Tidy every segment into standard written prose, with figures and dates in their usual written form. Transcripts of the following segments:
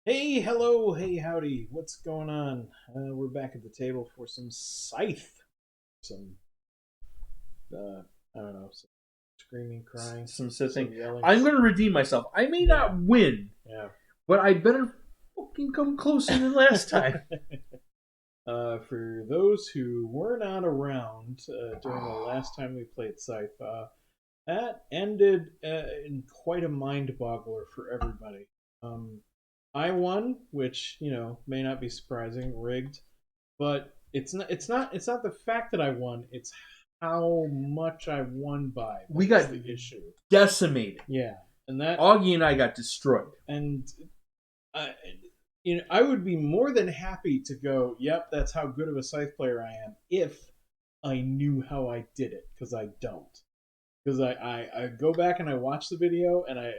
Hey, hello, hey, howdy. What's going on? We're back at the table for some Scythe. Some, I don't know, some screaming, crying, Some some sithing. yelling. I'm going to redeem myself. I may not win, Yeah. but I better fucking come closer than last time. For those who were not around during the last time we played Scythe, that ended in quite a mind boggler for everybody. Um, I won, which may not be surprising, rigged, but it's not the fact that I won. It's how much I won by. We That's got the issue. decimated. Yeah, and that Augie and I got destroyed. and I, I would be more than happy to go. Yep, that's how good of a Scythe player I am if I knew how I did it, because I don't. Because I go back and I watch the video, and I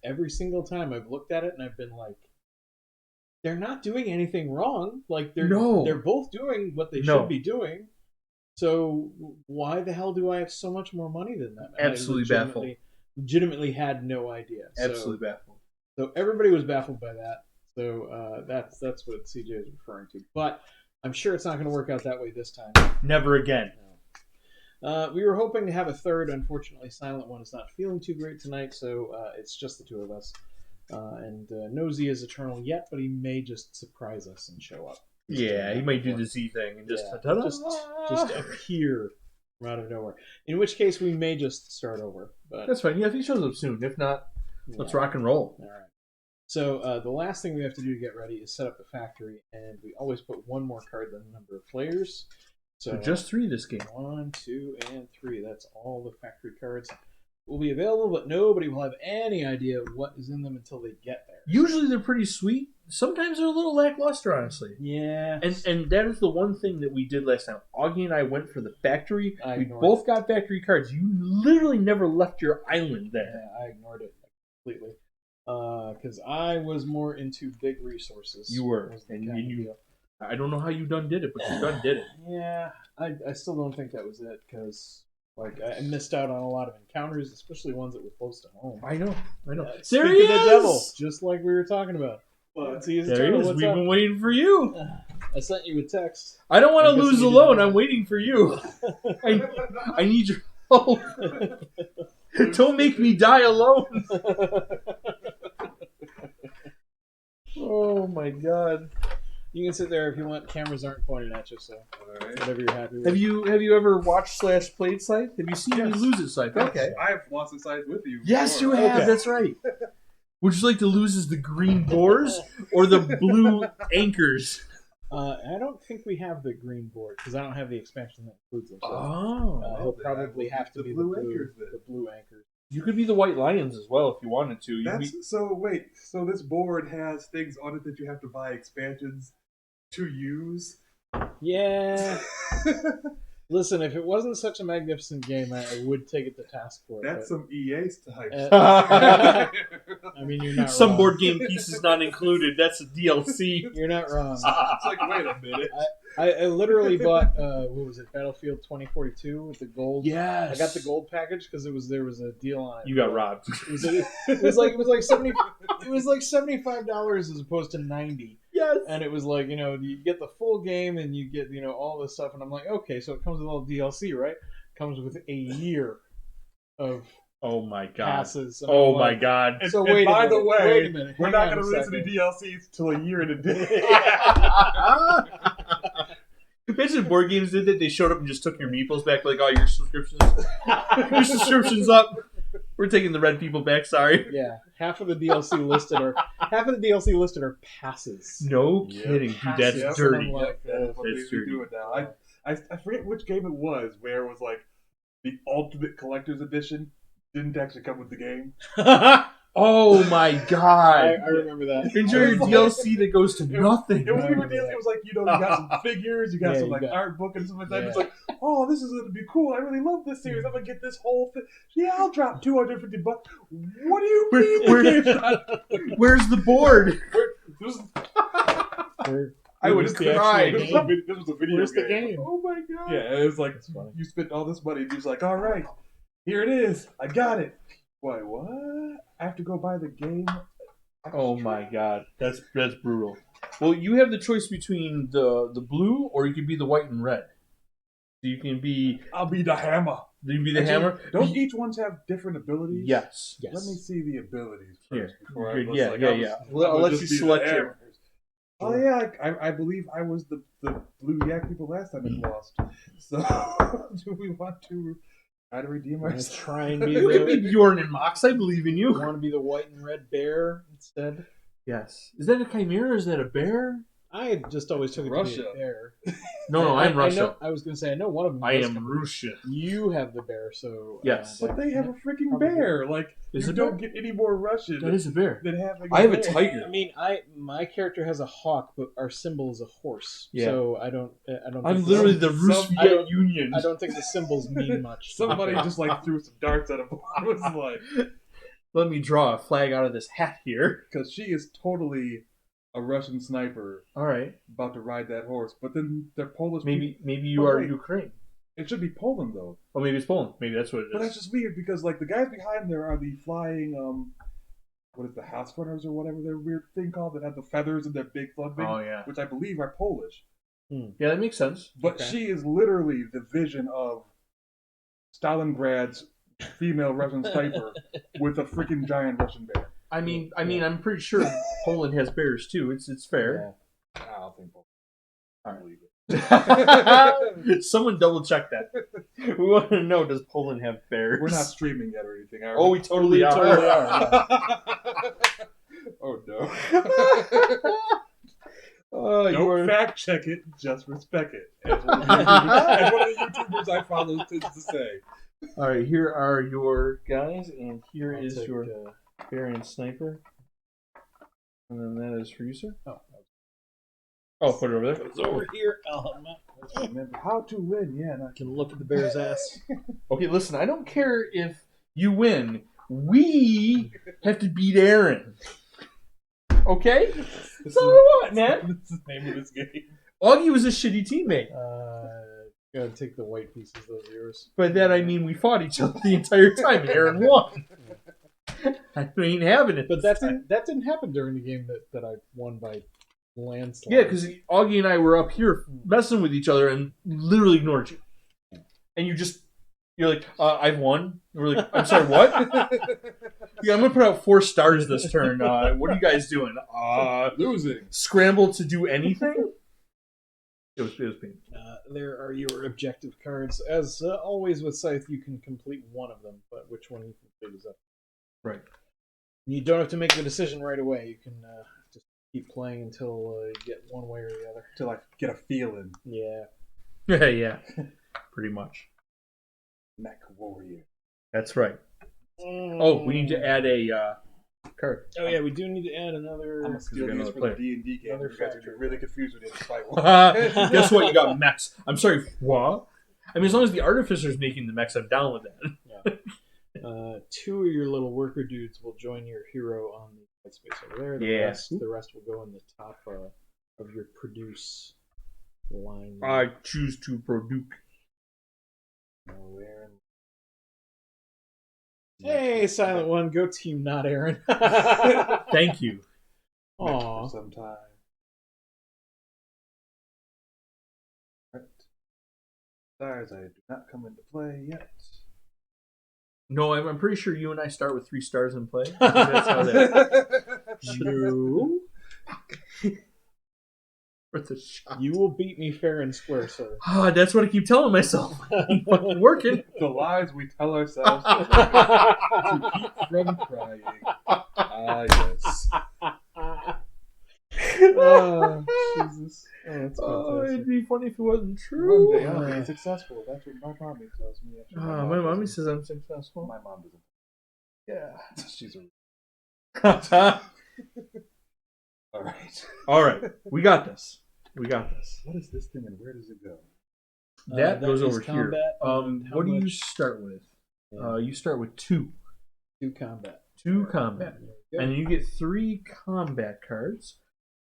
every single time I've looked at it and I've been like, they're not doing anything wrong. Like they're both doing what they should be doing. So why the hell do I have so much more money than them? And Absolutely baffled. Legitimately had no idea. Absolutely baffled. So everybody was baffled by that. So that's what CJ is referring to. But I'm sure it's not going to work out that way this time. Never again. We were hoping to have a third. Unfortunately, Silent One is not feeling too great tonight, so it's just the two of us. And Nosy is eternal yet, but he may just surprise us and show up. Yeah, he might do the Z thing and just just appear from out of nowhere. In which case, we may just start over. But that's fine. Yeah, if he shows up soon. If not, let's rock and roll. All right. So the last thing we have to do to get ready is set up the factory, and we always put one more card than the number of players. So just 3 this game. 1, 2, and 3. That's all the factory cards will be available, but nobody will have any idea what is in them until they get there. Usually they're pretty sweet. Sometimes they're a little lackluster, honestly. Yeah. And that is the one thing that we did last time. Augie and I went for the factory. We both got factory cards. You literally never left your island there. Yeah, I ignored it completely. Because I was more into big resources. You were. I don't know how you done did it, but you done did it. Yeah, I still don't think that was it, because I missed out on a lot of encounters, especially ones that were close to home. I know. There he is! The devil, just like we were talking about. There he is. We've been waiting for you. I sent you a text. I don't want to lose alone. I'm waiting for you. I need your help. Don't make me die alone. Oh my god. You can sit there if you want. Cameras aren't pointed at you, so whatever you're happy with. Have you ever watched / played Scythe? Have you seen me lose at Scythe? Okay. I have lost at Scythe with you. Yes, you have. Okay. That's right. Would you like to lose as the green boars or the blue anchors? I don't think we have the green board, because I don't have the expansion that includes them. So he'll probably have to be the blue anchors. You could be the white lions as well if you wanted to. So this board has things on it that you have to buy expansions to use? Yeah. Listen, if it wasn't such a magnificent game, I would take it to task for it. That's some EA type stuff. I mean, you're not Some wrong. board game pieces not included. That's a DLC. You're not wrong. It's like, wait a minute. I literally bought, what was it, Battlefield 2042 with the gold. Yes. I got the gold package because there was a deal on it. You got robbed. It was like $75 as opposed to $90. Yes. And it was like, you get the full game and you get, all this stuff. And I'm like, okay, so it comes with all DLC, right? It comes with a year of oh my god passes. Oh my god. So wait a minute. We're not going to release any DLCs till a year and a day. Imagine board games did that. They showed up and just took your meeples back, like, your subscriptions. Your subscription's up. We're taking the red people back. Sorry. Yeah, half of the DLC listed are passes. No kidding, dude. That's dirty. That's what they do it now. I forget which game it was where it was like the Ultimate Collector's Edition didn't actually come with the game. Oh my god! I remember that. Enjoy your DLC that goes to nothing. It was even DLC. It was like, you got some figures, you got some art book and stuff like that. Yeah. It's like, oh, this is gonna be cool. I really love this series. I'm gonna get this whole thing. Yeah, I'll drop $250. What do you mean? Where's the board? I would just cry. This was a video Where's game. The game? Oh my god! Yeah, it was like you spent all this money, and you're just like, all right, here it is. I got it. Wait, what? I have to go buy the game Oh my god, that's brutal. Well, you have the choice between the blue, or you can be the white and red. So you can be. I'll be the hammer. You can be the hammer. Don't each ones have different abilities? Yes. Let me see the abilities first. Before I'll let you select your. Oh yeah, I believe I was the blue yak people last time and lost. So do we want to try to redeem ourselves? Try and be You can be Bjorn and Mox. I believe in you. Want to be the white and red bear instead? Yes. Is that a chimera or is that a bear? I just always took it Russia. to be a bear. No, I'm Russia. I was going to say, I know one of them. I am Russia. You have the bear, so... Yes. But they have a freaking bear. Like, you don't get any more Russian That is a bear. than having I have a bear. tiger. I mean, my character has a hawk, but our symbol is a horse. Yeah. So I don't. I'm literally the Russian Union. I don't think the symbols mean much. Somebody just like threw some darts at him. I was like, let me draw a flag out of this hat here. because she is totally a Russian sniper All right. about to ride that horse. But then they're Polish. Maybe you Oh, are wait. Ukraine. It should be Poland though. Oh, maybe it's Poland. Maybe that's what it is. But that's just weird because like the guys behind there are the flying what is the house runners or whatever their weird thing called that have the feathers and their big flood thing, Oh yeah. which I believe are Polish. Yeah, that makes sense. But Okay. she is literally the vision of Stalingrad's female Russian sniper with a freaking giant Russian bear. I mean, I'm pretty sure Poland has bears too. It's fair. I don't think Poland. I believe it. Someone double check that. We want to know: does Poland have bears? We're not streaming yet or anything, are we? Oh, we totally are. totally are. Oh no. You Don't are- fact check it, just respect it. As one of the YouTubers I follow tends to say. All right, here are your guys, and here I'll is take, your bear and sniper, and then that is for you, sir. Oh, put it over there. It's over here. Remember how to win, yeah. I can look at the bear's ass. Okay, listen. I don't care if you win. We have to beat Aaron. Okay, that's all I want, man. That's the name of this game. Augie was a shitty teammate. Gotta take the white pieces. Those are yours. By that I mean we fought each other the entire time, and Aaron won. I ain't having it. But that didn't happen during the game that I won by landslide. Yeah, because Augie and I were up here messing with each other and literally ignored you. And you're like, I've won. And we're like, I'm sorry, what? Yeah, I'm gonna put out 4 stars this turn. What are you guys doing? Losing. Scramble to do anything? It was painful. There are your objective cards. As always with Scythe, you can complete one of them, but which one you complete is up. Right. You don't have to make the decision right away. You can just keep playing until you get one way or the other. To like get a feeling. Yeah. Yeah, pretty much. Mech warrior. That's right. Oh, we need to add a card. Oh yeah, we do need to add another. I'm a skill another base for player. the D&D game. Another You guys are factor. really confused with this fight one. Guess what? You got mechs. I'm sorry, what? I mean, as long as the artificer's making the mechs, I'm down with that. 2 of your little worker dudes will join your hero on the white space over there. The rest will go in the top of your produce line. I choose to produce. Nowhere. Hey, Silent One, go team, not Aaron. Thank you. Aw. Sometime. Right. Stars, I do not come into play yet. No, I'm pretty sure you and I start with 3 stars in play. I think that's how that. You, Worth a shot. you will beat me fair and square, sir. That's what I keep telling myself. Ain't fucking working. The lies we tell ourselves to keep from crying. Ah, yes. Oh, Jesus. Oh, that's Oh, fantastic. it'd be funny if it wasn't true. One day I'll be successful. That's what my mommy tells me. Actually, My mommy doesn't. says I'm successful. My mom doesn't. Yeah. She's a... All right. All right, we got this. We got this. What is this thing and where does it go? That that goes is over here. combat, and how What do you much- start with? Yeah. You start with 2. 2 combat. 2 combat. There you go. And you get 3 combat cards.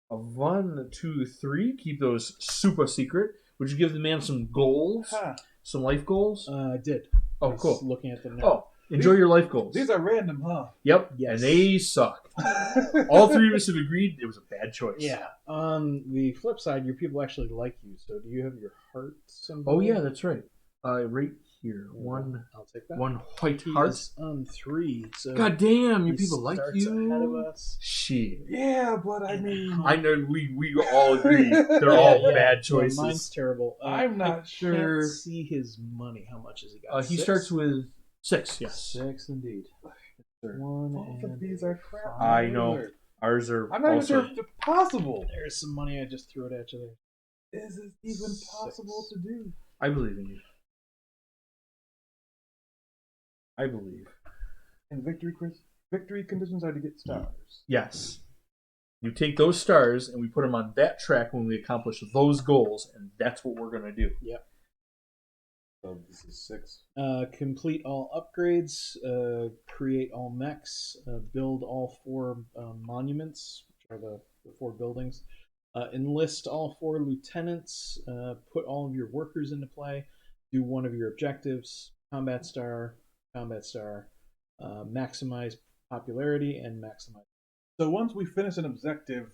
A 1, 2, 3. Keep those super secret. Would you give the man some goals? Huh. Some life goals? I did. I Oh, was cool. Looking at them now. Oh, Enjoy your life goals. These are random, huh? Yep. Yes. And they suck. All three of us have agreed it was a bad choice. Yeah. On the flip side, your people actually like you. So do you have your heart symbol? Oh yeah, that's right. Right here, I'll take that. one white He heart. is on 3. So God damn, your he people like starts you. ahead of us. Shit. Yeah, but I mean, I know we all agree they're all Yeah, bad yeah, choices. mine's terrible. I'm not I sure. Can't see his money. How much has he got? He 6? starts with 6. Yes. 6 indeed. Both of these are crap. I know. Ours are. I'm not even also... sure if it's possible. There's some money. I just threw it at you there. Is it even possible to do? I believe in you. I believe. And victory conditions are to get stars. Yes. You take those stars and we put them on that track when we accomplish those goals, and that's what we're gonna do. Yep. So this is 6. Complete all upgrades. Create all mechs. Build all 4 monuments, which are the 4 buildings. Enlist all 4 lieutenants. Put all of your workers into play. Do one of your objectives. Combat star. Maximize popularity and maximize. So once we finish an objective,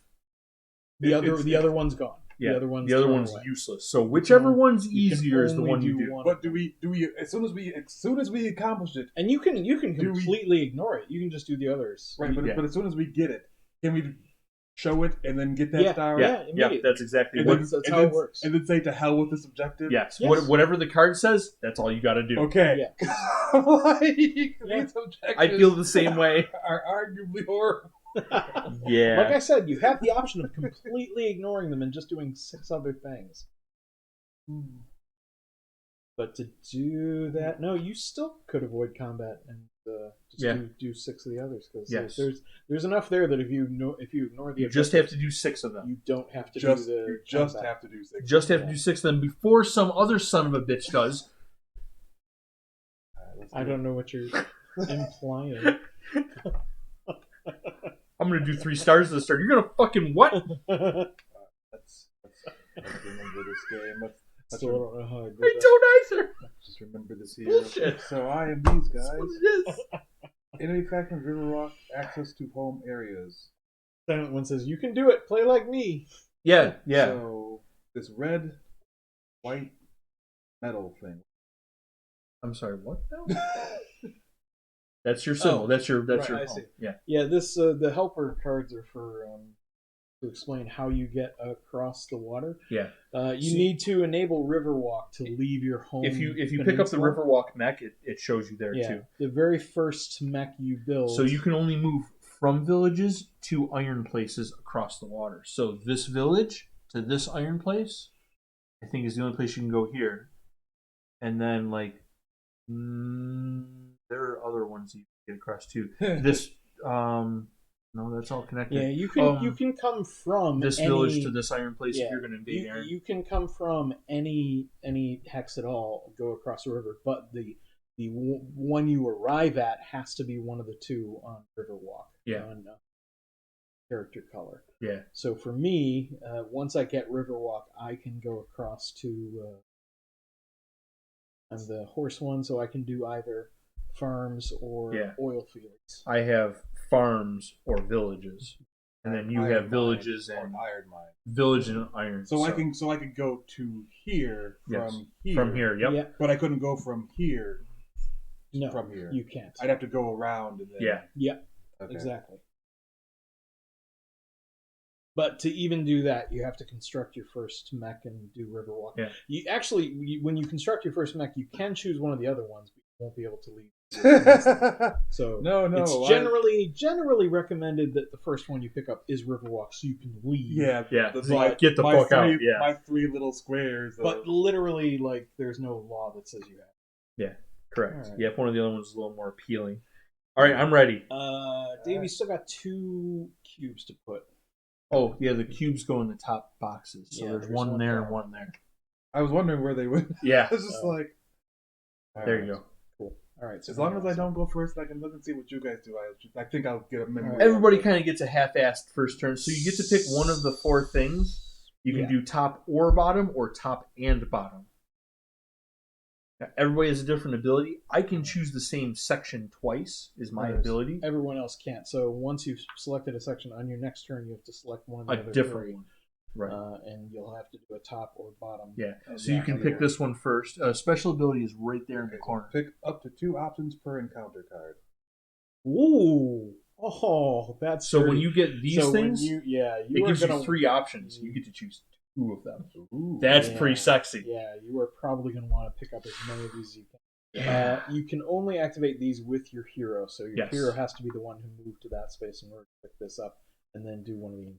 The other one's gone. Yeah, the other one's away. useless. So whichever one's You can easier is the only one you do do. one. but do we as soon as we accomplish it, And you can Do we- completely ignore it. You can just do the others. right? Yeah. But as soon as we get it, can we show it and then get that Yeah, star? Yeah, immediately. that's exactly And what. then- That's and how then- it works. And then say to hell with this objective. Yes, Yes. whatever the card says, that's all you got to do. Okay. Like, these objectives I feel the same way. are arguably horrible. Yeah. Like I said, you have the option of completely ignoring them and just doing 6 other things. But to do that, no, you still could avoid combat and just do 6 of the others because Yes. there's enough there that if you ignore the You just have to do 6 of them. you don't have to Just do the you just combat. have to do 6. Just have to do 6 of them before some other son of a bitch does. I don't know what you're implying. I'm going to do 3 stars this turn. You're going to fucking what? Let's remember this game. Let's Still don't know how I did I that. don't either. just remember this here. Bullshit. So I am these That's guys. what it is. Enemy factions, River Rock, access to home areas. Silent One says, "You can do it. Play like me." Yeah. So this red, white, metal thing. I'm sorry, what now? That's your symbol. Oh, that's your right, I home. see. Yeah. Yeah, this the helper cards are for to explain how you get across the water. Yeah. You need to enable Riverwalk to leave your home. If you pick up the peninsula. Riverwalk mech, it shows you there yeah, too. the very first mech you build. So you can only move from villages to iron places across the water. So this village to this iron place, I think is the only place you can go here. And then there are other ones you can get across too. This no, that's all connected. Yeah, you can come from this any, village to this iron place yeah, if you're going to invade Aaron. You can come from any hex at all, go across the river, but the one you arrive at has to be one of the 2 on Riverwalk. Yeah. On character color. Yeah. So for me, once I get Riverwalk, I can go across to I'm the horse one, so I can do either farms or oil fields. I have farms or villages, and then you have villages and iron mine. village and iron. So I can go to here from here. From here, yep. Yeah. But I couldn't go from here. No, from here. you can't. I'd have to go around and then. Yeah. Yeah. Okay. Exactly. But to even do that, you have to construct your first mech and do Riverwalk. Yeah. You actually, when you construct your first mech, you can choose one of the other ones, but you won't be able to leave. So no, it's generally recommended that the first one you pick up is Riverwalk, so you can leave. Yeah. That's Get the fuck out. Yeah. My 3 little squares. But literally, there's no law that says you have. Yeah. Correct. All right. Yeah. If one of the other ones is a little more appealing. All right, I'm ready. Davey still got 2 cubes to put. Oh, yeah, the cubes go in the top boxes. So Yeah, there's there's one one there there. and one there. I was wondering where they went. Yeah. It's just There you go. Cool. All right. So As long as I don't go first, I can look and see what you guys do. I think I'll get a memory. Everybody kind of gets a half-assed first turn, so you get to pick one of the 4 things. You can do top or bottom, or top and bottom. Everybody has a different ability. I can choose the same section twice, is my ability. Everyone else can't. So once you've selected a section, on your next turn, you have to select one of the A other different three. one. Right. And you'll have to do a top or bottom. Yeah. So you can pick this one first. Special ability is right there in the corner. Pick up to 2 options per encounter card. Ooh. Oh, that's so dirty. when you get these things, it gives you 3 options. You get to choose 2 of them. Ooh, that's pretty sexy. Yeah, you are probably going to want to pick up as many of these as you can. Yeah. You can only activate these with your hero, so your Yes. hero has to be the one who moved to that space in order to pick this up and then do one of the.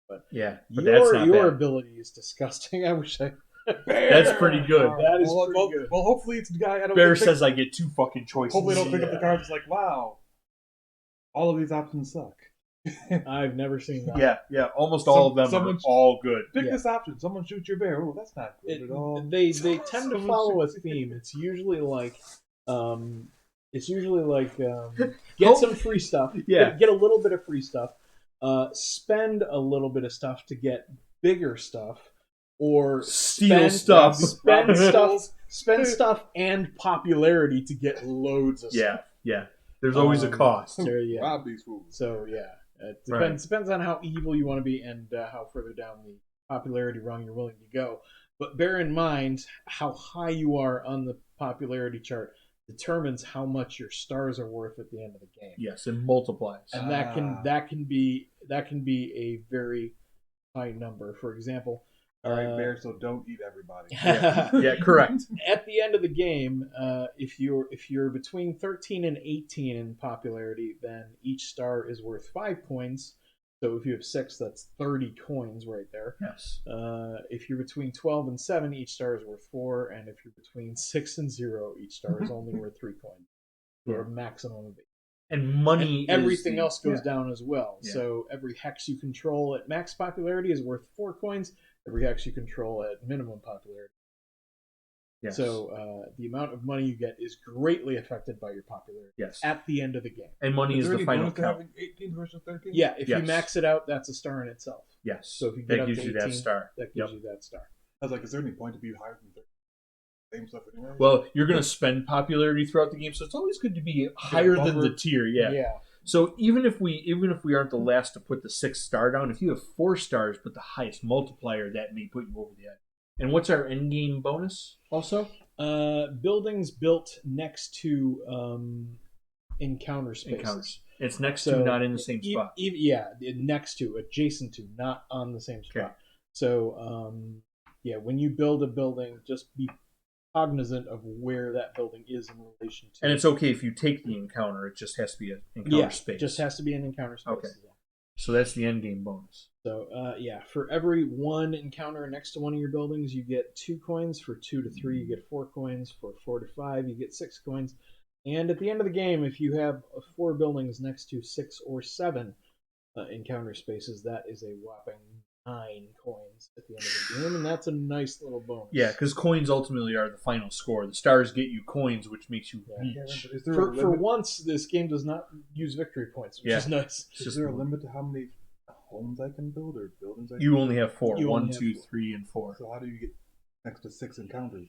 But that's not your bad. ability is disgusting. I wish I. That's pretty good. That is pretty good. Well, hopefully it's the guy. I don't Bear says I get 2 fucking choices. Hopefully I don't pick up the cards. It's like, wow, all of these options suck. I've never seen that. Yeah. Almost all of them are all good. Pick this option. Someone shoots your bear. Oh, that's not good at all. They tend to follow a theme. It's usually like, get some free stuff. Yeah. Get a little bit of free stuff. Spend a little bit of stuff to get bigger stuff, or steal stuff. Spend stuff and popularity to get loads of stuff. Yeah. There's always a cost. Rob these fools. So it depends on how evil you want to be and how further down the popularity rung you're willing to go. But bear in mind how high you are on the popularity chart determines how much your stars are worth at the end of the game. Yes, it multiplies. And that can be a very high number. For example, all right, Bear, so don't eat everybody. Yeah, correct. At the end of the game, if you're between 13 and 18 in popularity, then each star is worth 5 coins. So if you have 6, that's 30 coins right there. Yes. If you're between 12 and 7, each star is worth 4, and if you're between 6 and 0, each star is only worth 3 coins. For a maximum of 8. And money everything else goes down as well. Yeah. So every hex you control at max popularity is worth 4 coins. Every hex you control at minimum popularity. Yes. So the amount of money you get is greatly affected by your popularity. Yes. At the end of the game. And money is the final count. 18 versus 13? Yeah, if you max it out, that's a star in itself. Yes. So if you get that up gives to you 18, that star. That gives you that star. I was like, is there any point to be higher than 13? Same stuff anyway? Well, you're going to spend popularity throughout the game, so it's always good to be higher than the tier. Yeah. So even if we aren't the last to put the 6th star down, if you have 4 stars but the highest multiplier, that may put you over the edge. And what's our end game bonus also? Buildings built next to encounter spaces. Encounters. It's next to, not in the same spot. Next to, adjacent to, not on the same spot. Okay. So, when you build a building, just be cognizant of where that building is in relation to. And it's okay if you take the encounter; it just has to be an encounter space. It just has to be an encounter space. Okay. So that's the end game bonus. So, for every 1 encounter next to one of your buildings, you get 2 coins. For 2 to 3, you get 4 coins. For 4 to 5, you get 6 coins. And at the end of the game, if you have 4 buildings next to 6 or 7 encounter spaces, that is a whopping 9 coins at the end of the game, and that's a nice little bonus. Yeah, because coins ultimately are the final score. The stars get you coins, which makes you reach. For once, this game does not use victory points, which is nice. Is there a limit to how many homes I can build or buildings I can You only have 4. You 1, only have 2, 4. 3, and 4. So how do you get next to 6 encounters?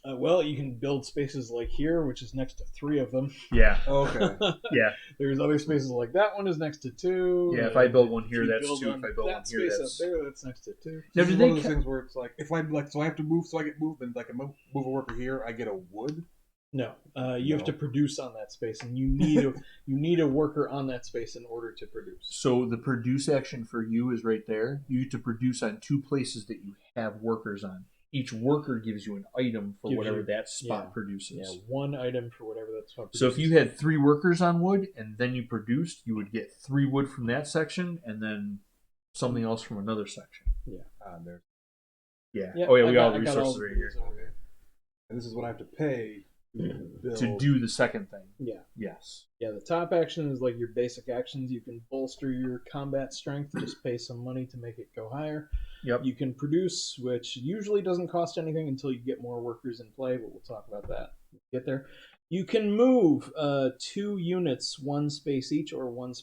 Well, you can build spaces like here, which is next to 3 of them. Yeah. Okay. Yeah. There's other spaces like that one is next to 2. Yeah, if I build one here, If you that's build 2. If I build one that here, space that's... up there, that's next to 2. Now, This do is they one of those things where it's like, if I so I have to move, so I get movement. Like I move a worker here, I get a wood. No, you have to produce on that space, and you need a worker on that space in order to produce. So the produce action for you is right there. You get to produce on 2 places that you have workers on. Each worker gives you an item for whatever that spot produces. Yeah, 1 item for whatever that spot produces. So if you had 3 workers on wood and then you produced, you would get 3 wood from that section and then something else from another section. Yeah. There. Yeah. Oh yeah, we all have resources right here. And this is what I have to pay to do the second thing. Yeah. Yes. Yeah, the top action is like your basic actions. You can bolster your combat strength, just pay some money to make it go higher. Yep. You can produce, which usually doesn't cost anything until you get more workers in play, but we'll talk about that when we get there. You can move 2 units, 1 space each, or 1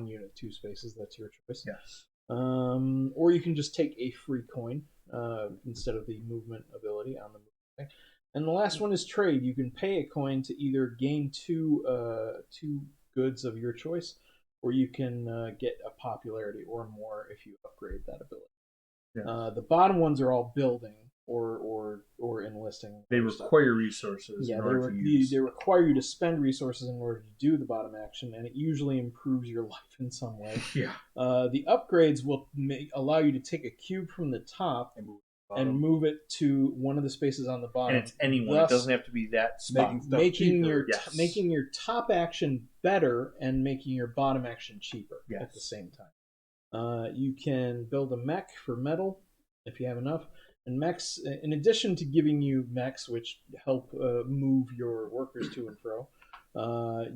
unit, 2 spaces. That's your choice. Yes. Or you can just take a free coin instead of the movement ability on the movement thing. And the last one is trade. You can pay a coin to either gain two goods of your choice, or you can get a popularity or more if you upgrade that ability. Yeah. The bottom ones are all building or enlisting. They require resources. Yeah, in order to use. they require you to spend resources in order to do the bottom action, and it usually improves your life in some way. Yeah. The upgrades will allow you to take a cube from the top and move it to one of the spaces on the bottom. And it's anyone. It doesn't have to be that spot. Making your top action better and making your bottom action cheaper at the same time. You can build a mech for metal if you have enough. And mechs, in addition to giving you mechs, which help move your workers to and fro,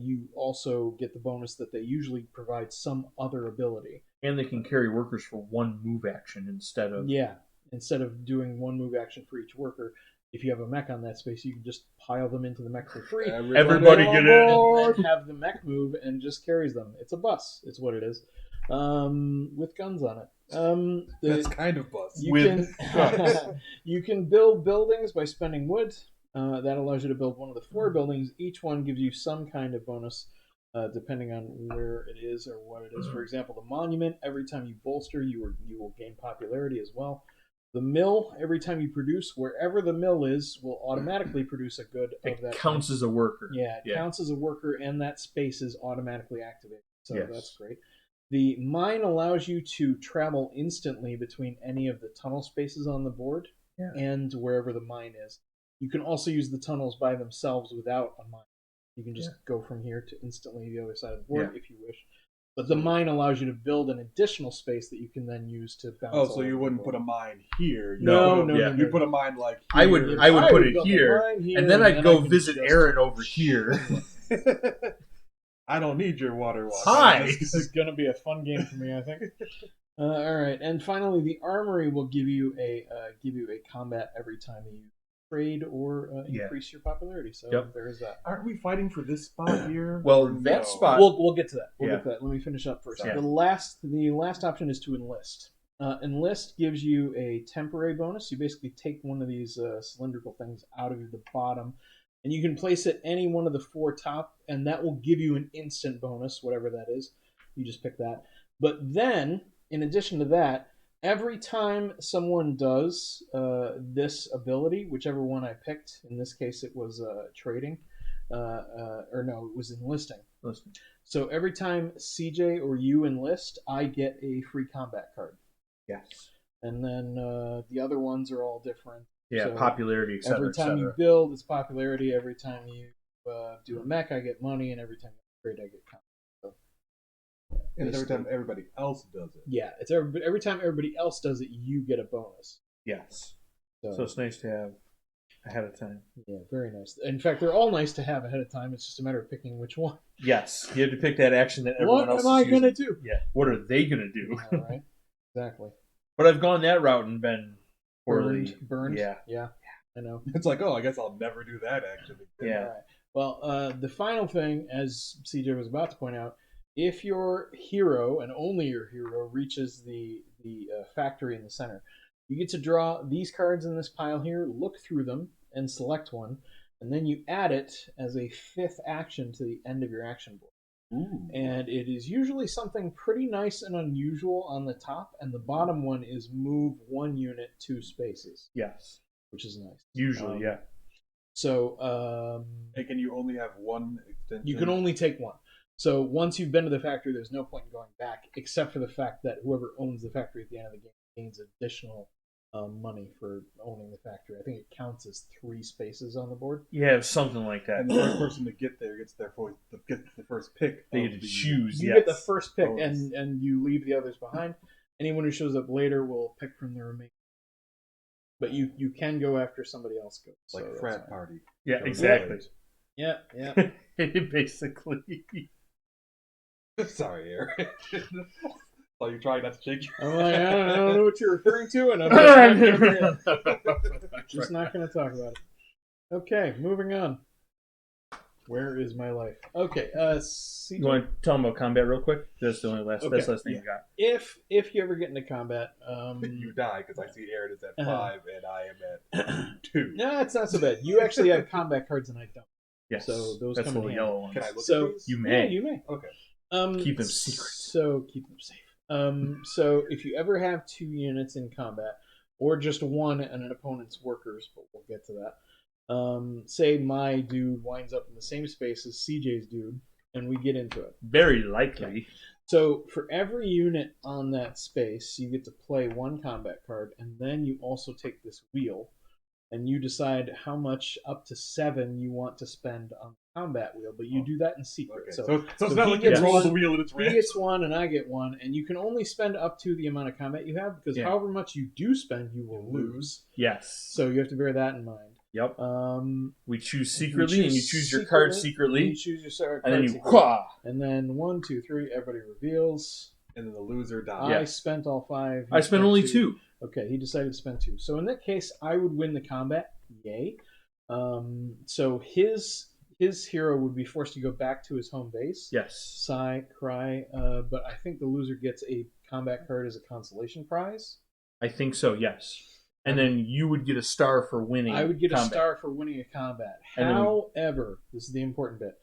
you also get the bonus that they usually provide some other ability. And they can carry workers for one move action instead of... Yeah, instead of doing one move action for each worker. If you have a mech on that space, you can just pile them into the mech for free. Everybody get in. And have the mech move and just carries them. It's a bus. It's what it is. With guns on it. That's kind of bus. You can build buildings by spending wood. That allows you to build one of the 4 buildings. Each one gives you some kind of bonus, depending on where it is or what it is. For example, the monument, every time you bolster, you will gain popularity as well. The mill, every time you produce, wherever the mill is, will automatically produce a good of that. It counts as a worker. Yeah, it counts as a worker, and that space is automatically activated. So that's great. The mine allows you to travel instantly between any of the tunnel spaces on the board and wherever the mine is. You can also use the tunnels by themselves without a mine. You can just go from here to instantly the other side of the board if you wish. But the mine allows you to build an additional space that you can then use to bounce. Oh, so you wouldn't put a mine here? No. You put a mine like here. I would put it here, and then I'd go visit Aaron over here. I don't need your water wash. Hi! This is going to be a fun game for me, I think. All right, and finally, the Armory will give you a combat every time you trade or increase your popularity. So there is that. Aren't we fighting for this spot here? Well, that spot. We'll get to that. We'll get to that. Let me finish up first. Yeah. The last option is to enlist. Enlist gives you a temporary bonus. You basically take one of these cylindrical things out of the bottom, and you can place it any one of the 4 top, and that will give you an instant bonus, whatever that is. You just pick that. But then, in addition to that, every time someone does this ability, whichever one I picked, in this case it was trading, it was enlisting. So every time CJ or you enlist, I get a free combat card. Yes. And then the other ones are all different. Yeah, so popularity, etc. Every time you build, it's popularity. Every time you do a mech, I get money, and every time you trade, I get combat. So, and every time everybody else does it. Yeah, it's every time everybody else does it, you get a bonus. Yes. So it's nice to have ahead of time. Yeah, very nice. In fact, they're all nice to have ahead of time. It's just a matter of picking which one. Yes, you have to pick that action that everyone else is What am I going to do? Yeah, what are they going to do? All right, exactly. But I've gone that route and been poorly burned. Yeah, I know. It's like, I guess I'll never do that action again. Yeah. All right. Well, the final thing, as CJ was about to point out, if your hero and only your hero reaches the factory in the center, you get to draw these cards in this pile here, look through them, and select one, and then you add it as a 5th action to the end of your action board. Ooh. And it is usually something pretty nice and unusual on the top, and the bottom one is move 1 unit 2 spaces. Yes. Which is nice. Usually, yeah. So, and can you only have one extension? You can only take one. So once you've been to the factory, there's no point in going back, except for the fact that whoever owns the factory at the end of the game gains additional money for owning the factory. I think it counts as 3 spaces on the board. Yeah, something like that. And the first person to get there gets the first pick. They get to choose. You get the first pick, and you leave the others behind. Anyone who shows up later will pick from the remaining. But you can go after somebody else goes. Like a frat party. Yeah, exactly. Yeah. Basically. Sorry, Eric. While you're trying not to shake your I'm like, I don't know what you're referring to, and I'm just not going to talk about it. Okay, moving on. Where is my life? Okay. CJ. You want to tell them about combat real quick? That's the only last. Okay, That's the last thing yeah. we got. If you ever get into combat, You die because I see Aaron is at 5 and I am at 2. no, it's not so bad. You actually have combat cards and I don't. Yes. So those that's come the in handy. yellow ones. Can I look So at these? You may. Yeah, you may. Okay. Keep them secret. So keep them safe. So if you ever have 2 units in combat, or just one and an opponent's workers, but we'll get to that. Say my dude winds up in the same space as CJ's dude, and we get into it. Very likely. So for every unit on that space, you get to play 1 combat card, and then you also take this wheel, and you decide how much up to 7 you want to spend on the combat wheel, but you do that in secret. Okay. So So it's so not he like you gets roll the one- wheel and it's he red. gets 1 and I get 1, and you can only spend up to the amount of combat you have, because Yeah. however much you do spend, you will lose. Yes. So you have to bear that in mind. Yep. We choose secretly, you and you choose your card You secretly, choose your card and then you secretly. wha. And then 1, 2, 3, everybody reveals. And then the loser dies. Yeah. I spent all 5. I spent only 2. Okay, he decided to spend 2. So in that case, I would win the combat. Yay. So his hero would be forced to go back to his home base. Yes. Sigh, cry. But I think the loser gets a combat card as a consolation prize. I think so. Yes. And then you would get a star for winning. I would get combat. a star for winning a combat. And then However, this is the important bit.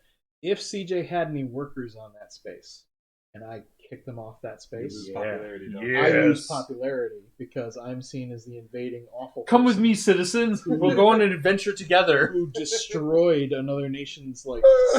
If CJ had any workers on that space, and I kick them off that You space, lose Yeah. popularity, don't you? Yeah. I lose Yes. popularity because I'm seen as the invading awful Come with person me, citizens. We'll go on an adventure together. who destroyed another nation's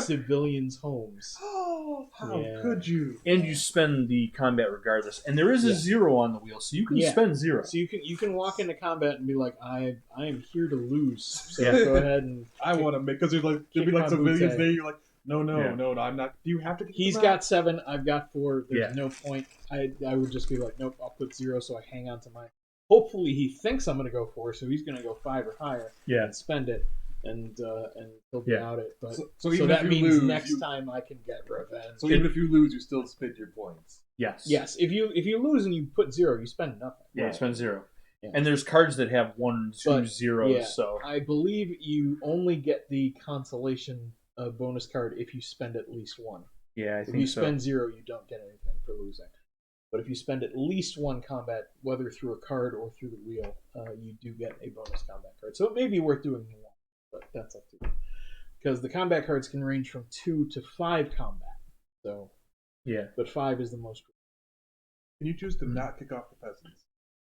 civilians' homes. Oh, how Yeah. could you? And you spend the combat regardless. And there is a Yeah. 0 on the wheel, so you can Yeah. spend 0. So you can walk into combat and be like, I am here to lose. So Yeah. go ahead and I want to make because there'll be Kick like my civilians booty. there. You're like, no, Yeah. I'm not. Do you have to? Kick he's them got out? 7, I've got 4. There's Yeah. no point. I would just be like, nope, I'll put 0, so I hang on to mine. Hopefully he thinks I'm going to go 4, so he's going to go 5 or higher Yeah. and spend it, and he'll be Yeah. out it. But So so even that if you means lose, next time I can get revenge. So even if you lose, you still spend your points. Yes. Yes, if you lose and you put 0, you spend nothing. Yeah, you spend 0. Yeah. And there's cards that have 1, 2 But, zeros, yeah. so. I believe you only get the consolation bonus card if you spend at least 1. Yeah, I If think you so. spend 0, you don't get anything for losing. But if you spend at least 1 combat, whether through a card or through the wheel, you do get a bonus combat card. So it may be worth doing 1, but that's up to you. Because the combat cards can range from 2 to 5 combat. So, Yeah. but 5 is the most. Can you choose to not kick off the peasants,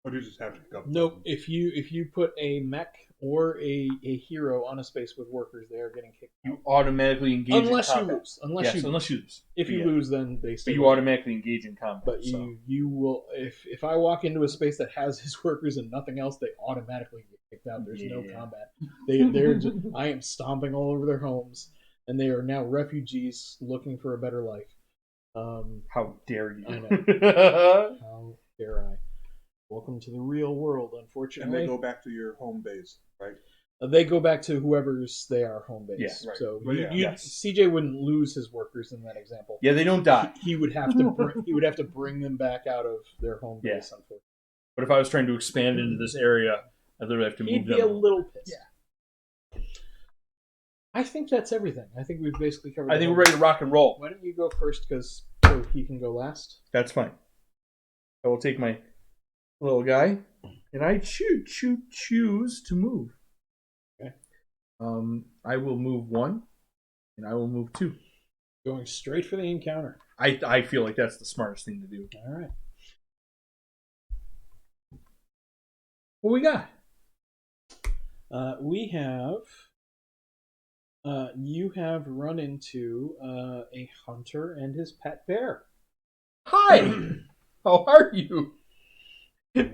or do you just have to kick off? The Nope. peasants? If you put a mech or a hero on a space with workers, they are getting kicked out. You automatically engage Unless in you combat. lose. Unless Yes, you unless you lose. if you Yeah. lose, then they stay. But you with automatically engage in combat. But so. you will if I walk into a space that has his workers and nothing else, they automatically get kicked out. There's no Yeah. combat. They're just, I am stomping all over their homes, and they are now refugees looking for a better life. How dare you? I know. How dare I? Welcome to the real world. And Unfortunately, they go back to your home base, right? they go back to whoever's they are home base. Yeah, right. So Well, yeah. Yes. CJ wouldn't lose his workers in that example. Yeah, they don't die. He would have to bring them back out of their home Yeah. base. Unfortunately, But if I was trying to expand into this area, I literally have to he'd move be a them. little pissed. Yeah. I think that's everything. I think we've basically covered. I think the we're ready to rock and roll. Why don't you go first, because so he can go last? That's fine. I will take my little guy, and I choose to move. Okay. I will move 1, and I will move 2. Going straight for the encounter. I feel like that's the smartest thing to do. All right. What we got? We have. You have run into a hunter and his pet bear. Hi. How are you?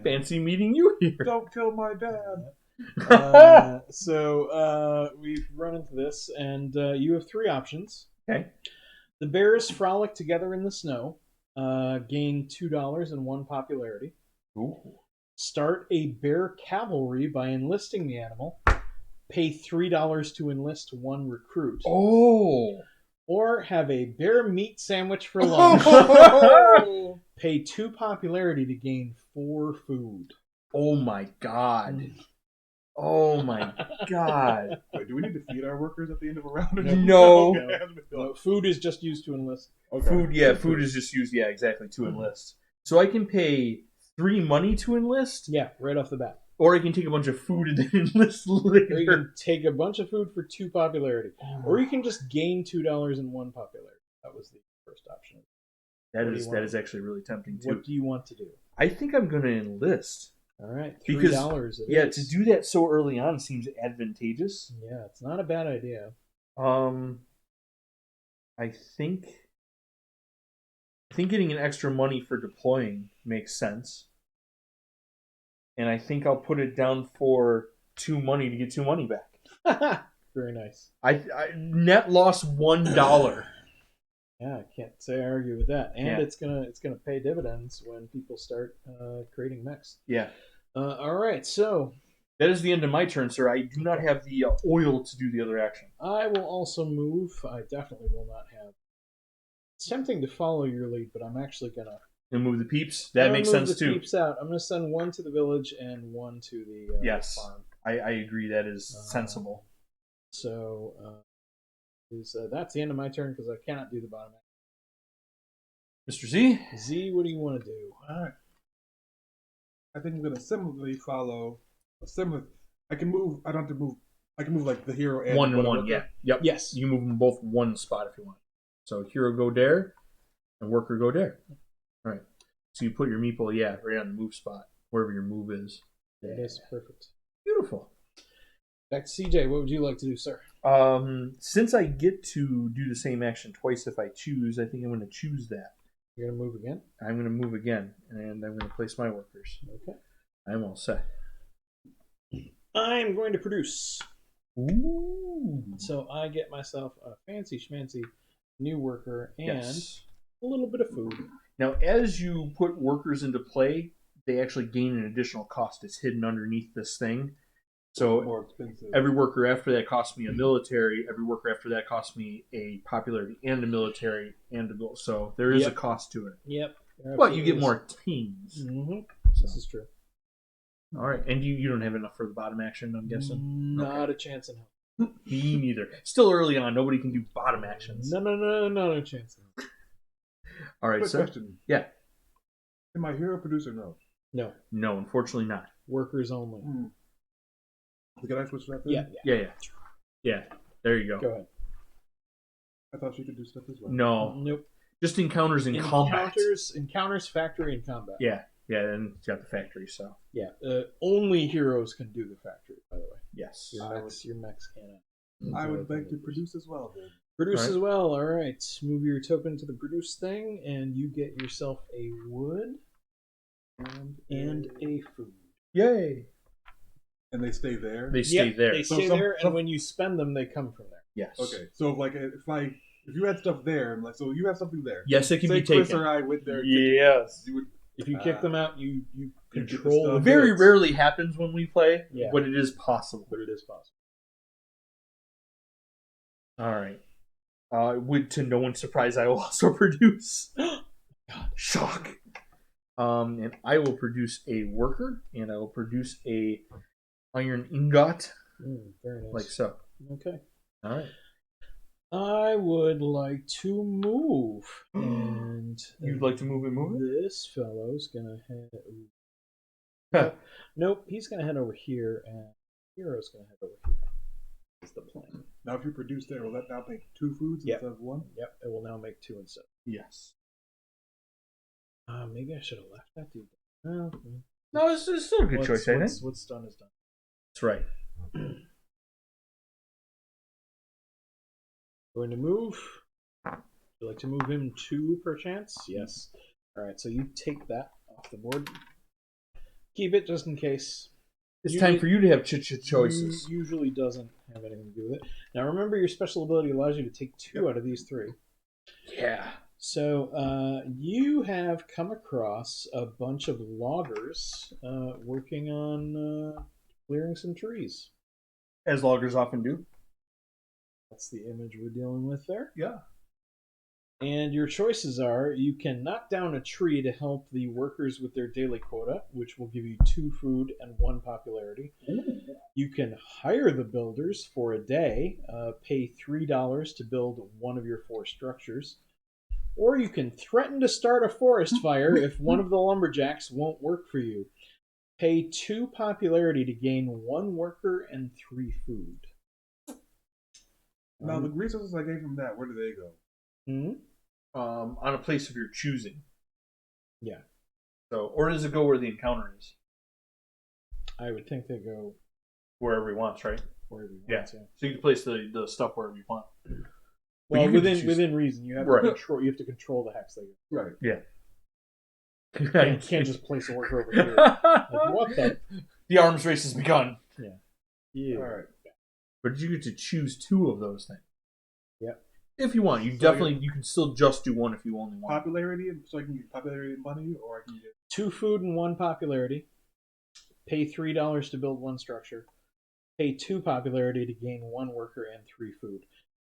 Fancy meeting you here. Don't kill my dad. So we've run into this, and you have 3 options. Okay. The bears frolic together in the snow, gain $2 and 1 popularity. Ooh. Start a bear cavalry by enlisting the animal. Pay $3 to enlist 1 recruit. Oh. Or have a bear meat sandwich for lunch. Pay 2 popularity to gain 4 food. Oh my God. Oh my god. Wait, do we need to feed our workers at the end of a round? Or No. Okay. No, food is just used to enlist. Okay. Food is just used, exactly, to enlist. So I can pay 3 money to enlist, Yeah, right off the bat. or I can take a bunch of food and then enlist Or you later. can take a bunch of food for 2 popularity. Or you can just gain $2 and 1 popularity. That was the first option. That What do is you that want? is actually really tempting too. What do you want to do? I think I'm going to enlist. All right, $3 Because, it yeah, is. to do that so early on seems advantageous. Yeah, it's not a bad idea. I think getting an extra money for deploying makes sense. And I think I'll put it down for 2 money to get 2 money back. Very nice. I net loss $1. Yeah, I can't say I argue with that. And Yeah. it's gonna pay dividends when people start creating mechs. Yeah. All right, so That is the end of my turn, sir. I do not have the oil to do the other action. I will also move. I definitely will not have. It's tempting to follow your lead, but I'm actually gonna. And move the peeps. That makes move sense the too. Peeps out. I'm gonna send 1 to the village and 1 to the Yes. farm. I agree. That is sensible. So that's the end of my turn because I cannot do the bottom. Mr. Z? Z, what do you want to do? All right. I think I'm gonna similarly follow a similar. I can move. I don't have to move. I can move like the hero and 1 and whatever. 1, yeah. Yep. Yes. You move them both 1 spot if you want. So hero go there, and worker go there. All right. So you put your meeple, right on the move spot, wherever your move is. That is perfect. Beautiful. Back to CJ. What would you like to do, sir? Since I get to do the same action twice if I choose, I think I'm going to choose that. You're gonna move again. I'm going to move again, and I'm going to place my workers. Okay. I'm all set. I'm going to produce. Ooh. So I get myself a fancy schmancy new worker and Yes. a little bit of food. Now, as you put workers into play, they actually gain an additional cost. It's hidden underneath this thing. So More expensive. every worker after that costs me a military. Every worker after that costs me a popularity and a military and a gold. So there is a cost to it. Yep. But you get more teams. Mm-hmm. So. This is true. All right. And you don't have enough for the bottom action, I'm guessing? Not a chance in hell. Me neither. Still early on. Nobody can do bottom actions. No, not a chance in hell. All right, Quick so question. yeah. Can my hero produce or no? No, unfortunately not. Workers only. Can I switch that then? Yeah. Yeah. There you go. Go ahead. I thought she could do stuff as well. No. Nope. Just encounters in combat. Encounters, factory, and combat. Yeah, and it's got the factory, so. Yeah. Only heroes can do the factory, by the way. Yes. Your mechs cannot. I would like to produce as well then. Produce All right. as well. All right. Move your token to the produce thing, and you get yourself a wood and a food. Yay. And they stay there? They stay there. They So stay some- there, some- and when you spend them, they come from there. Yes. Okay, so if you had stuff there, and like, so you have something there. Yes, it can Say be Chris taken. or I went there. Yes. You would. If you kick them out, you You get the control stuff. the Very goods. rarely happens when we play, Yeah. but it is possible. But it is possible. All right. To no one's surprise, I will also produce. God. Shock. And I will produce a worker, and I will produce a iron ingot, Very nice. like so. Okay. All right. I would like to move, and You'd like to move it? this fellow's gonna head. Huh. Nope, he's gonna head over here, and Hero's gonna head over here. That's the plan. Now, if you produce there, will that now make 2 foods Yep. instead of 1? Yep, it will now make 2 instead. Yes. Maybe I should have left that dude. Well, No, it's still a good choice, I think. What's done is done. That's right. Going to move. Would you like to move him 2 perchance? Yes. All right, so you take that off the board. Keep it just in case. It's time for you to have choices. Usually doesn't have anything to do with it. Now remember, your special ability allows you to take 2 out of these 3. Yeah. So you have come across a bunch of loggers working on clearing some trees. As loggers often do. That's the image we're dealing with there. Yeah. And your choices are: you can knock down a tree to help the workers with their daily quota, which will give you 2 food and 1 popularity. You can hire the builders for a day, pay $3 to build one of your 4 structures. Or you can threaten to start a forest fire if one of the lumberjacks won't work for you. Pay 2 popularity to gain 1 worker and 3 food. Now, the resources I gave him that, where do they go? Hmm? On a place of your choosing. Yeah. So, or does it go where the encounter is? I would think they go Wherever he wants, right? wherever you Yeah. want to. So you can place the stuff wherever you want. Well, you get to choose. within reason, you have Right. to control. You have to control the hex they go. Right. Yeah. You can't just place a worker over here. Like, what the? The arms race has begun. Yeah. All right. But you get to choose 2 of those things. Yep. If you want, you can still just do 1 if you only want. Popularity, so I can get popularity and money, or I can get 2 food and 1 popularity. Pay $3 to build 1 structure. Pay 2 popularity to gain 1 worker and 3 food.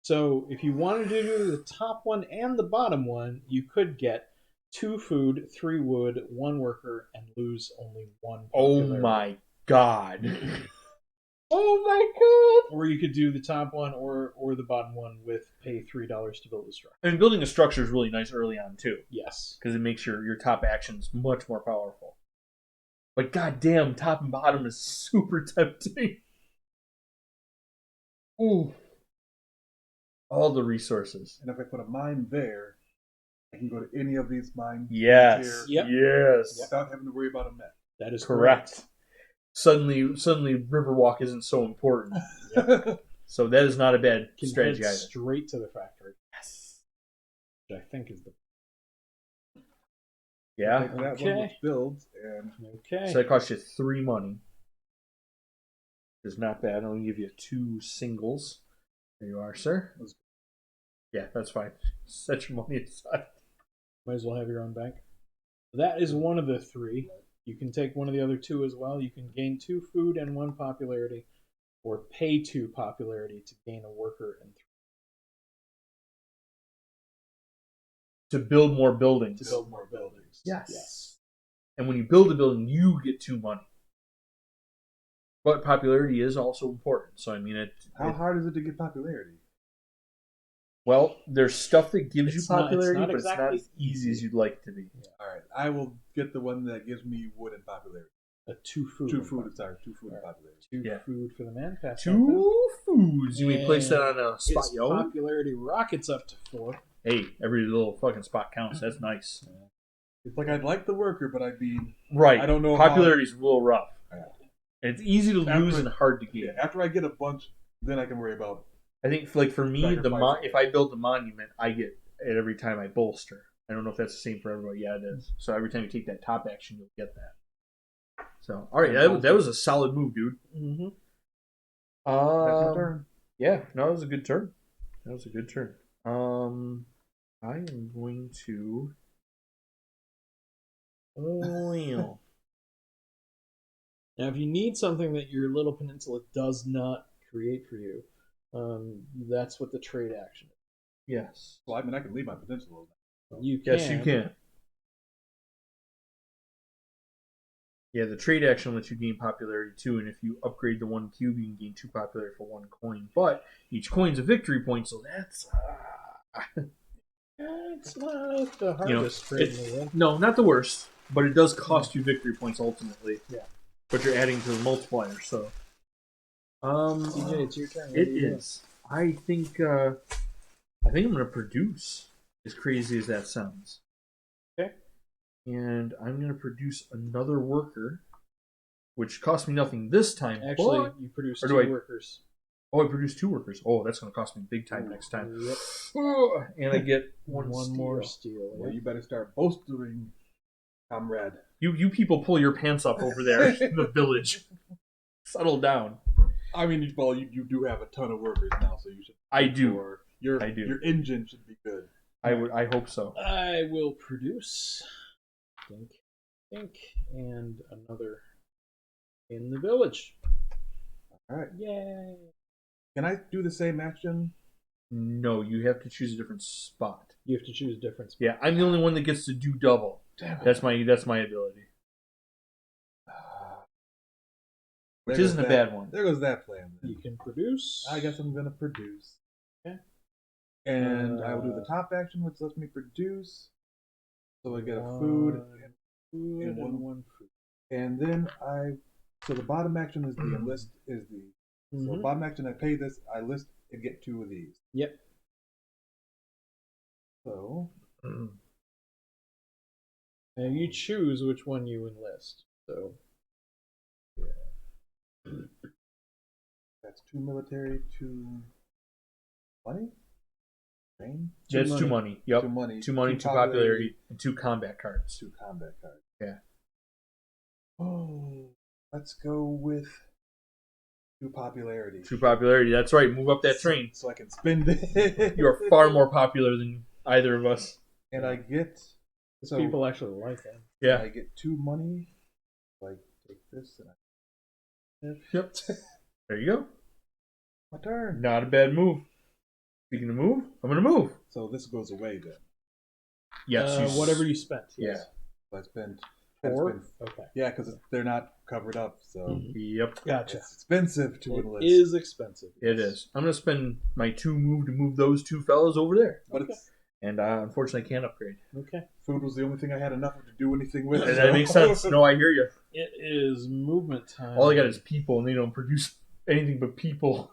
So if you wanted to do the top one and the bottom one, you could get 2 food, 3 wood, 1 worker, and lose only 1 popularity. Oh my god. Oh my god. Or you could do the top one or the bottom one with pay $3 to build a structure. And building a structure is really nice early on too, Yes. because it makes your top actions much more powerful. But goddamn, top and bottom is super tempting. Ooh. All the resources. and if I put a mine there, I can go to any of these mines. Yes. Yep. Yes. Without having to worry about a map. That is Correct. Suddenly Riverwalk isn't so important. So that is not a bad Can strategy head either. straight to the factory. Yes. Which I think is the Yeah. Take that Okay. one which builds, and okay. So that costs you 3 money. It's not bad. I'll give you 2 singles. There you are, sir. Yeah, that's fine. Set your money aside. Might as well have your own bank. That is one of the 3. You can take one of the other 2 as well. You can gain 2 food and 1 popularity, or pay 2 popularity to gain a worker and To build more buildings. to build more buildings. Yes. And when you build a building, you get 2 money. But popularity is also important. So, I mean, how hard is it to get popularity? well, there's stuff that gives you It's not popularity, but exactly it's not as easy as you'd like it to be. All right, I will get the one that gives me wood and popularity. A 2 food. 2 food, sorry, 2 food and All right. popularity. 2 Yeah. food for the man. Pass that 2 foods. You may place that on a down. spot, Its yo. popularity rockets up to 4. Hey, every little fucking spot counts. That's nice. It's like I'd like the worker, but I'd be Right. I don't know Popularity is a little rough. Yeah. And it's easy to lose and hard to gain. after I get a bunch, then I can worry about. I think, like, for me, Sacrifice. if I build the monument, I get it every time I bolster. I don't know if that's the same for everybody. Yeah, it is. So every time you take that top action, you'll get that. So, all right, that was a solid move, dude. Mm-hmm. That's my turn. Yeah, no, that was a good turn. That was a good turn. I am going to. Oil. Now, if you need something that your little peninsula does not create for you, that's what the trade action is. Yes. Well, I mean, I can leave my potential. You can. Yes, you can. Yeah, the trade action lets you gain popularity too, and if you upgrade the 1 cube, you can gain 2 popularity for 1 coin. But each coin's a victory point, so that's. It's not the hardest trade in the world. No, not the worst, but it does cost you victory points ultimately. Yeah. But you're adding to the multiplier, so. CJ, it's your turn. What It do you do? is. I think I'm gonna produce. As crazy as that sounds. Okay. And I'm gonna produce another worker, which cost me nothing this time. Actually, but- you produce or 2 do I- workers. Oh, I produced 2 workers. Oh, that's gonna cost me big time next time. Yep. And I get One one more steel. steel. Well, yeah. you better start bolstering, comrade. You people pull your pants up over there in the village. Settle down. I mean, you do have a ton of workers now, so you should. I do. Or your I do. Your engine should be good. I hope so. I will produce. Think, and another in the village. All right. Yay! Can I do the same action No, you have to choose a different spot. You have to choose a different spot. Yeah, I'm the only one that gets to do double. Damn it. That's my ability. Which There isn't goes a bad one. There goes that plan. Then. You can produce. I guess I'm gonna produce. Okay. And I will do the top action, which lets me produce. So I get a food and and one food. and then so the bottom action is the enlist is the so Mhm. bottom action I pay this, I list and get 2 of these. Yep. So And you choose which one you enlist. So that's 2 military, 2 money? Train? That's 2 money. Yep. 2 money. 2 money, 2 popularity, and 2 combat cards. 2 combat cards. Yeah. Oh, let's go with 2 popularity. 2 popularity. That's right. Move up that train. So I can spend it. You are far more popular than either of us. And I get people actually like that. Yeah. I get 2 money. So I take this and Yep. There you go. my turn. Not a bad move. Speaking of move, I'm going to move. So this goes away then. Yes. Whatever you spent. Yeah. Yes. So I spend 4? Okay. Yeah, because they're not covered up, so Mhm. Yep. Gotcha. it's expensive to It enlist. is expensive. It is. I'm going to spend my 2 move to move those 2 fellas over there. But Okay. it's And unfortunately, I can't upgrade. Okay. food was the only thing I had enough of to do anything with. And that makes sense. No, I hear you. It is movement time. All I got is people, and they don't produce anything but people.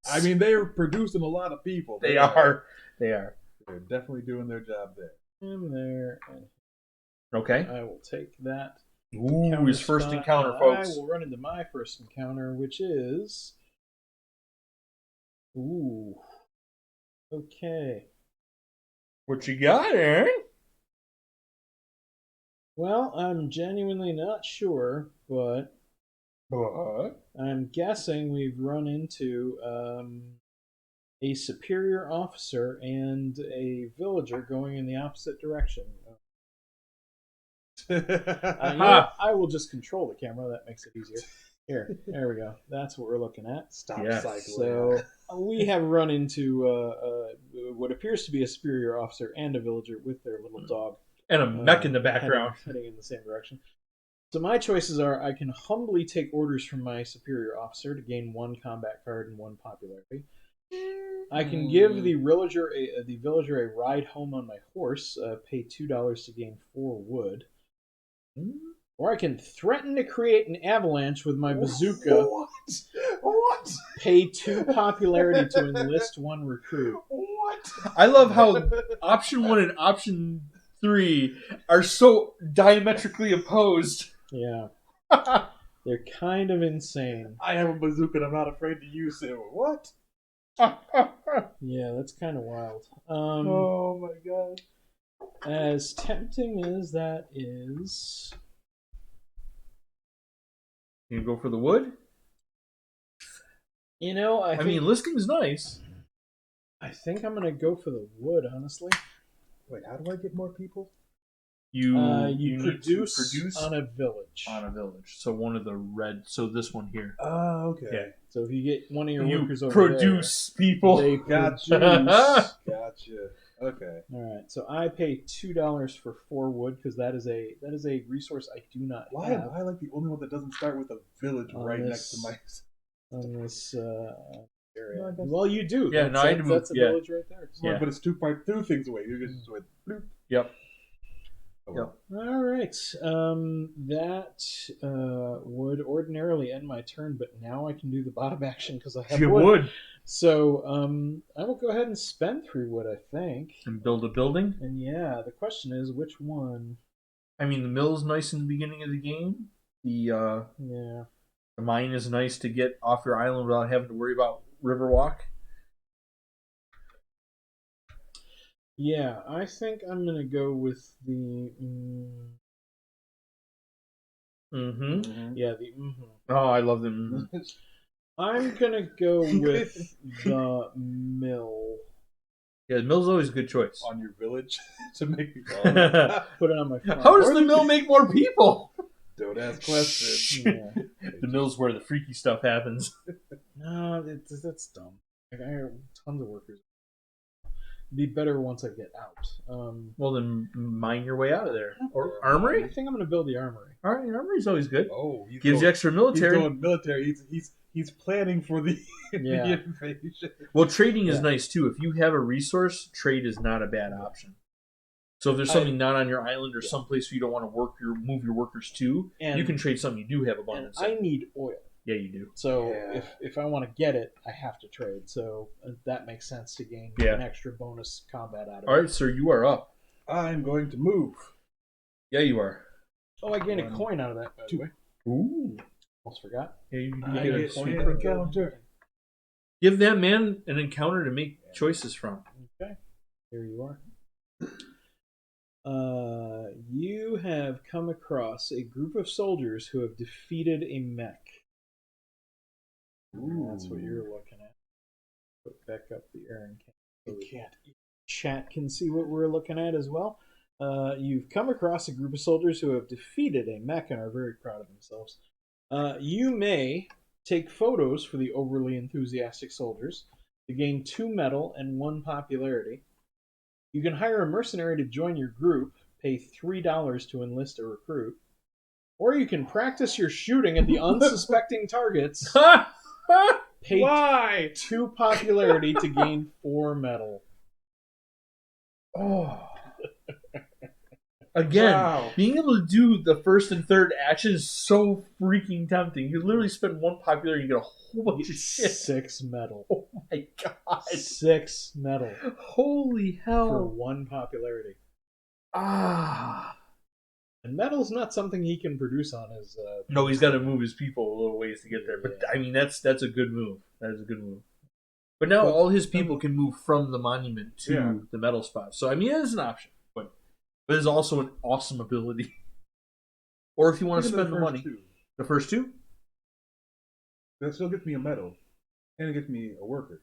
I mean, they're producing a lot of people. They are. They are. They're definitely doing their job there. in there, and Okay. I will take that. Ooh, Counter his first spot. encounter, folks. I will run into my first encounter, which is. Ooh. Okay. What you got, Aaron? Well, I'm genuinely not sure, but What? I'm guessing we've run into a superior officer and a villager going in the opposite direction. I will just control the camera. That makes it easier. Here, there we go. That's what we're looking at. Stop Yeah. cycling. So we have run into what appears to be a superior officer and a villager with their little dog. And a mech in the background. Heading in the same direction. So my choices are: I can humbly take orders from my superior officer to gain 1 combat card and 1 popularity. I can give the villager a ride home on my horse, pay $2 to gain 4 wood. Or I can threaten to create an avalanche with my bazooka, What? pay 2 popularity to enlist 1 recruit. What? I love how option 1 and option 3 are so diametrically opposed. Yeah. They're kind of insane. I have a bazooka and I'm not afraid to use it. What? Yeah, that's kind of wild. Oh my god. As tempting as that is, You go for the wood? you know, I mean, listing's nice. I think I'm gonna go for the wood. Honestly, Wait, how do I get more people? You you need produce, to produce on a village. on a village. So one of the red. So this one here. Oh, okay. Yeah. So if you get one of your You workers over produce people. there, they Gotcha. produce. Gotcha. Okay. All right. So I pay $2 for 4 wood because that is a resource I do not Why have am I like the only one that doesn't start with a village On right this- next to my? on this area. No, I guess- Well, you do. Yeah, no, I had to move- That's a yeah. village right there. Yeah. But it's 2 things away. You just went bloop. Yep. Oh, well. All right. That would ordinarily end my turn, but now I can do the bottom action because I have You wood. would. So I will go ahead and spend 3 wood, I think. And build a building. And yeah, the question is which one? I mean, the mill's nice in the beginning of the game. The Yeah. mine is nice to get off your island without having to worry about Riverwalk. Yeah, I think I'm going to go with the... Mm-hmm. yeah, the... Oh, I love them. I'm going to go with the mill. Yeah, the mill's always a good choice. On your village to make me How Put it on my farm. does the mill make more people? Don't ask questions. Yeah. The mill's where the freaky stuff happens. No, that's dumb. Like, I have tons of workers. be better once I get out. Well, then mine your way out of there. Or I Armory? think I'm going to build the armory. All right, Armory's always good. Oh, Gives you extra military. He's going military. He's planning for the, Yeah. the invasion. Well, trading is Yeah. nice too. If you have a resource, trade is not a bad option. So if there's something not on your island or someplace you don't want to move your workers to, And you can trade something you do have and abundance I of. need oil. Yeah, you do. So Yeah. if I want to get it, I have to trade. So that makes sense to gain Yeah. an extra bonus combat out of All it. right, sir, you are up. I'm going to move. Yeah, you are. Oh, I gained a coin out of that, by the way. Ooh. Almost forgot. Yeah, you I get a get sweet an perk. encounter. Give that man an encounter to make choices from. Okay, here you are. You have come across a group of soldiers who have defeated a mech. Ooh. That's what you're looking at. Put back up the Aaron cam so You the can't. chat can see what we're looking at as well. You've come across a group of soldiers who have defeated a mech and are very proud of themselves. You may take photos for the overly enthusiastic soldiers to gain 2 metal and 1 popularity. You can hire a mercenary to join your group, pay $3 to enlist a recruit, or you can practice your shooting at the unsuspecting targets, pay Why? 2 popularity to gain 4 metal. Oh. Again, Wow. being able to do the first and third action is so freaking tempting. You literally spend 1 popularity and you get a whole bunch of shit. 6 metal. Oh my god. 6 metal Holy for hell. 1 popularity. Ah. And metal's not something he can produce on his. No, he's got to move his people a little ways to get there. But Yeah. I mean, that's a good move. That is a good move. But now But- all his people can move from the monument to Yeah. the metal spot. So I mean, it is an option. But it's also an awesome ability. Or if you want to Look at spend the money, Two. the first 2. That still gets me a medal, and it gets me a worker.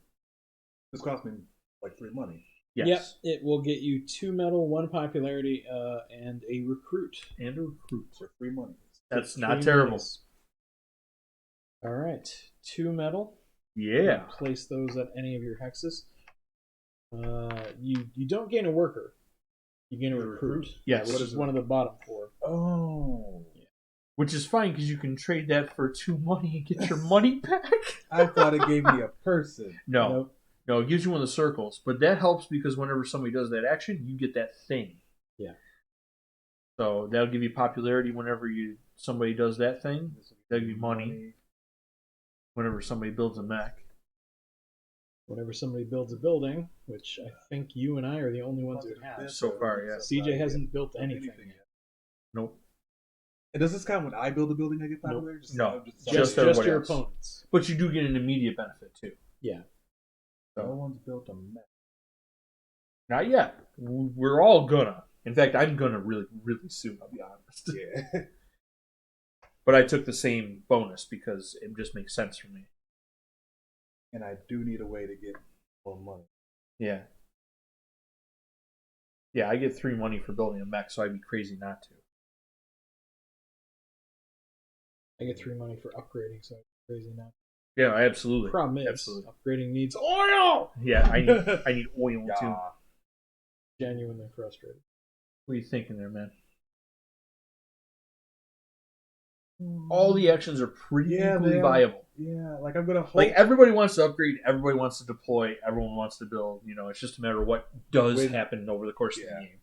This cost me like 3 money. Yes. Yep, it will get you 2 metal, 1 popularity, and a recruit. And a recruit. For 3 money. That's 3 not terrible. monies. All right, 2 metal. Yeah. Place those at any of your hexes. You don't gain a worker. You gain a recruit. Yes. Which is one of the bottom 4. Oh. Which is fine because you can trade that for 2 money and get your money back. I thought it gave me a person. No. Nope. No, it gives you one of the circles. But that helps because whenever somebody does that action, you get that thing. Yeah. So that'll give you popularity whenever somebody does that thing. That'll give you money. Whenever somebody builds a mech. Whenever somebody builds a building, which I think you and I are the only ones who have. So far, yeah. CJ hasn't built anything yet. Nope. And does this count when I build a building I get Nope. popular? No. Just Just everybody your else. opponents. But you do get an immediate benefit too. Yeah. No one's built a mech. Not yet. We're all gonna. In fact, I'm gonna really, really soon. I'll be honest. Yeah. But I took the same bonus because it just makes sense for me. And I do need a way to get more money. Yeah. Yeah, I get 3 money for building a mech, so I'd be crazy not to. I get 3 money for upgrading, so it's crazy now. Yeah, absolutely. Problem is, Absolutely. upgrading needs oil! Yeah, I need oil too. Yeah. Genuinely frustrated. What are you thinking there, man? All the actions are pretty Yeah, equally they are. viable. Yeah, like I'm gonna hope. Like everybody wants to upgrade, everybody wants to deploy, everyone wants to build. You know, it's just a matter of what does Wait. happen over the course of Yeah. the game.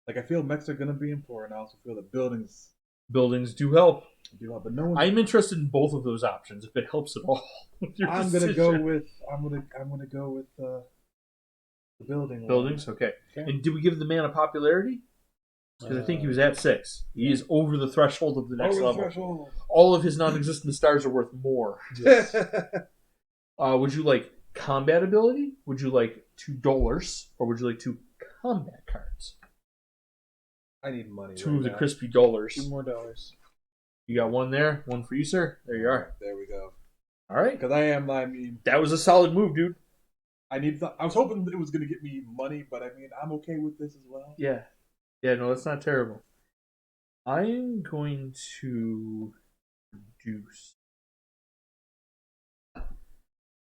Like I feel mechs are gonna be important. I also feel that buildings Buildings do help. do help, but no one. I'm interested in both of those options if it helps at all. with your I'm gonna go decision. with. I'm gonna go with the building. one. Buildings. Okay. Okay. And did we give the man a popularity? Because I think he was at 6. He is over the threshold of the next Over the level. threshold. All of his non-existent stars are worth more. Would you like combat ability? Would you like $2, or would you like 2 combat cards? I need money. 2 right of the now. crispy dollars. 2 more dollars. You got 1 there, 1 for you, sir. There you are. There we go. All right. Because I mean, That was a solid move, dude. I was hoping it was gonna get me money, but I mean, I'm okay with this as well. Yeah. Yeah, no, that's not terrible. I'm going to reduce. But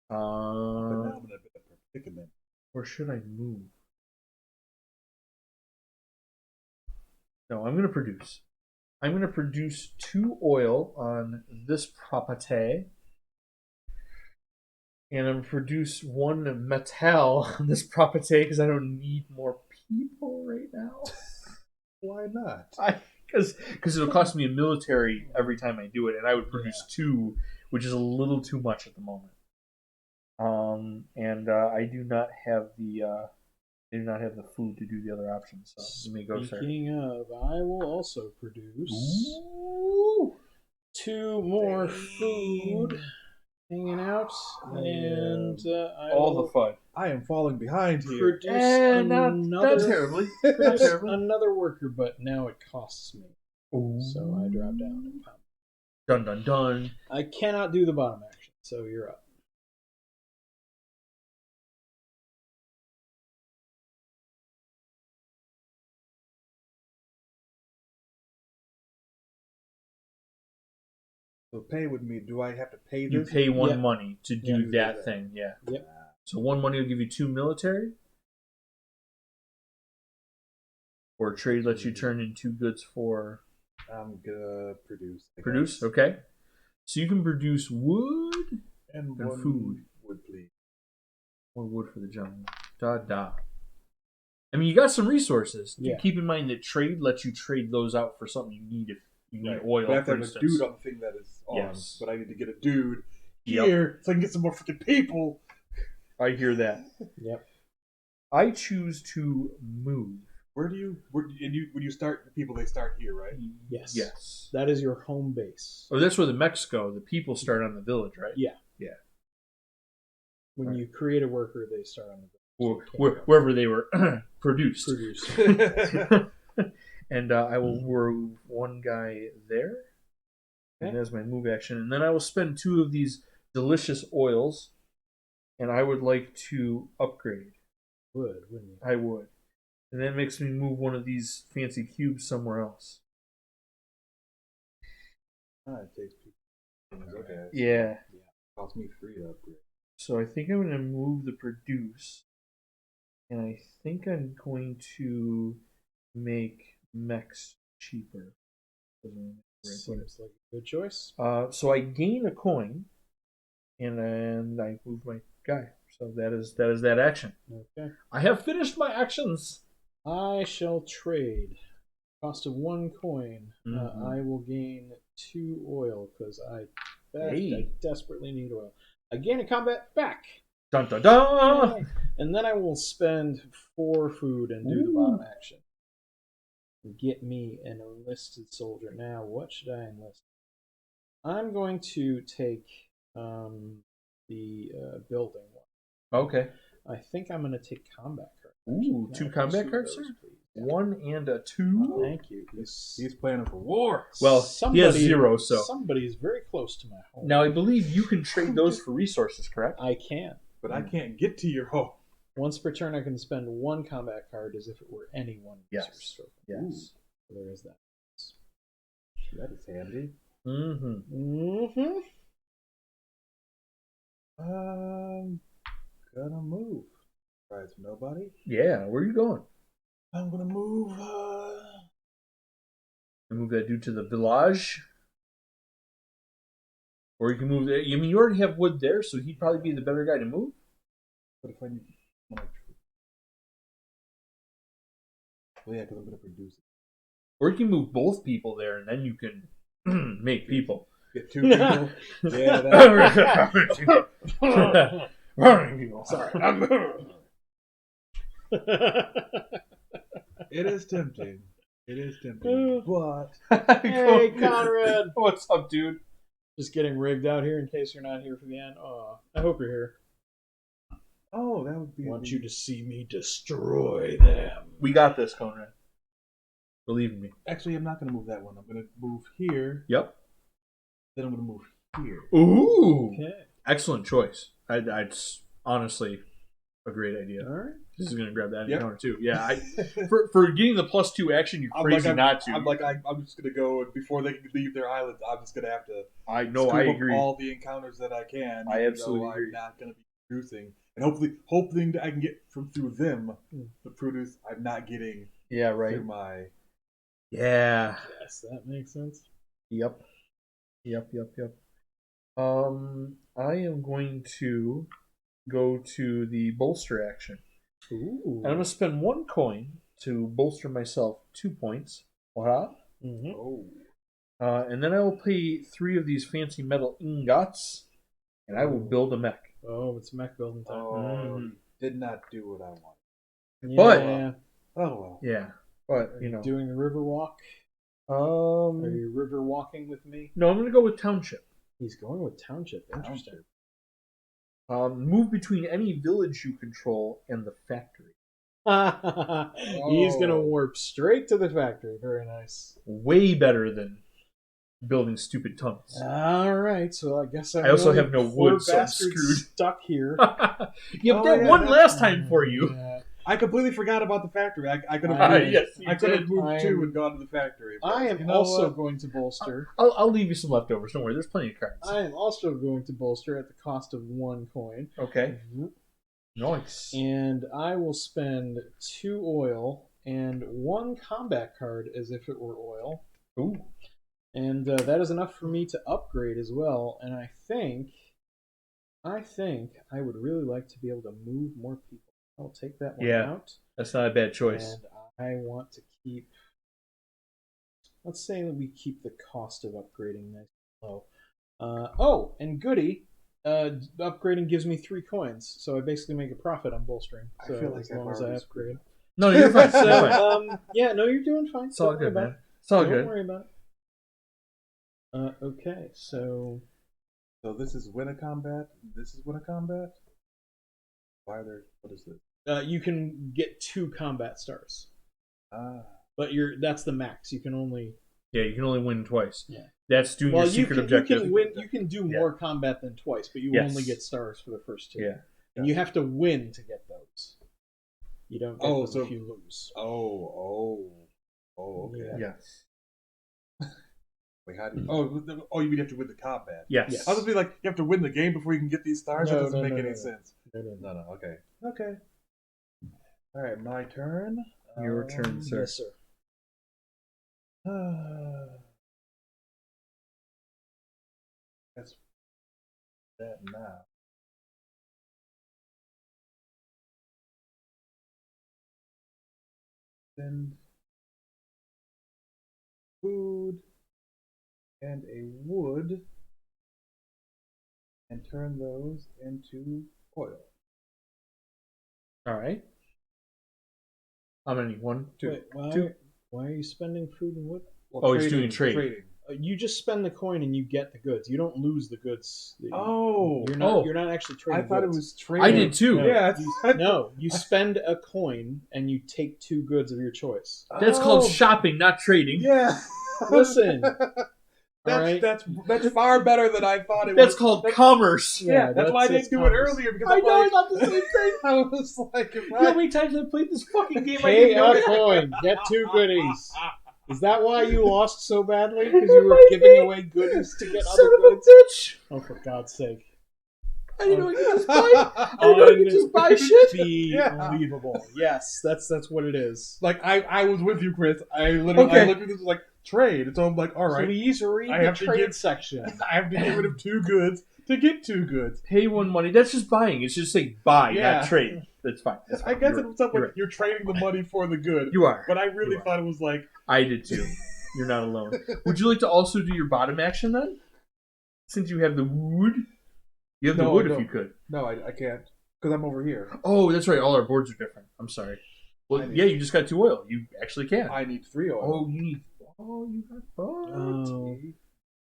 now I'm in a bit of a predicament. Or should I move? No, I'm going to produce. I'm going to produce 2 oil on this property. And I'm going to produce 1 metal on this property because I don't need more people right now. Why not? Because it'll cost me a military every time I do it, and I would produce 2, which is a little too much at the moment. And I do not have the food to do the other options. So let me go, sir. Speaking of, I will also produce Ooh. 2 more food hanging out, and I All will the fun. I am falling behind here. produce Not terribly. Not produce terribly. another worker, but now it costs me. Ooh. So I drop down and come. Dun dun dun. I cannot do the bottom action, so you're up. So pay with me. Do I have to pay this? You pay 1 Yep. money to do Yep. that thing. Yeah. Yep. So 1 money will give you 2 military. Or trade lets you turn in 2 goods for. I'm gonna produce. Produce, okay. So you can produce wood And and 1 food. wood, please. More wood for the jungle. Da. I mean, you got some resources. Yeah. Keep in mind that trade lets you trade those out for something you need if you need oil, But I have to for have instance. a dude on the thing that is on. Yes. But I need to get a dude Yep. here so I can get some more freaking people. I hear that. Yep. I choose to move. When you start the people, they start here, right? Yes. Yes. That is your home base. Oh, that's where the mechs go. The people start on the village, right? Yeah. Yeah. When Right. you create a worker, they start on the village. Wherever they were produced. Produce. And I will move 1 guy there. And Okay. there's my move action. And then I will spend 2 of these delicious oils. And I would like to upgrade. Would, wouldn't you? I would. And that makes me move 1 of these fancy cubes somewhere else. It takes people. Okay. Yeah. Cost me 3 to upgrade. So I think I'm going to move the produce. And I think I'm going to make mechs cheaper. Seems like a good choice. So I gain a coin, and then I move my guy. So that is that action. Okay. I have finished my actions. I shall trade. Cost of 1 coin. Mhm. I will gain 2 oil because I Hey. desperately need oil. I gain a combat back. Dun dun dun. Yay. And then I will spend 4 food and do the bottom action. Get me an enlisted soldier. Now, what should I enlist? I'm going to take the building one. Okay. I think I'm going to take combat cards. Ooh, Can I 2 have combat 2 of cards, those, sir? please? Yeah. 1 and a 2. Thank you. He's planning for war. Well, he has 0, so somebody's very close to my home. now I believe you can trade those for resources, correct? I can. But I can't get to your home. Once per turn, I can spend 1 combat card as if it were any one Yes. resource token. Yes. So there is that. That is handy. Mm-hmm. Gonna move. Surprise nobody. Yeah. Where are you going? I'm gonna move. You move that dude to the village. Or you can move there. I mean, you already have wood there, so he'd probably be the better guy to move. What if I need? Well, yeah, because I'm gonna produce it. Or you can move both people there, and then you can make people. Get 2 people. Yeah, that. Sorry. It is tempting. It is tempting. But Hey, Conrad. What's up, dude? Just getting rigged out here in case you're not here for the end. Oh, I hope you're here. oh, that would be. I want you to see me destroy them. We got this, Conrad. Believe in me. Actually, I'm not gonna move that one. I'm gonna move here. Yep. Then I'm gonna move here. Ooh. Okay. Excellent choice. It's honestly a great idea. All right. This is gonna grab that Yep. encounter too. Yeah. For getting the +2 action, you're crazy not to. I'm just gonna go and before they can leave their islands. I'm just gonna have to. I know. scoop I up agree. all the encounters that I can. I even absolutely though agree. I'm not gonna be producing. and hoping that I can get through them the produce I'm not getting through my. Yeah. Yes, that makes sense. Yep. I am going to go to the bolster action. Ooh. And I'm going to spend 1 coin to bolster myself 2 points. Wow. Mm-hmm. Oh. And then I will pay 3 of these fancy metal ingots, and I will build a mech. Oh, it's mech building time. Oh, did not do what I wanted. Yeah. Oh well. Yeah, but Are you doing a river walk? Are Um, you river walking with me? no, I'm going to go with township. He's going with township. Interesting. Move between any village you control and the factory. He's gonna warp straight to the factory. Very nice. Way better than building stupid tunnels. All right, so I guess I also have no wood, so I'm bastards screwed. stuck here. Yeah, but that won last time for you. Yeah. I completely forgot about the factory. I could have I could have moved 2 and gone to the factory. But I am you know also what? going to bolster. I'll leave you some leftovers. Don't worry, there's plenty of cards. I am also going to bolster at the cost of 1 coin. Okay. Nice. And I will spend 2 oil and 1 combat card as if it were oil. Ooh. And that is enough for me to upgrade as well. And I think I would really like to be able to move more people. I'll take that one out. That's not a bad choice. And I want to keep. Let's say that we keep the cost of upgrading nice and low. And goody. Upgrading gives me 3 coins, so I basically make a profit on bolstering. So I feel like as long as I upgrade. No, you're fine. So, You're fine. yeah, no, you're doing fine. It's all good, man. It's all Don't good. worry about it. Okay, so this is win a combat. This is win a combat. Why are there? What is this? you can get 2 combat stars, Ah. but that's the max. You can only you can only win twice. Yeah. That's doing your secret objective. You can do more combat than twice, but you only get stars for the first 2. Yeah. And you have to win to get those. You don't get them if you lose. Oh, okay. Yes. Wait, how do you? Oh, you mean you have to win the combat? Yes. I was be like, you have to win the game before you can get these stars. No, that doesn't no, make no, any no. sense. No. Okay. Okay. All right, my turn. Your turn, sir. Yes, sir. That's that now. Send food and a wood and turn those into oil. All right. How many? 1, 2, Wait, 2. Why are you spending food and wood? Well, he's doing trade. Trading. You just spend the coin and you get the goods. You don't lose the goods. You're not actually trading. I thought goods. it was trading. I did too. No, Yeah. you spend a coin and you take 2 goods of your choice. That's called shopping, not trading. Yeah. Listen. That's far better than I thought it was. That's called commerce. Yeah, that's why I didn't do it earlier because I thought the same thing. I was like, You know how many times I played this fucking game? Pay a coin, get 2 goodies. Is that why you lost so badly? Because you were giving away goodies to get other goods? Bitch! Oh, for God's sake. I didn't know you could just buy. I didn't know you could just buy shit. Unbelievable. Yes, that's what it is. Like I was with you, Chris. I literally I looked at this like trade. And so I'm like, all right. Please read the trade section. I have to get rid of 2 goods to get 2 goods. Pay 1 money. That's just buying. It's just saying buy, not trade. That's fine. That's fine. I guess it's something right. you're trading the money for the good. You are. But I really thought it was like I did too. You're not alone. Would you like to also do your bottom action then? Since you have the wood? You have the wood if you could. No, I can't. Because I'm over here. Oh, that's right. All our boards are different. I'm sorry. Well, you just got 2 oil. You actually can. I need 3 oil. Oh, you need... Oh, you got 5. Oh.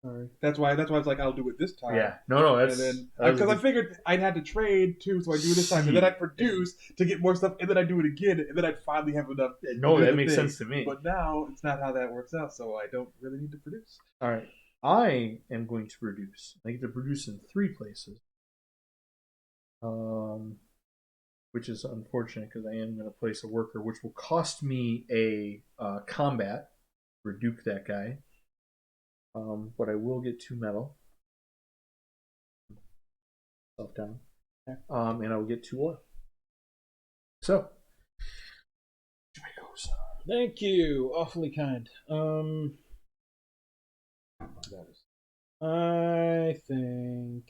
Sorry. That's why I was like, I'll do it this time. Yeah. No, that's... And then, because I figured I'd had to trade too, so I do it this time, and then I'd produce to get more stuff, and then I'd do it again, and then I'd finally have enough. No, that makes sense to me. But now, it's not how that works out, so I don't really need to produce. All right. I am going to produce. I get to produce in 3 places. Which is unfortunate because I am going to place a worker, which will cost me a combat. Reduke that guy. But I will get 2 metal. Self down. And I will get 2 oil. So, Thank you. Awfully kind. I think.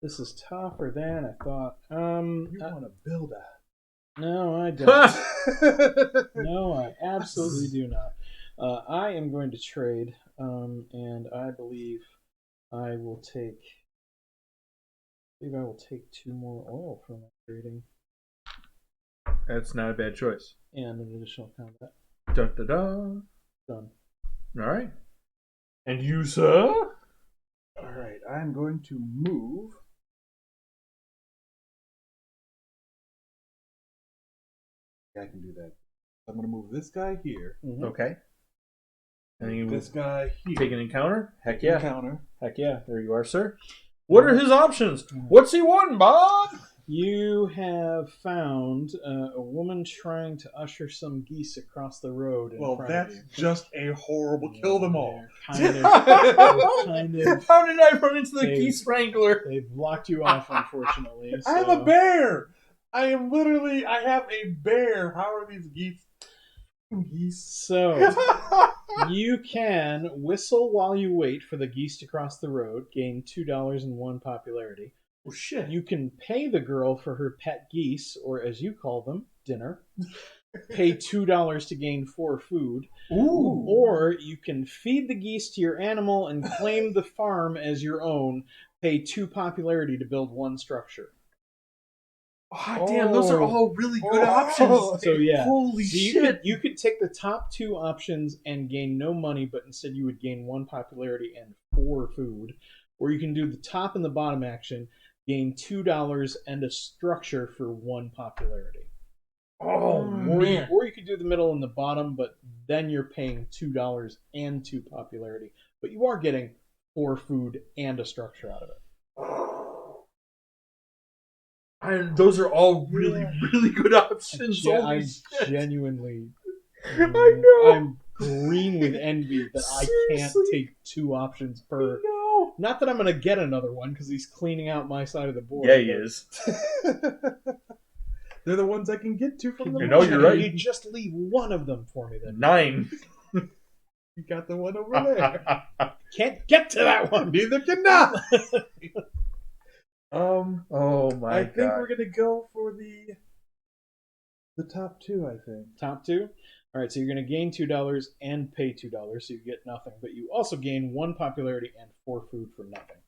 This is tougher than I thought. You want to build a... No, I don't. No, I absolutely do not. I am going to trade, and I believe I will take. I believe I will take 2 more oil from that trading. That's not a bad choice. And an additional combat. Dun da da. Done. All right. And you, sir? All right, I'm going to move. I can do that. I'm going to move this guy here. Mm-hmm. Okay. And you This guy here. take an encounter? Heck yeah. Encounter. Heck yeah. There you are, sir. What are his options? What's he wanting, Bob? You have found a woman trying to usher some geese across the road. In Well, front that's of you. just a horrible kill them all. Kind of. How did I run into the geese wrangler? They've blocked you off, unfortunately. So. I have a bear. I have a bear. How are these geese? So you can whistle while you wait for the geese to cross the road, gain $2 popularity. Oh shit! You can pay the girl for her pet geese, or as you call them, dinner. Pay $2 to gain 4 food. Ooh. Or you can feed the geese to your animal and claim the farm as your own. Pay 2 popularity to build 1 structure. Oh, damn, those are all really good options. So yeah, holy shit! You could take the top 2 options and gain no money, but instead you would gain 1 popularity and 4 food. Or you can do the top and the bottom action, gain $2 and a structure for 1 popularity. Oh man! Or you could do the middle and the bottom, but then you're paying $2 and 2 popularity, but you are getting 4 food and a structure out of it. Those are all really, really good options. I'm genuinely. I know. I'm green with envy that I can't take 2 options per. No. Not that I'm going to get another one because he's cleaning out my side of the board. Yeah, he is. They're the ones I can get to from the You know, you're right. You just leave one of them for me then. 9. You got the one over there. Can't get to that one. Neither can I. Oh my I god! think we're gonna go for the top 2. I think top 2. All right, so you're going to gain $2 and pay $2, so you get nothing, but you also gain 1 popularity and 4 food for nothing.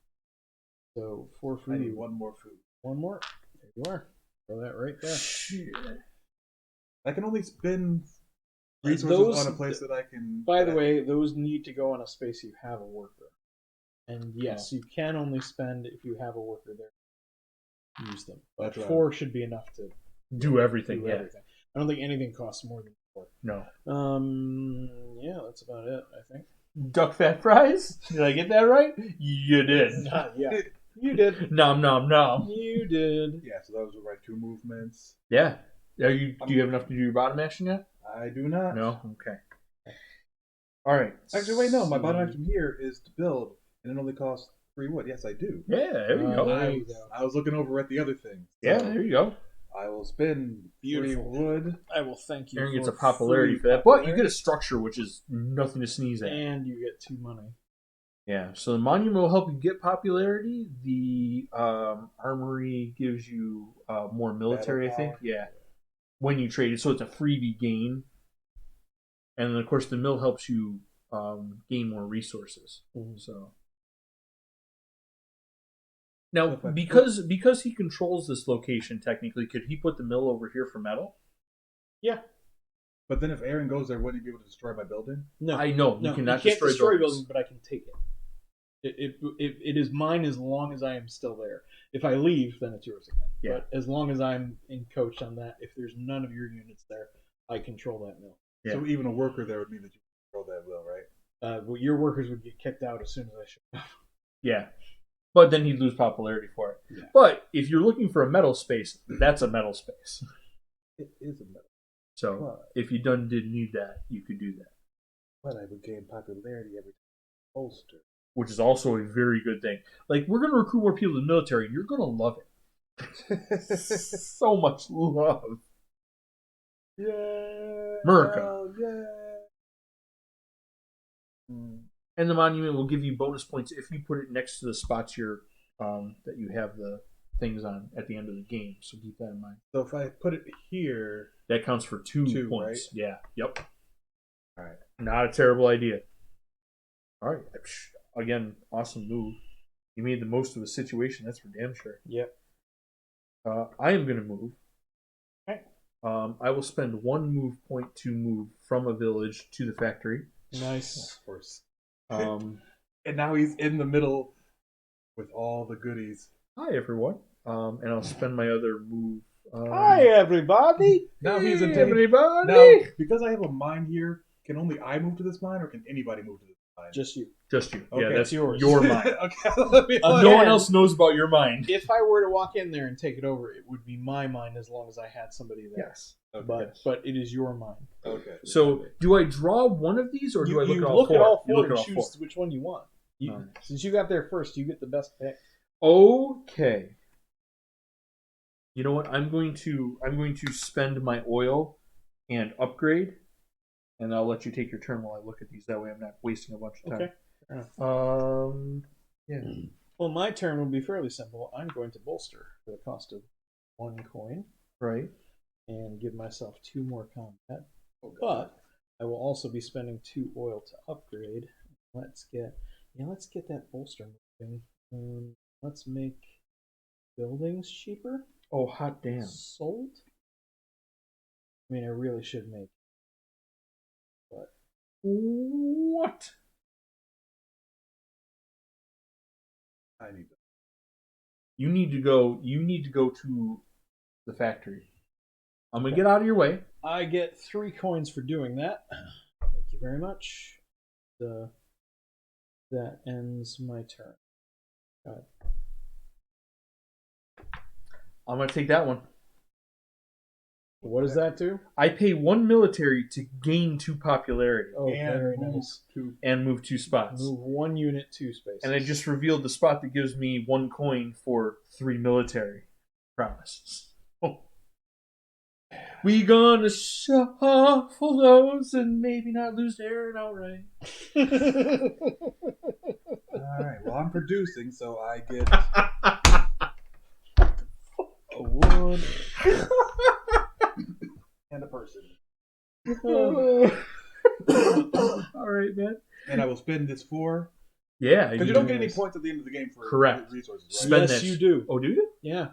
So 4 food. I need 1 more food. 1 more. There you are. Throw that right there. Shit. I can only spend resources on a place that I can. By the way, those need to go on a space you have a worker. And yes, you can only spend if you have a worker there. Use them. But 4 should be enough to do everything. Everything. I don't think anything costs more than 4. No. Yeah, that's about it, I think. Duck fat fries? Did I get that right? You did. Yeah. You did. Nom nom nom. You did. Yeah, so those were my 2 movements. Yeah. Do you have enough to do your bottom action yet? I do not. No? Okay. Alright. Actually, wait, no. My bottom action here is to build, and it only costs 3 wood. Yes, I do. Yeah, there you go. I was looking over at the other thing. Yeah, there you go. I will spend 3 wood. I will thank you. Aaron gets a popularity for that. But you get a structure, which is nothing to sneeze at. And you get 2 money. Yeah, so the monument will help you get popularity. The armory gives you more military, I think. Yeah, when you trade it, so it's a freebie gain. And then, of course, the mill helps you gain more resources. Mm-hmm. So now, because he controls this location, technically, could he put the mill over here for metal? Yeah. But then if Aaron goes there, wouldn't he be able to destroy my building? No. I know. No, you cannot you can't destroy buildings, but I can take it. It is mine as long as I am still there. If I leave, then it's yours again. Yeah. But as long as I'm in coach on that, if there's none of your units there, I control that mill. Yeah. So even a worker there would mean that you control that mill, right? Well, your workers would get kicked out as soon as I show up. Yeah. But then he'd lose popularity for it. Yeah. But if you're looking for a metal space, that's a metal space. It is a metal. So if you did need that, you could do that. But I would gain popularity every time. Holster. which is also a very good thing. Like, we're going to recruit more people to the military, and you're going to love it. So much love. Yeah. America. Yeah. And the monument will give you bonus points if you put it next to the spots that you have the things on at the end of the game. So keep that in mind. So if I put it here, that counts for two points. Right? Yeah. Yep. All right. Not a terrible idea. All right. Again, awesome move. You made the most of the situation. That's for damn sure. Yep. I am going to move. Okay. I will spend 1 move point to move from a village to the factory. Nice. Of course. Um, And now he's in the middle with all the goodies. Hi, everyone. And I'll spend my other move. Hi, everybody. Now he's in everybody. Now, because I have a mine here, can only I move to this mine, or can anybody move to this mine? Just you. Just you. Okay. Yeah, that's yours. your mind. Okay, let me Uh, No Yeah. one else knows about your mind. If I were to walk in there and take it over, it would be my mind as long as I had somebody there. Yes. Okay. But it is your mind. Okay. So, do I draw one of these, or do You I look you at all look four? at all You four look and at all four. choose which one you want. Alright. Since you got there first, you get the best pick. Okay. You know what? I'm going to spend my oil and upgrade, and I'll let you take your turn while I look at these. That way, I'm not wasting a bunch of time. Okay. Yeah. Well, my turn will be fairly simple. I'm going to bolster for the cost of 1 coin Right. and give myself 2 more combat. But I will also be spending 2 oil to upgrade. Let's get that bolster moving. Let's make buildings cheaper. Oh, hot damn. Sold. I mean, I really should make. But What? I need to. You need to go to the factory. I'm gonna get out of your way. I get 3 coins for doing that. Thank you very much. That ends my turn. I'm gonna take that one. What does that do? I pay 1 military to gain 2 popularity Oh, And very move nice. to and move 2 spots. Move 1 unit 2 spaces. And I just revealed the spot that gives me 1 coin for 3 military. Promise. Oh. We gonna shuffle those and maybe not lose Aaron outright. All right. Well, I'm producing, so I get a 1 and a person, All right, man. and I will spend this 4 Yeah, because you don't get any points at the end of the game for Correct. resources. Right? Spend Yes, that you do. Oh, do you? Yeah.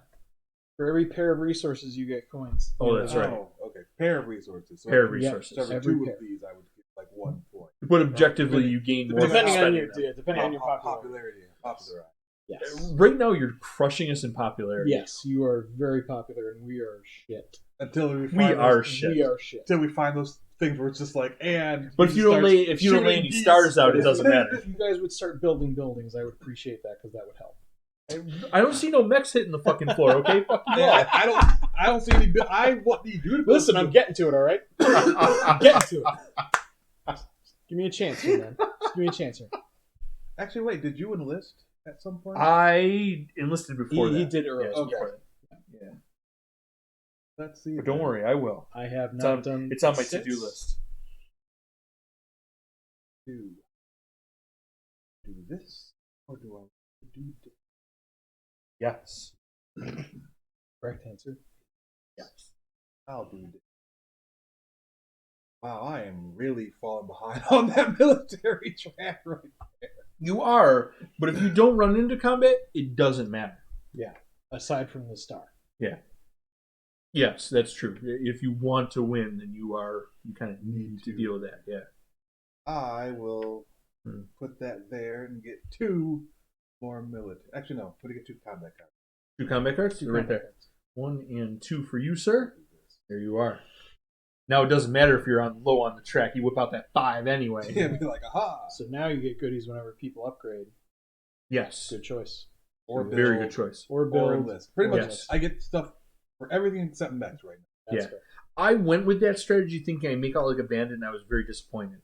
For every pair of resources, you get coins. Oh, that's right. Oh, okay. Pair of resources. So Pair of Yeah. resources. So for Every 2 pair. of these, I would get like 1 point. But objectively, you gain more. Depending from on your spending them. depending on your popularity. Popular. Yes. Right now, you're crushing us in popularity. Yes, you are very popular, and we are shit. Until we We find are those, shit. We are shit. Until we find those things where it's just like, and But if you don't lay any stars out, it doesn't matter. If you guys would start building buildings, I would appreciate that because that would help. I don't see no mechs hitting the fucking floor. Okay, fuck you all. Yeah, I don't see any. I what do you do to build Listen, I'm getting to it. All right, I'm getting to it. Give me a chance here, man. Just give me a chance here. Actually, wait. Did you enlist at some point? I enlisted before that. He did early. Yes, Okay. before that. Yeah. Let's see. But don't worry, I will. I have It's not on, done. it's on my 6. to-do list. Do this or do I do this? Yes. Correct answer. Yes. I'll do this. Wow, I am really falling behind on that military track right there. You are, but if you don't run into combat, it doesn't matter. Yeah. Aside from the star. Yes, that's true. If you want to win, then you kind of need to deal with that. Yeah. I will put that there and get 2 more military. Actually, no. Get 2 combat cards. 2 combat cards? You're right there. 1 and 2 for you, sir. There you are. Now it doesn't matter if you're low on the track. You whip out that 5 anyway. Yeah, be like, aha. So now you get goodies whenever people upgrade. Yes. Good choice. Or Very build, good choice. Or Or build. enlist. Pretty much, Yes. I get stuff for everything except mechs right now. That's Yeah. fair. I went with that strategy thinking I'd make out like a bandit, and I was very disappointed.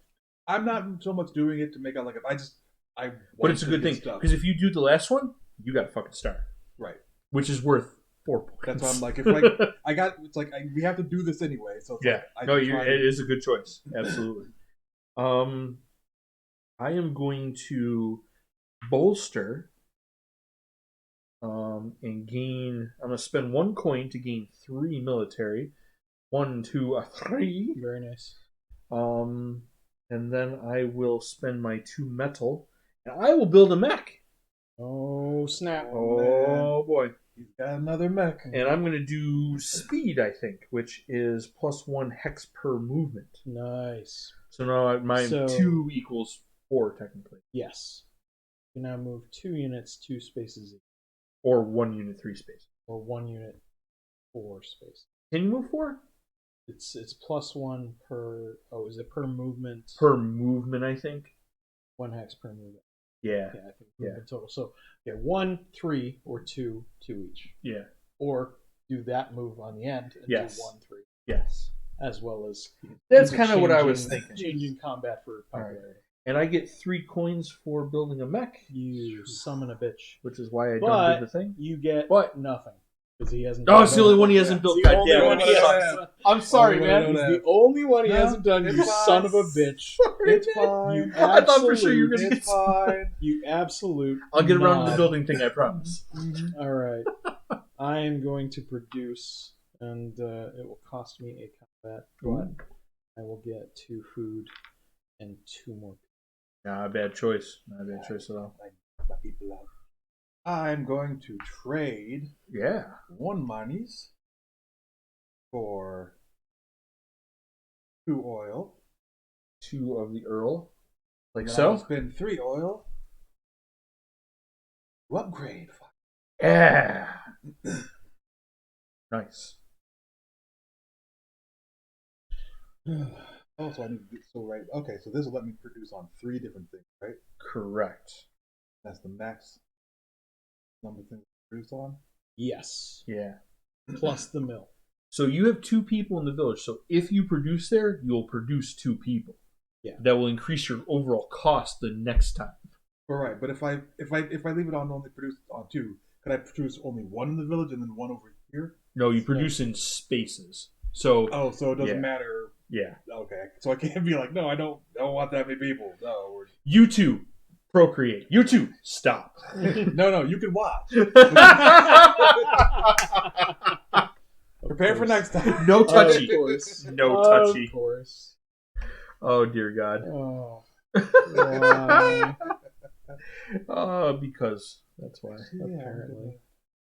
I'm not so much doing it to make out like I just But it's a good thing because if you do the last one, you got a fucking star, Right. which is worth 4 points. That's why I'm like, if we have to do this anyway. So it's it is a good choice. Absolutely. I am going to bolster and gain. I'm going to spend 1 coin to gain 3 military. 1, 2, 3. Very nice. And then I will spend my 2 metal, and I will build a mech. Oh snap! Oh boy. He's got another mech. And I'm going to do speed, I think, which is +1 hex per movement. Nice. So now my 2 equals 4, technically. Yes. You now move 2 units, 2 spaces. Or 1 unit, 3 spaces. Or 1 unit, 4 spaces. Can you move 4? It's +1 per. Oh, is it per movement? Per movement, I think. 1 hex per movement. Yeah. Yeah, I think movement total. So, 1, 3, or 2 each. Yeah. Or do that move on the end and do 1, 3. Yes. As well as. That's kind of what I was thinking. Changing combat for popularity. Right. And I get 3 coins for building a mech. You summon a bitch. Which is why I don't do the thing. You get nothing. Because he hasn't. Oh, it's the only one he hasn't built. God damn it. I'm sorry, man. He's the only one he hasn't done. You son of a bitch. It's fine. I thought for sure you were going to get fine. You absolute. I'll get around to the building thing, I promise. All right. I am going to produce, and it will cost me a combat, but I will get 2 food and 2 more. Not a bad choice. Not a bad choice at all. I'm going to trade 1 monies for 2 oil. 2 of the Earl. Like and so? I'll spend 3 oil to upgrade. Yeah. Nice. Oh, so I need to okay, so this will let me produce on 3 different things, right? Correct. That's the max number of things to produce on? Yes. Yeah. Plus the mill. So you have 2 people in the village. So if you produce there, you'll produce 2 people. Yeah. That will increase your overall cost the next time. All right, but if I leave it on only produce on 2, could I produce only 1 in the village and then 1 over here? No, you produce in spaces. So so it doesn't matter. Yeah. Okay, so I can't be like, no, I don't want that many people. No, you 2 procreate. You 2 stop. no, you can watch. Prepare for next time. No touchy. Of course. No touchy. Of course. Oh dear God. Oh. Why? Because that's why. Yeah, Apparently.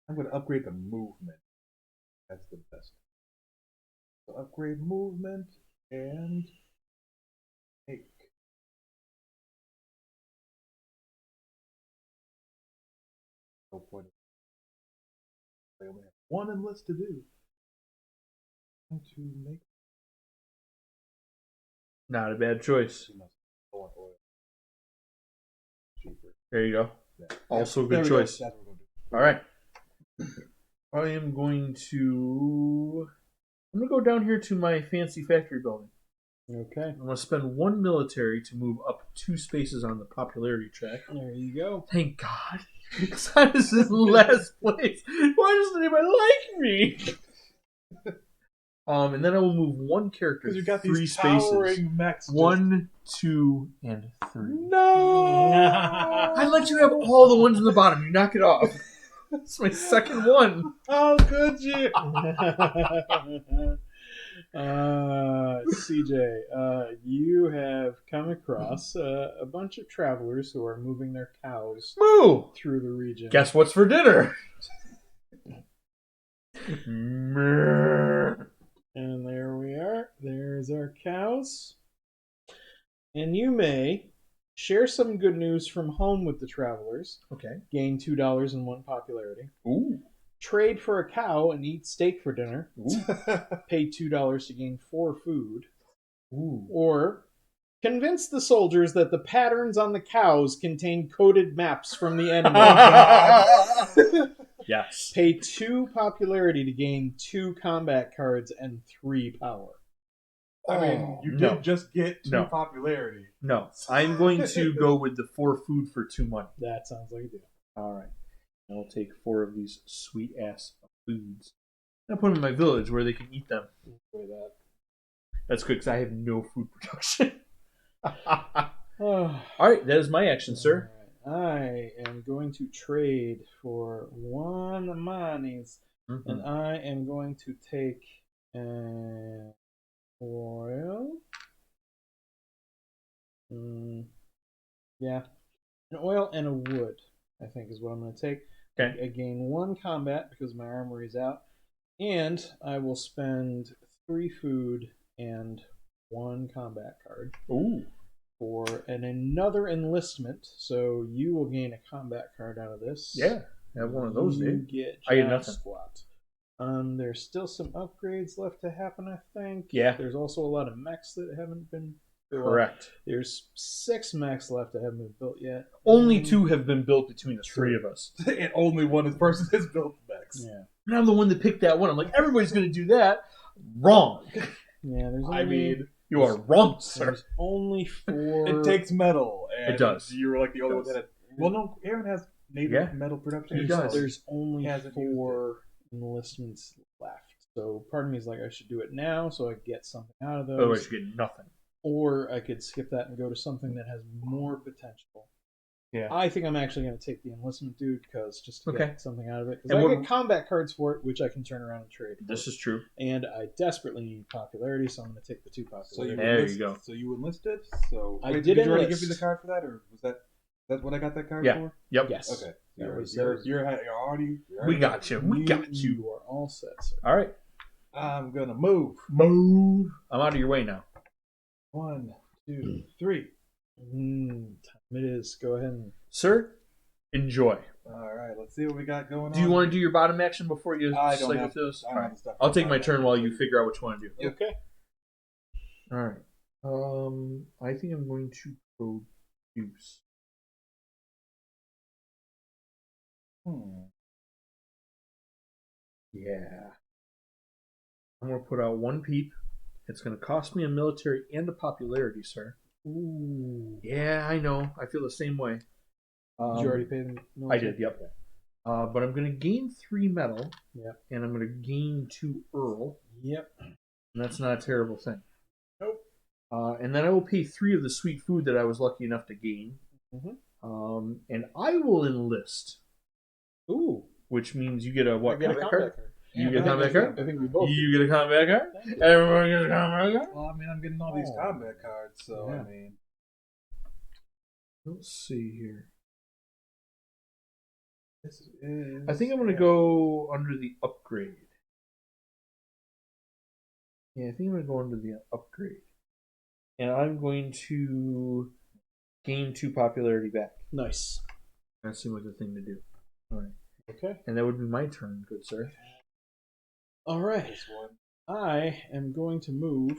I'm going to upgrade the movement. That's the best. So upgrade movement and take. No point. I only have 1 enlist to do. I'm going to make. Not a bad choice. Cheaper. There you go. Yeah. Also There good we go. choice. That's what we're going to do. All right. I am going to. I'm going to go down here to my fancy factory building. Okay. I'm going to spend 1 military to move up 2 spaces on the popularity track. There you go. Thank God. Because I was in last place. Why doesn't anybody like me? And then I will move 1 character. Because you got 3 these spaces. towering mechs. 1, 2, and 3. No! I let you have all the ones in the bottom. You knock it off. That's my second one. How could you? CJ, you have come across a bunch of travelers who are moving their cows Moo! through the region. Guess what's for dinner? And there we are. There's our cows. And you may share some good news from home with the travelers. Okay. Gain $2 and 1 popularity. Ooh. Trade for a cow and eat steak for dinner. Ooh. Pay $2 to gain 4 food. Ooh. Or convince the soldiers that the patterns on the cows contain coded maps from the enemy. Yes. Pay 2 popularity to gain 2 combat cards and 3 power. I mean, you did just get 2 popularity. No, I'm going to go with the 4 food for 2 money. That sounds like a deal. All right. I'll take 4 of these sweet ass foods. I'll put them in my village where they can eat them. Enjoy that. That's good because I have no food production. Oh. All right, that is my action, sir. All right. I am going to trade for 1 monies, and I am going to take an oil. Yeah, an oil and a wood, I think, is what I'm going to take. Okay. I gain 1 combat because my armory is out, and I will spend 3 food and 1 combat card. Ooh. For another enlistment, so you will gain a combat card out of this. Yeah, have one of those, you dude. Get I get nothing. Squat. There's still some upgrades left to happen, I think. Yeah. There's also a lot of mechs that haven't been built. Correct. There's 6 mechs left that haven't been built yet. Only 2 have been built between the 3 of us. And only one person has built mechs. Yeah. And I'm the one that picked that one. I'm like, everybody's going to do that. Wrong. Yeah, there's only, I mean, you are wrong, sir. there's only 4. it takes metal. And It does. You were like the only one that had. Well, no, Aaron has native metal production. He does. There's only Hasn't 4 enlistments left. So part of me is like, I should do it now so I get something out of those. Otherwise, you get nothing. Or I could skip that and go to something that has more potential. Yeah. I think I'm actually going to take the enlistment dude because just to get something out of it. Because And I what- get combat cards for it, which I can turn around and trade. This is true. And I desperately need popularity, so I'm going to take the 2 popularity. There you go. So you enlisted. So I wait, did you already enlist. give me the card for that, or was that what I got that card Yeah. for? Yep. Yes. Okay. That was- You're already. We got you. We got you. You are all set, sir. All right. I'm gonna move. Move. I'm out of your way now. 1, 2, 3. Time it is. Go ahead and... Sir, enjoy. All right. Let's see what we got going on. Do you want to do your bottom action before you I don't slay have with this? I All don't right. have the stuff. I'll take my turn while you figure out what you want to do. Okay. All right. I think I'm going to produce. Yeah. I'm going to put out 1 peep. It's going to cost me a military and a popularity, sir. Ooh. Yeah, I know. I feel the same way. Did you already pay them? I did, yep. But I'm going to gain 3 metal. Yep. And I'm going to gain 2 Earl. Yep. And that's not a terrible thing. Nope. And then I will pay 3 of the sweet food that I was lucky enough to gain. And I will enlist. Ooh. Which means you get a what? I get a combat card. You get a combat card? I think we both You get a combat card? Everyone gets a combat card? Well, I mean, I'm getting all these combat cards, so Yeah. I mean, Let's see here. this is. I think I'm going to go under the upgrade. Yeah, I think I'm going to go under the upgrade. And I'm going to gain 2 popularity back. Nice. That seemed like the thing to do. All right. Okay. And that would be my turn, good sir. All right. I am going to move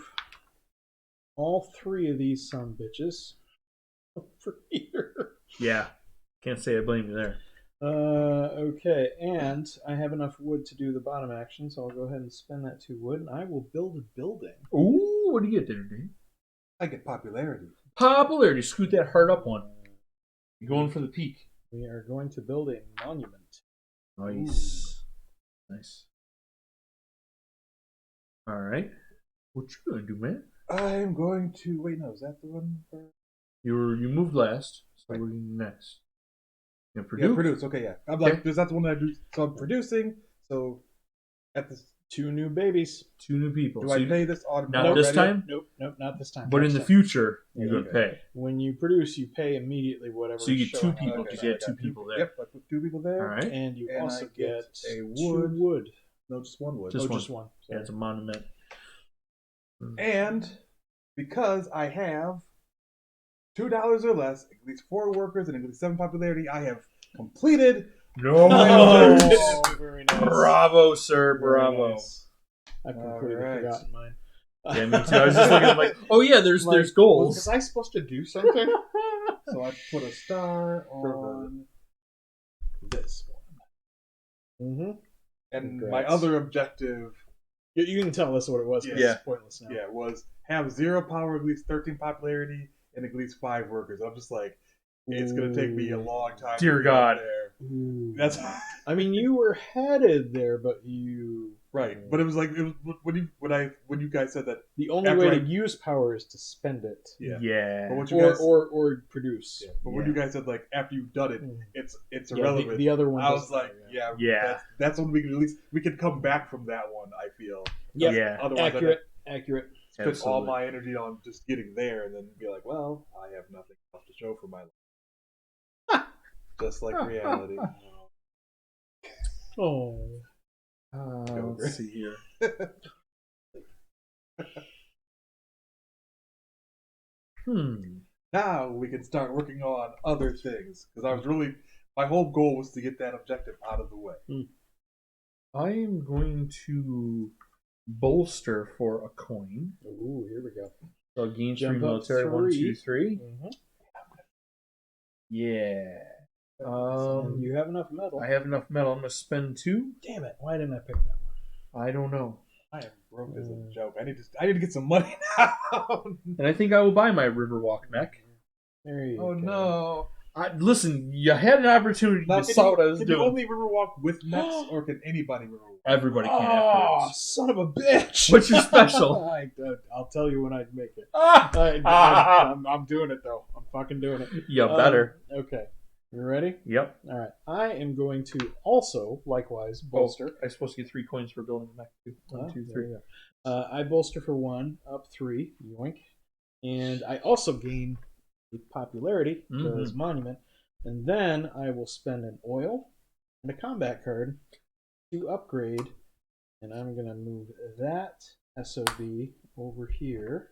all 3 of these son bitches over here. Yeah. Can't say I blame you there. Okay, and I have enough wood to do the bottom action, so I'll go ahead and spend that 2 wood, and I will build a building. Ooh, what do you get there, Dave? I get popularity. Popularity. Scoot that heart up one. You're going for the peak. We are going to build a monument. Nice. Nice. All right. What you gonna do, man? I'm going to wait. No, is that the one? For... You moved last, so Right. we're next. You produce. Yeah, produce. Okay, yeah. I'm like, is that the one that I do? So I'm producing. So at this, 2 new babies. 2 new people. do So I you- pay this not automatically? this time, Nope, not this time. but in Next the time. future you're Yeah, gonna pay. When you produce, you pay immediately whatever. So you is get 2 showing people up. to Okay, get I 2 got people there. Yep, I put 2 people there. All right. And you And also I get a 2 wood. wood. No, just 1 wood. Just Oh, one. just 1. Yeah, it's a monument. And because I have $2 or less, at least 4 workers, and at least 7 popularity, I have completed. No. Oh, very nice. Bravo, sir. Very Bravo. nice. I've completely Alright. forgotten mine. Yeah, me too. I was just looking at like, oh yeah, there's goals. Was I supposed to do something? So I put a star on This one. Mm-hmm. and Congrats. my other objective, You can tell us what it was. 'cause Yeah. It's pointless now. was have 0 power, at least 13 popularity, and at least 5 workers. I'm just like, it's going to take me a long time. Dear to get God. there. Ooh. That's I mean, you were headed there, but you right. But it was like when you guys said that. the only After way I- to use power is to spend it, Yeah. But what you guys, or produce. yeah, but when you guys said like after you've done it, Mm. it's Yeah, irrelevant. the other one. I was doesn't like, matter, Yeah. that's when we can at least we can come back from that one. I feel. Yep. Yeah. Otherwise, Accurate. I'd spend all Absolutely. my energy on just getting there, and then be like, well, I have nothing else to show for my life. Just like reality. Oh. Let's see here. Now we can start working on other things because I was really my whole goal was to get that objective out of the way. I am going to bolster for a coin. Ooh, here we go. So I'll gain 3 Jump up military. 1, 2, 3. Mm-hmm. Yeah. And you have enough metal. I have enough metal. I'm going to spend 2. Damn it! Why didn't I pick that one? I don't know. I am broke as a joke. I need to get some money now. And I think I will buy my Riverwalk mech. There you Oh go. no! Listen, you had an opportunity Now, to saw what I was can doing. you only Riverwalk with mechs, or can anybody Riverwalk? Everybody can Oh, afterwards. son of a bitch! What's your special? I'll tell you when I make it. Ah! I'm doing it though. I'm fucking doing it. You better. Okay. You ready? Yep. All right. I am going to also, likewise, bolster. I'm supposed to get 3 coins for building a mech too. 1, 2, 3. There you go. I bolster for 1, up 3, yoink. And I also gain popularity because monument. And then I will spend an oil and a combat card to upgrade. And I'm going to move that SOB over here.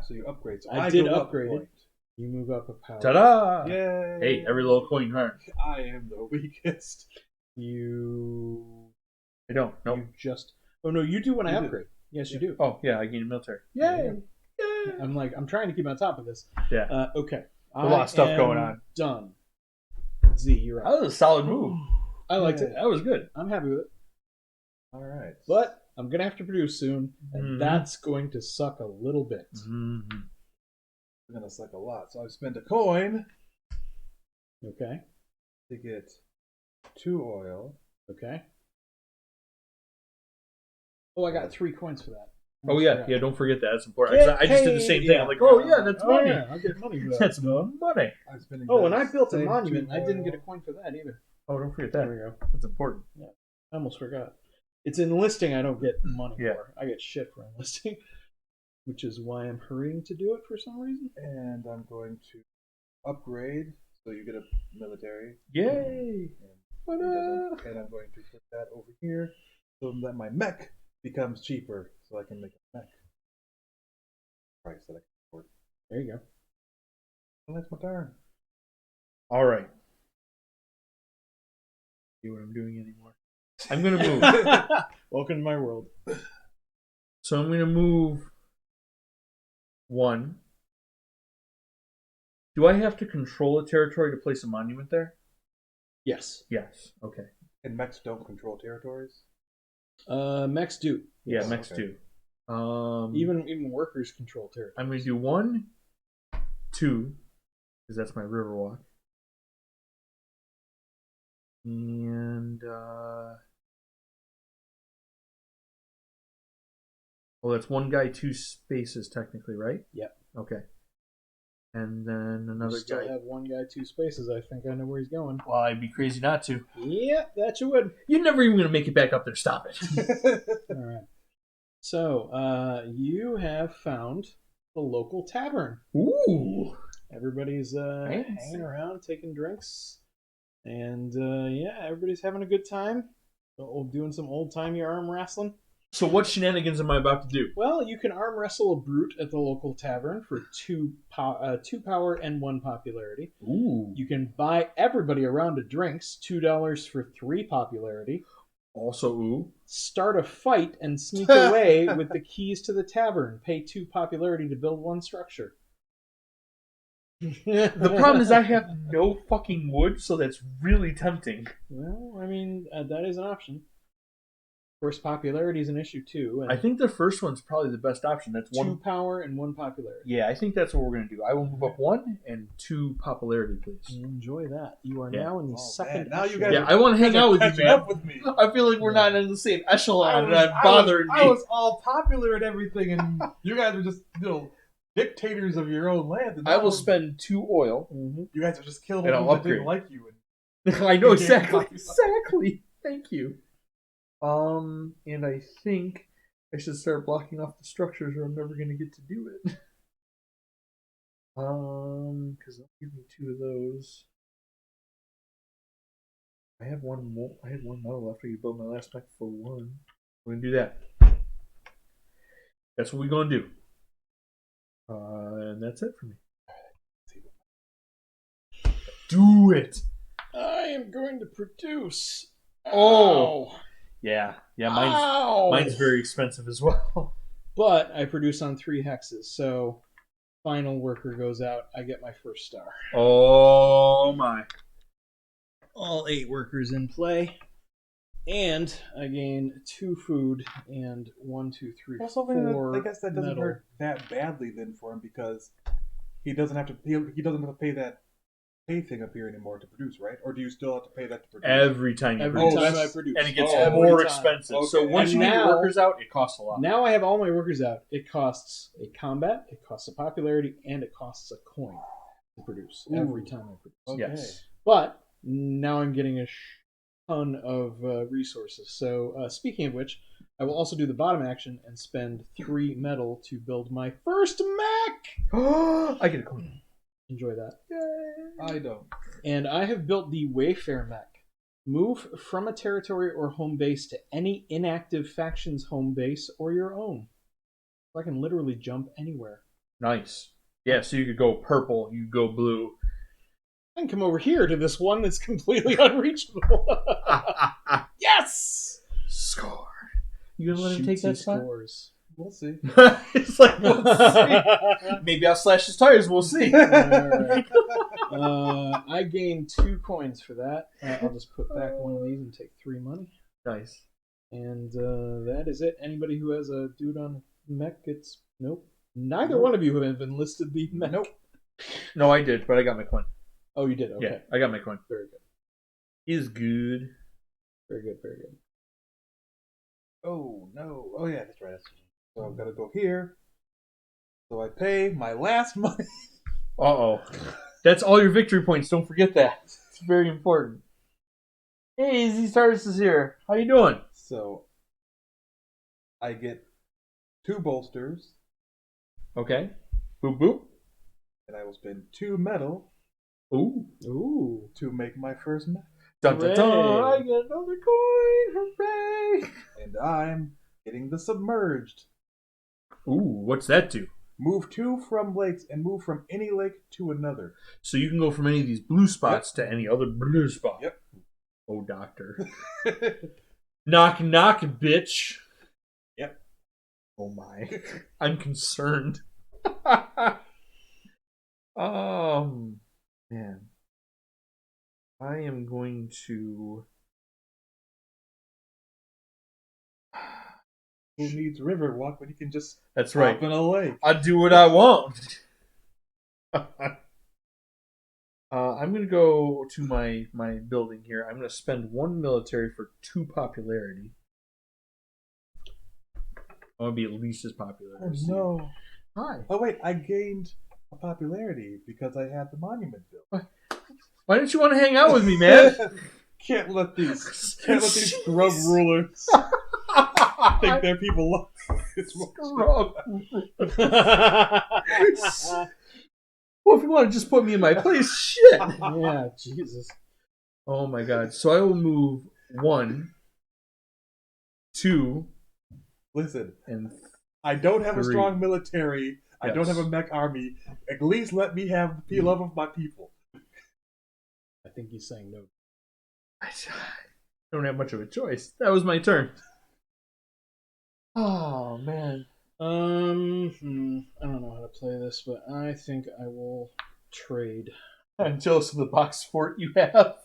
So you upgrade. So I did go up a upgrade it. point. You move up a power. Ta-da! Yay! Hey, every little coin hurts. I am the weakest. You. I don't. Nope. You just. Oh no, you do when I You do. upgrade. Yes, you do. Oh, yeah, I gained a military. Yay! Yay! I'm trying to keep on top of this. Yeah. Okay. A lot of stuff I going am on. Done. Z, you're That up. was a solid move. I liked it. That was good. I'm happy with it. All right. But I'm gonna have to produce soon, and Mhm. that's going to suck a little bit. Mm-hmm. We're gonna suck a lot. So I spent a coin Okay. to get 2 oil. Okay. Oh, I got 3 coins for that. Oh, yeah. Yeah, don't forget that. That's important. 'Cause I just did the same thing. I'm like, oh, yeah, that's Oh, money. yeah, I'll get money for that. That's money. I'm spending. Oh, that and I built a same monument. 2 I didn't get a oil. coin for that either. Oh, don't forget There that. we go. That's important. I almost forgot. It's enlisting I don't get money Yeah. for. I get shit for enlisting, which is why I'm hurrying to do it for some reason. And I'm going to upgrade. So you get a military. Yay! And, and I'm going to put that over here so that my mech becomes cheaper, so I can make a mech price that I can afford. There you go. And that's my turn. All right. See what I'm doing anymore. I'm going to move. Welcome to my world. So I'm going to move 1. Do I have to control a territory to place a monument there? Yes. Yes. Okay. And mechs don't control territories. Mechs do. Yeah, Yes, mechs okay. do. Even workers control territory. I'm going to do 1, 2, because that's my Riverwalk. And, that's 1 guy, 2 spaces, technically, right? Yep. Okay. And then You another still guy. have 1 guy, 2 spaces. I think I know where he's going. Well, I'd be crazy not to. Yep, that you would. You're never even going to make it back up there. Stop it. All right. So, you have found the local tavern. Ooh. Everybody's Fancy. hanging around, taking drinks, and yeah, everybody's having a good time. Doing some old-timey arm wrestling. So what shenanigans am I about to do? Well, you can arm wrestle a brute at the local tavern for 2 power and 1 popularity. Ooh. You can buy everybody a round of drinks, $2 for 3 popularity. Also, ooh. Start a fight and sneak away with the keys to the tavern. Pay 2 popularity to build 1 structure. The problem is I have no fucking wood, so that's really tempting. Well, I mean, that is an option. course, popularity is an issue too. And I think the first one's probably the best option. That's 2 one power and 1 popularity. Yeah, I think that's what we're going to do. I will move up 1 and 2 popularity, please. Enjoy that. You are Yeah. now in the Oh, second. man. Now you echelon. guys Yeah, I want to hang out with you, catching man. up with me. I feel like we're not in the same echelon, and I'm bothering I me. was all popular and everything, and you guys are just dictators of your own land. And I will spend 2 oil. You guys have just killed And people I'll that didn't upgrade. like you. I know You exactly. can't- Exactly. Thank you. And I think I should start blocking off the structures, or I'm never going to get to do it. Because they'll give me 2 of those. I have 1 more. I had 1 metal after you build my last mech for 1. We're gonna do that. That's what we're gonna do. And that's it for me. Do it. I am going to produce. Oh. Ow. Yeah. Ow. Mine's very expensive as well. But I produce on 3 hexes, so final worker goes out. I get my first star. Oh my. All 8 workers in play. And I gain 2 food and 1, 2, 3, Well, 4 I guess that doesn't metal. hurt that badly then for him because he doesn't have to pay that pay thing up here anymore to produce, right? Or do you still have to pay that to produce? Every time you Every produce. time I that's- produce. And it gets every more time. expensive. Okay. So once And you get your now- workers out, it costs a lot. Now I have all my workers out. It costs a combat, it costs a popularity, and it costs a coin to produce every Ooh. time I produce. Okay. Yes. But now I'm getting a ton of resources. So speaking of which, I will also do the bottom action and spend 3 metal to build my first mech. I get a coin. Enjoy that. I don't. And I have built the Wayfair mech. Move from a territory or home base to any inactive faction's home base or your own. So I can literally jump anywhere. Nice. Yeah, so you could go purple, you could go blue. I can come over here to this one that's completely unreachable. Yes! Score. You gonna let him take Shootsy that spot? scores. We'll see. It's like, we'll see. Maybe I'll slash his tires, we'll see. Alright. I gained 2 coins for that. I'll just put back one of these and take 3 money. Nice. And that is it. Anybody who has a dude on mech gets... Nope. Neither one of you have enlisted the mech. Nope. No, I did, but I got my coin. Oh, you did? Okay. Yeah, I got my coin. Very good. He's good. Very good, very good. Oh, no. Oh, yeah, that's right. So I've got to go here. So I pay my last money. Uh-oh. That's all your victory points. Don't forget that. It's very important. Hey, Z Stardust is here. How you doing? So I get 2 bolsters, Okay. Boop, boop. and I will spend 2 metal Ooh. Ooh. to make my first mech. Dun, dun, dun. Hooray. I get another coin. Hooray. And I'm getting the submerged. Ooh, what's that do? Move 2 from lakes and move from any lake to another. So you can go from any of these blue spots to any other blue spot. Yep. Oh, doctor. Knock, knock, bitch. Yep. Oh, my. I'm concerned. Man. I am going to... Who needs river walk when you can just That's right. hop in a lake? I do what I want. I'm going to go to my building here. I'm going to spend 1 military for 2 popularity. I want to be at least as popular. Oh no. Hi. Oh wait, I gained a popularity because I had the monument built. Why didn't you want to hang out with me, man? Can't let these scrub rulers think their people love this much. Well, if you want to just put me in my place, shit. Yeah, Jesus. Oh my god. So I will move 1, 2, Listen, and I don't have a 3. strong military. I don't Yes. have a mech army. At least let me have the love of my people. I think he's saying no. I don't have much of a choice. That was my turn. Oh man. I don't know how to play this, but I think I will trade. I'm jealous of the box fort you have.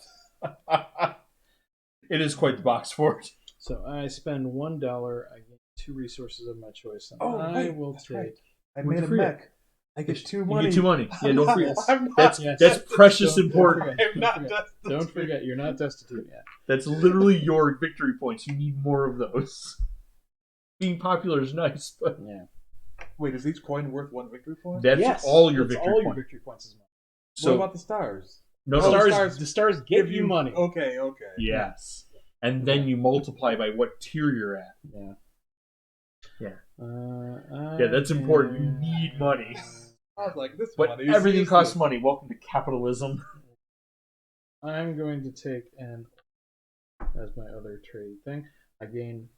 It is quite the box fort. So I spend $1. I get 2 resources of my choice. And Oh, I right, will that's take. right. I What'd made you a forget? mech. I get 2 You money. get 2 money. Yeah, don't forget. I'm That's not that's precious Don't important. forget. I'm not Don't destitute. forget, you're not destitute yet. That's literally your victory points. You need more of those. Being popular is nice, but Yeah. Wait, is each coin worth 1 victory point? that's Yes, all your it's victory all your points. victory points is money. So What about the stars? no, Oh, no. The stars give you money. Okay. Yes, and then you multiply by what tier you're at. Yeah. Yeah. Yeah, that's important. You need money. I was like, this But money is everything useless. costs money. Welcome to capitalism. I'm going to take an as my other trade thing. I gain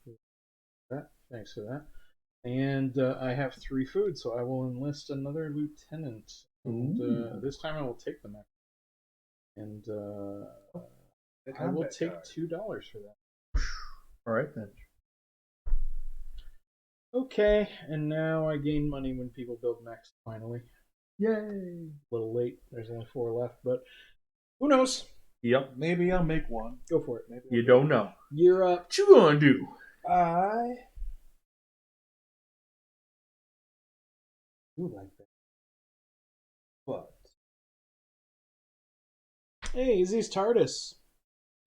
that. Thanks for that. And I have 3 food, so I will enlist another lieutenant. And this time I will take the mech. And I will take $2 for that. All right then. Okay, and now I gain money when people build mechs, finally. Yay! A little late. There's only 4 left, but who knows? Yep. Maybe I'll make one. Go for it. Maybe You don't know. You're up. What you gonna do? I do like that. But Hey, Izzy's TARDIS.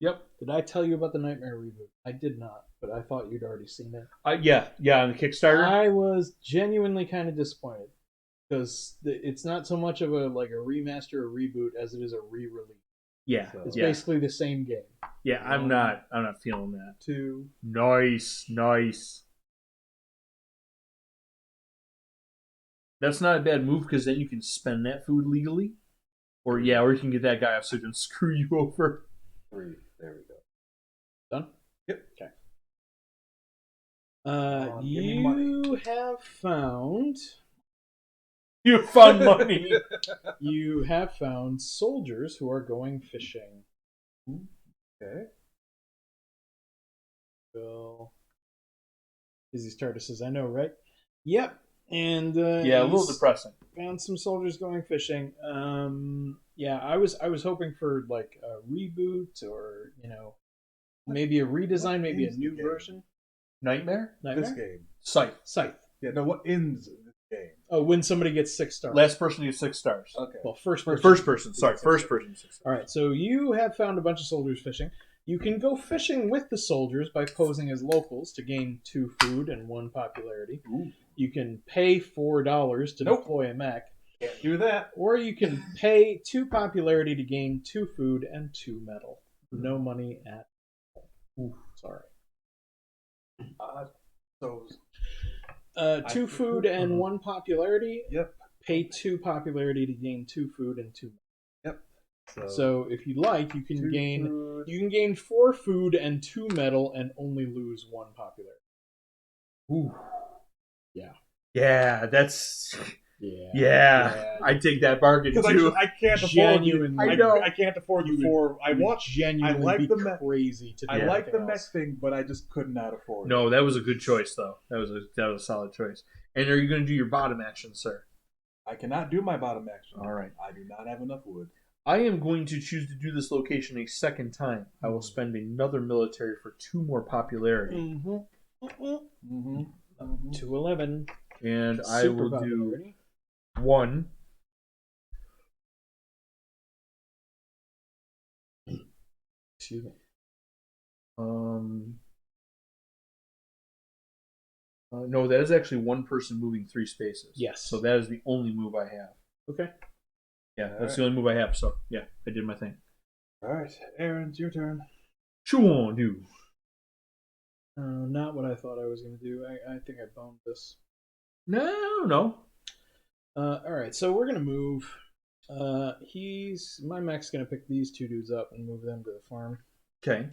Yep. Did I tell you about the Nightmare reboot? I did not, but I thought you'd already seen it. Yeah, on the Kickstarter. I was genuinely kind of disappointed because it's not so much of a remaster or reboot as it is a re-release. Yeah, It's yeah, basically the same game. yeah. I'm not feeling that. 2. Nice. That's not a bad move because then you can spend that food legally, or you can get that guy off so he can screw you over. 3. There we go. Done? Yep. Okay. Give me money. You have found. You found money. You have found soldiers who are going fishing. Okay. Well, Izzy's TARDIS says, I know, right? Yep. And Yeah, a little depressing. found some soldiers going fishing. Yeah, I was hoping for like a reboot or maybe a redesign, maybe a ends new the game? version. Nightmare. This game. Scythe. Yeah, no, what ends this game? Oh, when somebody gets 6 stars. Last person gets 6 stars. Okay. Well, first person. First person. Sorry, first person. 6 stars. All right, so you have found a bunch of soldiers fishing. You can go fishing with the soldiers by posing as locals to gain 2 food and 1 popularity. Ooh. You can pay $4 to deploy a mech, Can't do that. or you can pay 2 popularity to gain 2 food and 2 metal. No money at all. Ooh, sorry. So 2 food and 1 popularity. Yep. Pay 2 popularity to gain 2 food and 2 metal. Yep. So if you like, you can 2 gain food. you can gain 4 food and 2 metal and only lose 1 popularity. Ooh. Yeah. Yeah, that's. Yeah. Yeah, I take that bargain Because too. I can't afford Genuinely. you. I know. I can't afford you You for. I would watched. genuinely I like be the mech. crazy to do I like the anything mech else. thing, but I just could not afford it. No, that was a good choice though. That was a solid choice. And are you going to do your bottom action, sir? I cannot do my bottom action. All right. I do not have enough wood. I am going to choose to do this location a second time. I will spend another military for 2 more popularity, Mm-hmm. 211. and I Super will do popularity. 1. Excuse me. No, that is actually 1 person moving 3 spaces. Yes. So that is the only move I have. Okay. Yeah, that's the only move I have. So yeah, I did my thing. All right, Aaron, it's your turn. What you want to do? Not what I thought I was going to do. I think I boned this. No. All right, so we're going to move. My mech's going to pick these 2 dudes up and move them to the farm. Okay.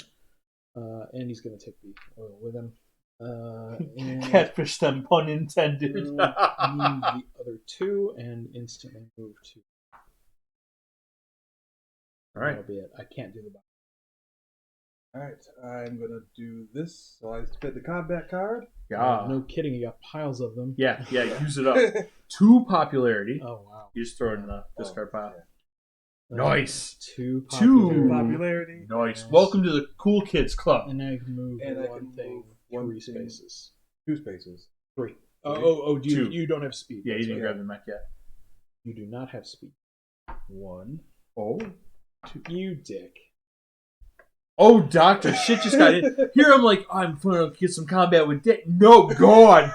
And he's going to take the oil with him. And Catfish them, pun intended. move the other 2 and instantly move to. All right. That'll be it. I can't do the bottom. All right, I'm gonna do this. So I spit the combat card. Yeah. No kidding, you got piles of them. Yeah, use it up. 2 popularity. Oh, wow. You just throw it in the discard pile. Yeah. Nice. 2 Two. Popularity. Nice. Welcome to the Cool Kids Club. And I can move And I one can thing move one 3 thing. spaces. 2 spaces. 3. Three. Two. You don't have speed. Yeah, you That's didn't right. grab the mech yet. You do not have speed. 1. Oh. You dick. Oh, Doctor, shit just got in. Here I'm like, I'm going to get some combat with Dick. No, God.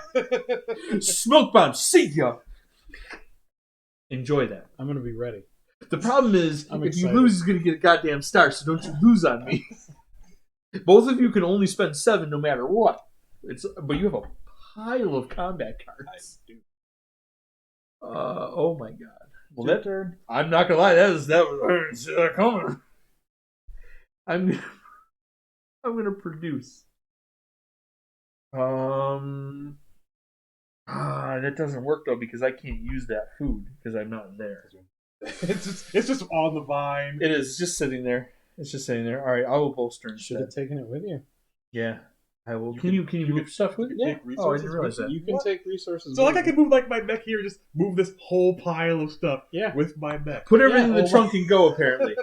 Smoke bomb, see ya. Enjoy that. I'm going to be ready. The problem is, I'm if you excited. lose, he's going to get a goddamn star, so don't you lose on me. Both of you can only spend 7 no matter what. But you have a pile of combat cards. I do. Oh my god. Well, Your that turn. I'm not gonna lie, that was coming. I'm gonna produce. That doesn't work though because I can't use that food because I'm not there. It's just on the vine. It is just sitting there. It's just sitting there. All right, I will bolster Should instead. have taken it with you. Yeah, I will. You Can you move stuff with it? Take Oh, I resources didn't realize with that. you. You can What? take resources. So like with I could move like my mech here, just move this whole pile of stuff Yeah. with my mech. Put everything in the oh trunk and go. Apparently,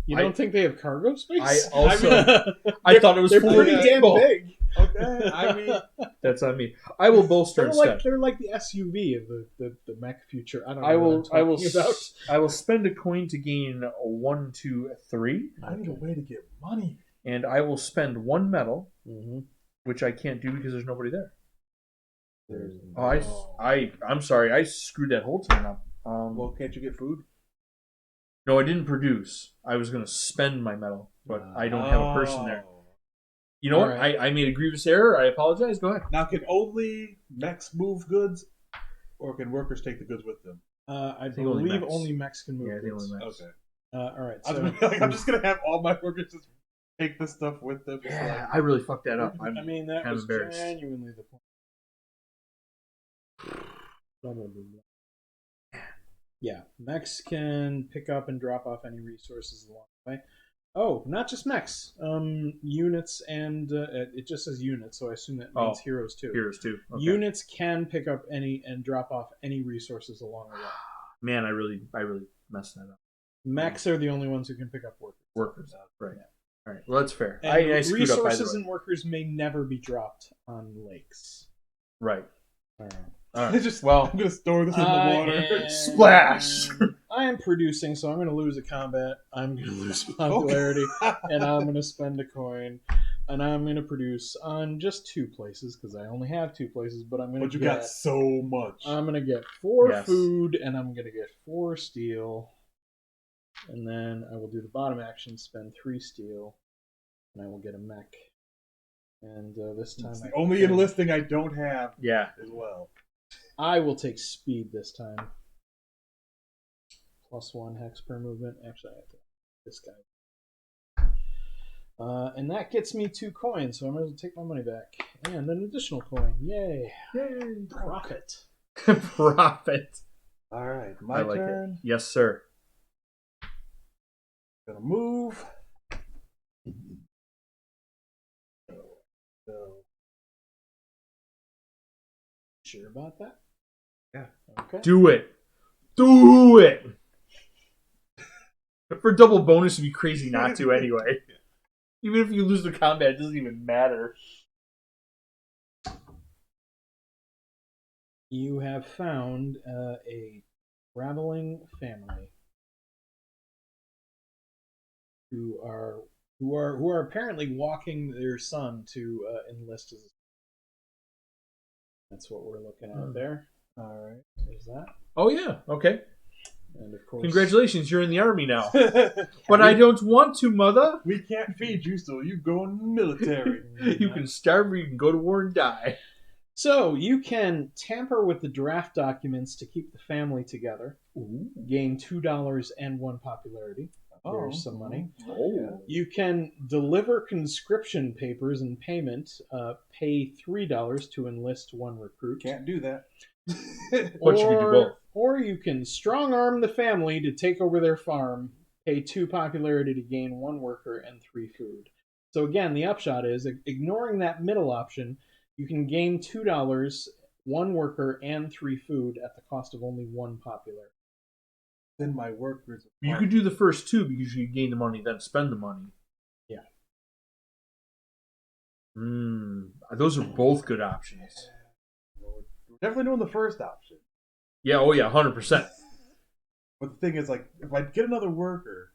You I- don't think they have cargo space? I also- mean, I thought it was they're full pretty of damn people. big. Okay, I mean, That's on me. I will bolster instead. They're like the SUV of the mech future. I don't know. I what will. I'm talking about. I will spend a coin to gain 1, 2, 3, I need a way to get money. and I will spend 1 metal, Mm-hmm. which I can't do because there's nobody there. There's I'm sorry. I screwed that whole time up. well, can't you get food? No, I didn't produce. I was going to spend my metal, but I don't have a person there. You know All what? right. I made a grievous error. I apologize. Go ahead. Now, can only mechs move goods, or can workers take the goods with them? I think only believe mechs. only mechs can move. Yeah, I think goods. only mechs. Okay. All right. I was So gonna be like, I'm just gonna have all my workers just take the stuff with them. Just Yeah, I really fucked that up. I mean, that kind of was embarrassed. genuinely the point. Blah, blah, blah, blah. Yeah, mechs can pick up and drop off any resources along the way. Oh, not just mechs. Units and it just says units, so I assume that means heroes too. Heroes too. Okay. Units can pick up any and drop off any resources along the way. Man, I really messed that up. Mechs are the only ones who can pick up workers. Workers. Right. All right. Well, that's fair. And I screwed up either resources way. and workers may never be dropped on lakes. Right. All right. All like, right. just Well, I'm gonna store this in the water. Splash! I am producing, so I'm going to lose a combat. I'm going to lose popularity, and I'm going to spend a coin, and I'm going to produce on just 2 places because I only have 2 places. But I'm going But to you got so much. I'm going to get 4 Yes. food, and I'm going to get 4 steel, and then I will do the bottom action, spend 3 steel, and I will get a mech. And this time, It's I the only can- enlisting I don't have yeah. as well. I will take speed this time. +1 hex per movement. Actually, I have to this guy. And that gets me 2 coins, so I'm going to take my money back. And an additional coin. Yay. Yay. Profit. Profit. All right, I my like turn. it. Yes, sir. Gonna move. So, Sure about that? Yeah. Okay. Do it. Do it. For double bonus, it'd be crazy not to anyway. Even if you lose the combat, it doesn't even matter. You have found a traveling family who are apparently walking their son to enlist as. That's what we're looking at there. All right, there's that, Oh, yeah. Okay. and of course, Congratulations, you're in the army now. But I don't want to, mother. we can't feed you, so you go in the military. You can starve or you can go to war and die. So you can tamper with the draft documents to keep the family together. Gain $2 and 1 popularity. There's some money. Oh. You can deliver conscription papers in payment. Pay $3 to enlist 1 recruit. Can't do that. But you can do both. Or you can strong arm the family to take over their farm. Pay 2 popularity to gain 1 worker and 3 food. So again, the upshot is, ignoring that middle option, you can gain $2, 1 worker, and 3 food at the cost of only 1 popularity. Then my workers. You could do the first two because you gain the money, then spend the money. Yeah. Those are both good options. We're definitely doing the first option. Yeah, 100%. But the thing is, like, if I get another worker,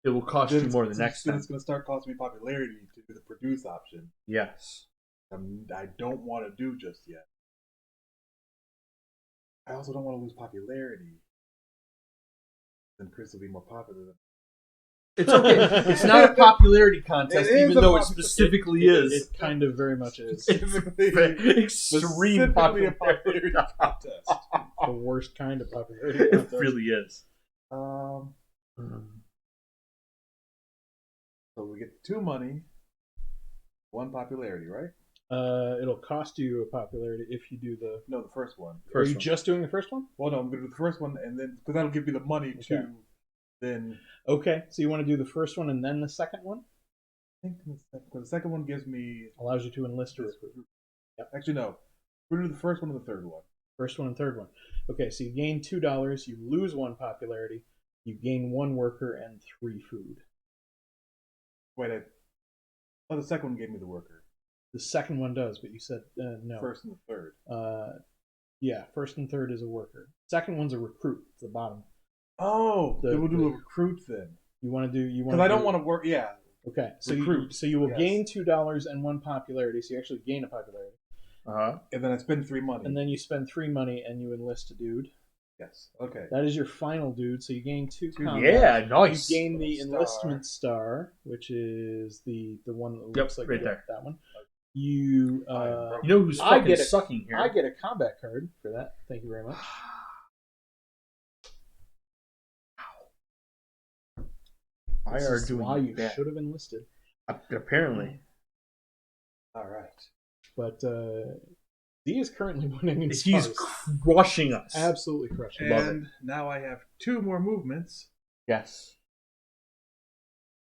It will cost you more the next then time. it's going to start costing me popularity to do the produce option. Yes. I don't want to do just yet. I also don't want to lose popularity. Then Chris will be more popular than. It's okay. It's not a popularity contest, It is even a though it popular- specifically It is. kind of very much is. Extreme Specifically a popularity contest. The worst kind of popularity It contest. really is. So we get 2 money, 1 popularity, right? It'll cost you a popularity if you do the. No, the first one. Are you just doing the first one? Well, no, I'm going to do the first one, and then because that'll give me the money Okay. to then. Okay, so you want to do the first one and then the second one? I think the second one gives me. Allows you to enlist a recruit. Yep. Actually, no. We're going to do the first one and the third one. First one and third one. Okay, so you gain $2, you lose 1 popularity, you gain 1 worker and 3 food. Wait, the second one gave me the worker. The second one does, but you said no. First and the third. Yeah, first and third is a worker. Second one's a recruit. It's the bottom. Oh, then we'll do a recruit then. You want to do you want Because I don't want to work. Yeah. Okay, so Recruit. you will Yes. gain $2 and 1 popularity. So you actually gain a popularity, And then I spend 3 money. and then you spend 3 money and you enlist a dude. Yes. Okay. That is your final dude. So you gain 2 combat. Yeah, You nice. gain the Star. enlistment star, which is the one that Yep, looks like right there. that one. You You know who's I fucking get it. sucking here? I get a combat card for that. Thank you very much. I This are is doing why you bad. should have enlisted. Apparently. All right. But he is currently winning in He's stars. crushing us. Absolutely crushing. Love And now I have 2 more movements. Yes.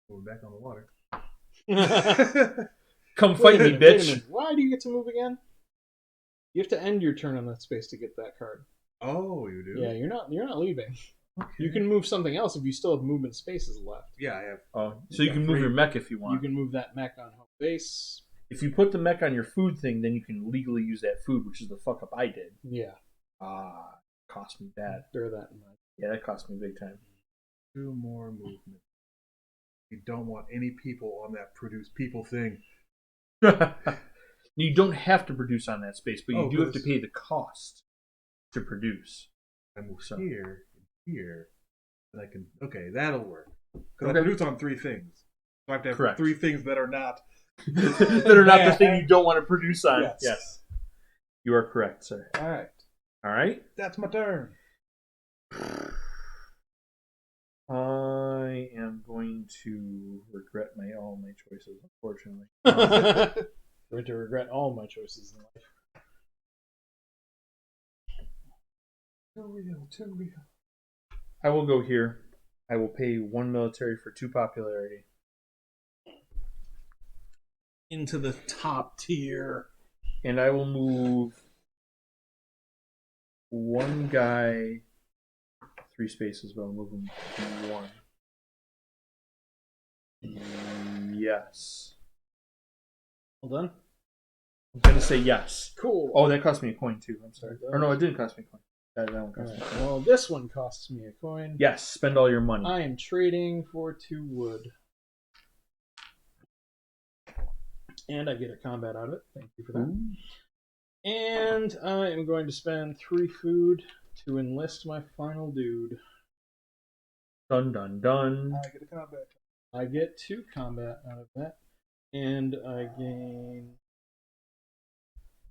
Moving back on the water. Come Wait fight a me, minute, wait a bitch. minute. Why do you get to move again? You have to end your turn on that space to get that card. Oh, you do? Yeah, you're not leaving. Okay. You can move something else if you still have movement spaces left. Yeah, I have. Oh, so you can move your mech if you You want. can move that mech on home base. If you put the mech on your food thing, then you can legally use that food, which is the fuck up I did. Yeah, Cost me bad. bear that in mind. Yeah, that cost me big time. 2 more movements. You don't want any people on that produce people thing. You don't have to produce on that space, but you Oh, do have to because- pay the cost to produce. I move So- here and here. And I can. Okay, that'll work. Because Okay. I produce on 3 things. So I have to have Correct. 3 things that are not. that are not the thing you don't want to produce on. Yes. You are correct, sir. All right. All right. That's my turn. I am going to regret all my choices, unfortunately. I'm going to regret all my choices in life. Too real. I will go here. I will pay 1 military for 2 popularity. Into the top tier. And I will move 1 guy 3 spaces, but I'll move him 1. Yes. Well done. I'm going to say yes. Cool. Oh, that cost me a coin too. I'm sorry. Or no, it didn't cost me a coin. That one cost me a Alright, coin. well, this one costs me a coin. Yes, spend all your money. I am trading for 2 wood. And I get a combat out of it. Thank you for that. Ooh. And I am going to spend 3 food to enlist my final dude. Dun dun dun. I get a combat. I get 2 combat out of that. And I gain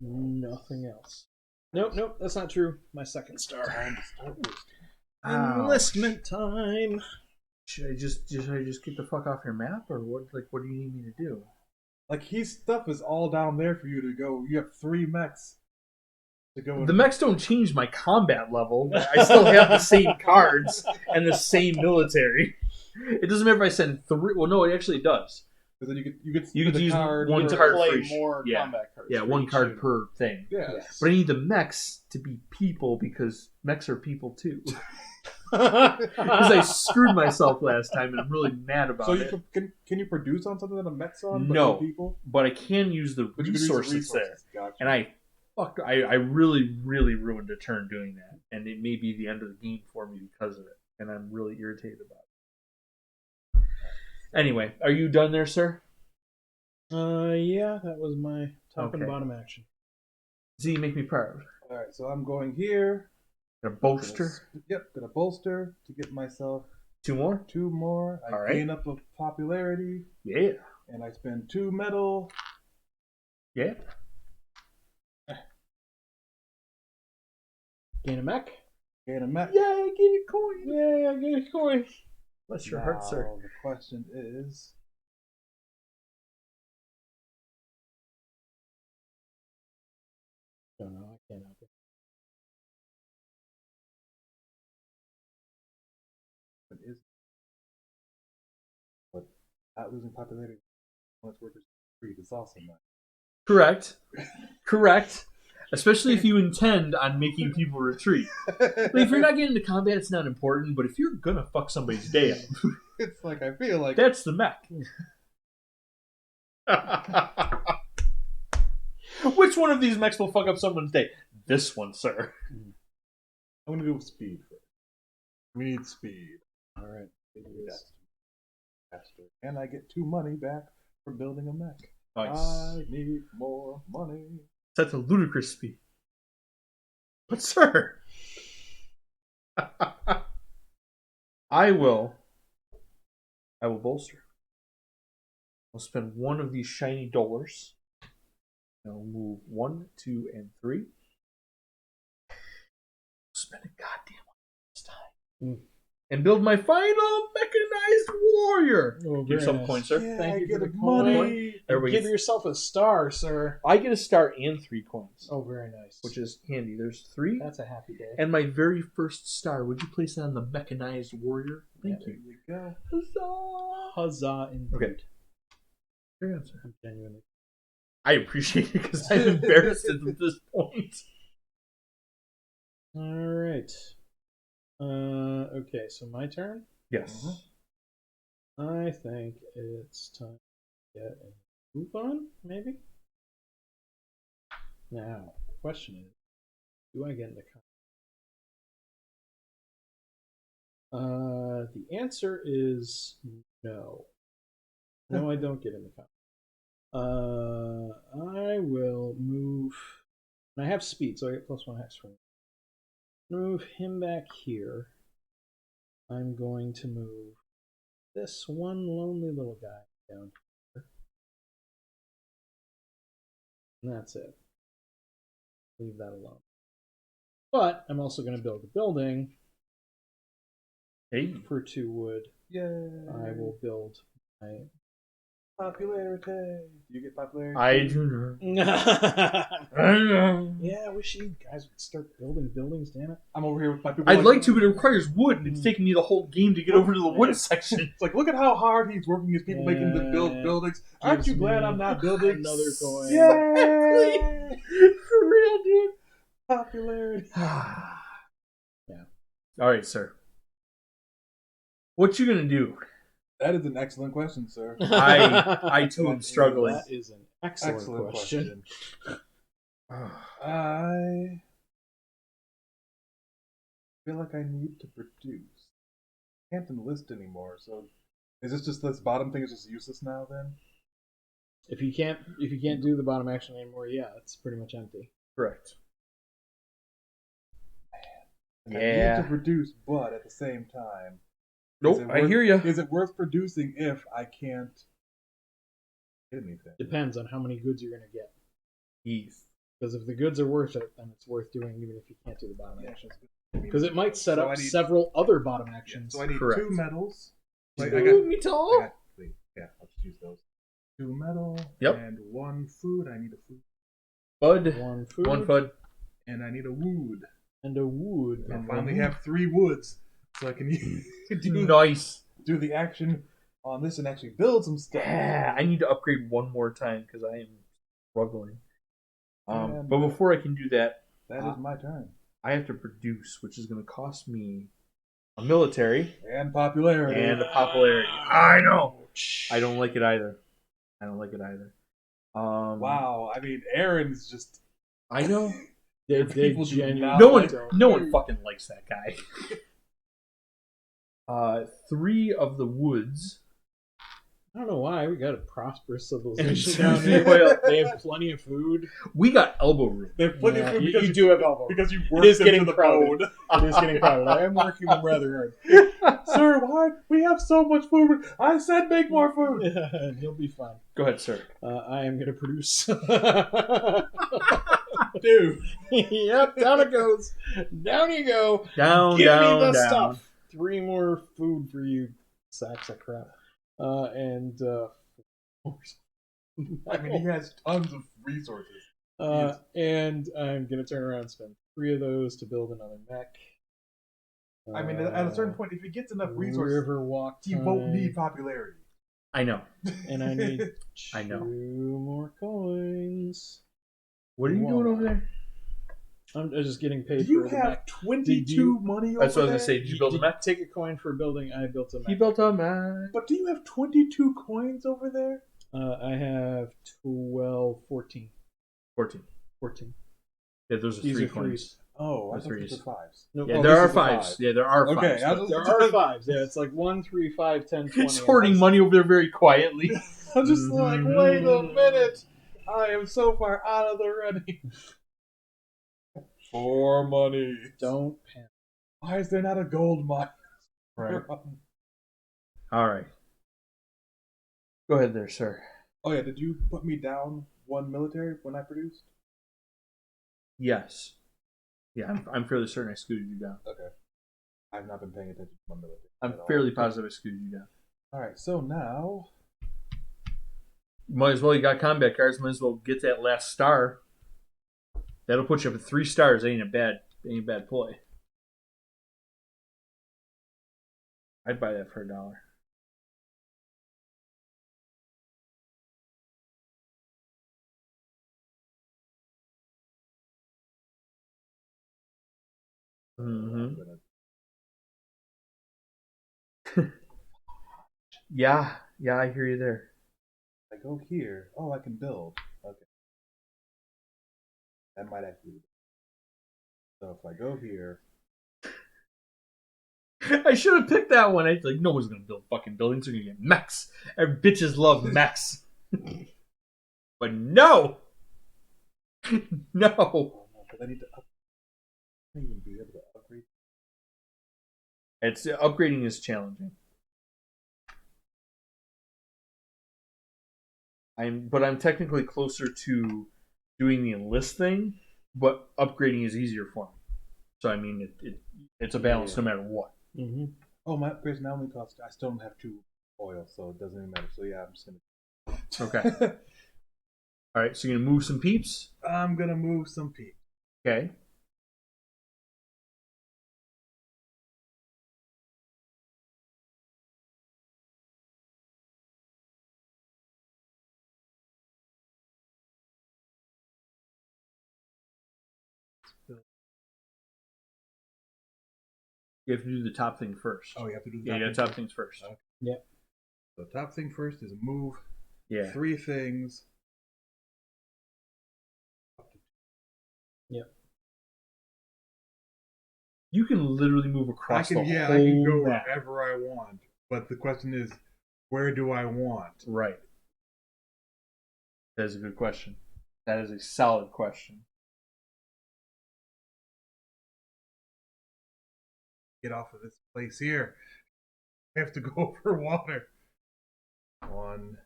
nothing else. Nope, that's not true. My second star. Time to start wasting. Enlistment time. Should I just get the fuck off your map, or what? Like, what do you need me to do? Like, his stuff is all down there for you to go. You have 3 mechs to go. The mechs don't change my combat level. I still have the same cards and the same military. It doesn't matter if I send 3. Well, no, it actually does. Because then you get You could the use card. one to card play for each. more Yeah. combat cards. Yeah, for 1 each card unit. per thing. Yeah. Yes. But I need the mechs to be people because mechs are people too. Because I screwed myself last time, and I'm really mad about So it. can you produce on something that a mech's on? But No. people. But I can use the But you can use the resources there. Gotcha. And I really, really ruined a turn doing that. And it may be the end of the game for me because of it. And I'm really irritated about it. Anyway, are you done there, sir? Yeah, that was my top and Okay. bottom action. Z, make me proud. All right, so I'm going here. A bolster. Gonna bolster to get myself 2 more? 2 more. I All right. gain up of popularity, Yeah. and I spend 2 metal. Yeah. Gain a mech. Gain a mech. Yay, I get a coin. Yay, I get a coin. Bless your heart, sir. Now, the question is, Don't know. I can't help it. but not losing popularity when it's workers free is also nice. Correct. Correct. Especially if you intend on making people retreat. Like, if you're not getting into combat, it's not important. But if you're gonna fuck somebody's day up, It's like I feel like that's the mech. Which one of these mechs will fuck up someone's day? This one, sir. I'm gonna go speed first. We need speed. All right. That's faster. And I get 2 money back for building a mech. Nice. I need more money. That's a ludicrous speed. But, sir, I will bolster. I'll spend 1 of these shiny dollars. I'll move 1, 2, and 3. Spend a goddamn one this time. And build my final mechanized warrior. Oh, Give yourself a coin, sir. Yeah, Thank I you get for the money. Everybody Give gets- yourself a star, sir. I get a star and 3 coins. Oh, very nice. Which is handy. There's 3. That's a happy day. And my very first star. Would you place it on the mechanized warrior? Thank There you. you go. Huzzah! Huzzah, indeed. Okay. Your answer. I'm genuinely. I appreciate it because I'm embarrassed at this point. All right. Okay, so my turn. Yes. I think it's time to get a move on, maybe? Now, the question is, do I get into combat? The answer is no. No, I don't get into combat. I will move... And I have speed, so I get +1 hex from it. Move him back here. I'm going to move this one lonely little guy down here. And that's it. Leave that alone. But I'm also going to build a building. Hey. For 2 wood. Yay. I will build my... Popularity. Do you get popularity? I do Yeah, not. I wish you guys would start building buildings, damn it. I'm over here with my people. I'd like to, but it requires wood, and it's taking me the whole game to get over to the wood section. It's like, look at how hard he's working his people making the buildings. Aren't you glad I'm not building? Another coin. Yay! For real, dude. Popularity. Yeah. All right, sir. What you gonna do? That is an excellent question, sir. I too am struggling. That is an excellent question. I feel like I need to produce. Can't enlist anymore, so is this bottom thing is just useless now then? If you can't do the bottom action anymore, yeah, it's pretty much empty. Correct. I need to produce, but at the same time, Nope, I hear you. Is it worth producing if I can't get anything? Depends on how many goods you're going to get. Heath. Because if the goods are worth it, then it's worth doing even if you can't do the bottom Yeah. actions. Because it might set So up I need- several other bottom actions. So I need Correct. 2 metals. Like, I I got- got, Yeah, I'll just use those. 2 metal. Yep. And 1 food. I need a food. Bud. One food. One bud. And I need a wood. And a wood. I finally have 3 woods, so I can Nice. do the action on this and actually build some stuff. Yeah, I need to upgrade one more time because I am struggling. Yeah, but before I can do that, That is my turn. I have to produce, which is going to cost me a military, And popularity. and a popularity. I know. I don't like it either. Wow. I mean, Aaron's just. I know. People do not No like one, no one fucking likes that guy. 3 of the woods. I don't know why. We got a prosperous And civilization down Susie, here. They have plenty of food. We got elbow room. They have plenty of food because you do have elbow. because you It worked is into getting the crowded. bone. It is getting crowded. I am working them rather Sir, why? We have so much food. I said make more food. hard. You'll be fine. Go ahead, sir. I am going to produce. Dude. Yep, down it goes. Down you go. Down, Give down, me the down. stuff. 3 more food for you sacks of crap. I mean, he has tons of resources. And I'm going to turn around and spend 3 of those to build another mech. I mean, at a certain point, if he gets enough resources, River walk he time, won't need popularity. I know. and I need I know. 2 more coins. What are you doing over there? I'm just getting paid Do you for the have mech. 22 money over That's what I was there? going to say. Did you build a mech? Take a coin for building. I built a mech. He built a mech. But do you have 22 coins over there? I have 12, 14. 14. 14. Yeah, those are These 3 are coins. threes. Oh, I Or thought threes. these were 5s. No, Yeah, oh, there this are is the 5s. five. Yeah, there are 5s. Okay, but There are 5s. Yeah, it's like 1, 3, 5, 10, 20. He's hoarding money over there very quietly. I'm just like, wait a minute. I am so far out of the running. For money. Don't panic. Why is there not a gold mine? Right. All right. Go ahead there, sir. Oh yeah, did you put me down 1 military when I produced? Yes. Yeah, I'm fairly certain I scooted you down. Okay. I've not been paying attention to my military. I'm at all. fairly positive I scooted you down. Alright, so now... Might as well, you got combat cards, might as well get that last star. That'll put you up at 3 stars. Ain't a bad play. I'd buy that for $1. Mm-hmm. Yeah, I hear you there. I go here. Oh, I can build. Okay. That might actually be. So if I go here... I should have picked that one. I was like, no one's gonna build fucking buildings. They're gonna get mechs. And bitches love mechs. But no, no. Oh, no, because I need to I don't even be able to upgrade. It's upgrading is challenging. I'm technically closer to doing the enlist thing, but upgrading is easier for me. So I mean, it's a balance no matter what. Mm-hmm. Oh, my upgrades now only cost... I still don't have 2 oil, so it doesn't even matter. So yeah, I'm just gonna... Okay. All right. So you're gonna move some peeps. I'm gonna move some people. Okay. You have to do the top thing first. Oh, you have to do the Yeah, you got top things first. Okay. Yeah. So top thing first is move Yeah. 3 things. Yep. You can literally move across the whole I can go map. wherever I want. But the question is, where do I want? Right. That is a good question. That is a solid question. Get off of this place here. I have to go over water. 1,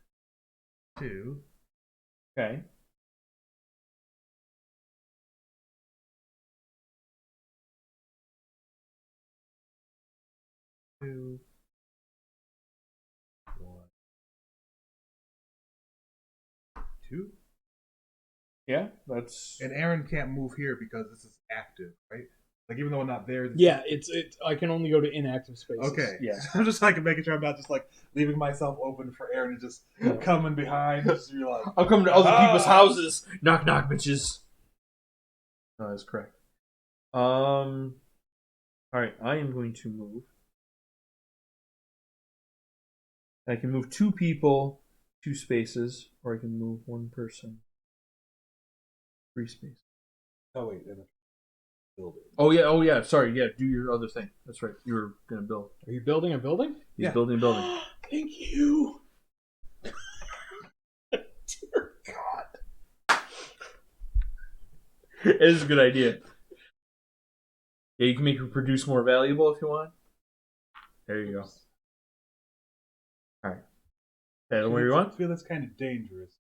2. Okay. Two. 1. 2. Yeah, that's... And Aaron can't move here because this is active, right? Like, even though I'm not there. Yeah, it's I can only go to inactive spaces. Okay. Yeah. I'm just like making sure I'm not just like leaving myself open for Aaron to just coming behind. Just be like, I'm coming to other people's houses. Knock, knock, bitches. No, that's correct. All right, I am going to move I can move 2 people, 2 spaces, or I can move 1 person, 3 spaces. Oh wait, in a building. Oh yeah. Sorry, yeah. Do your other thing. That's right. You were gonna build. Are you building a building? He's building a building. Thank you. Dear God. It is a good idea. Yeah, you can make it produce more valuable if you want. There you go. All right. That where you want? I feel that's kind of dangerous.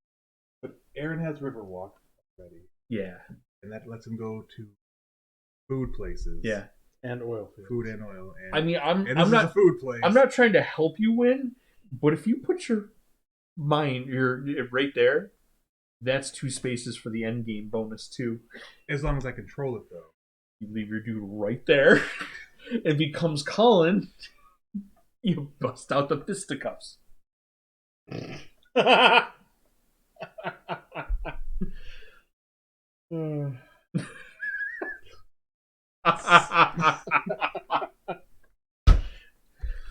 But Aaron has Riverwalk already, Yeah. and that lets him go to food places. Yeah. And oil fields. Food and oil. And, I mean, and this I'm is not a food place. I'm not trying to help you win, but if you put your mind right there, that's 2 spaces for the end game bonus too. As long as I control it, though. You leave your dude right there. It becomes Colin. You bust out the fisticuffs.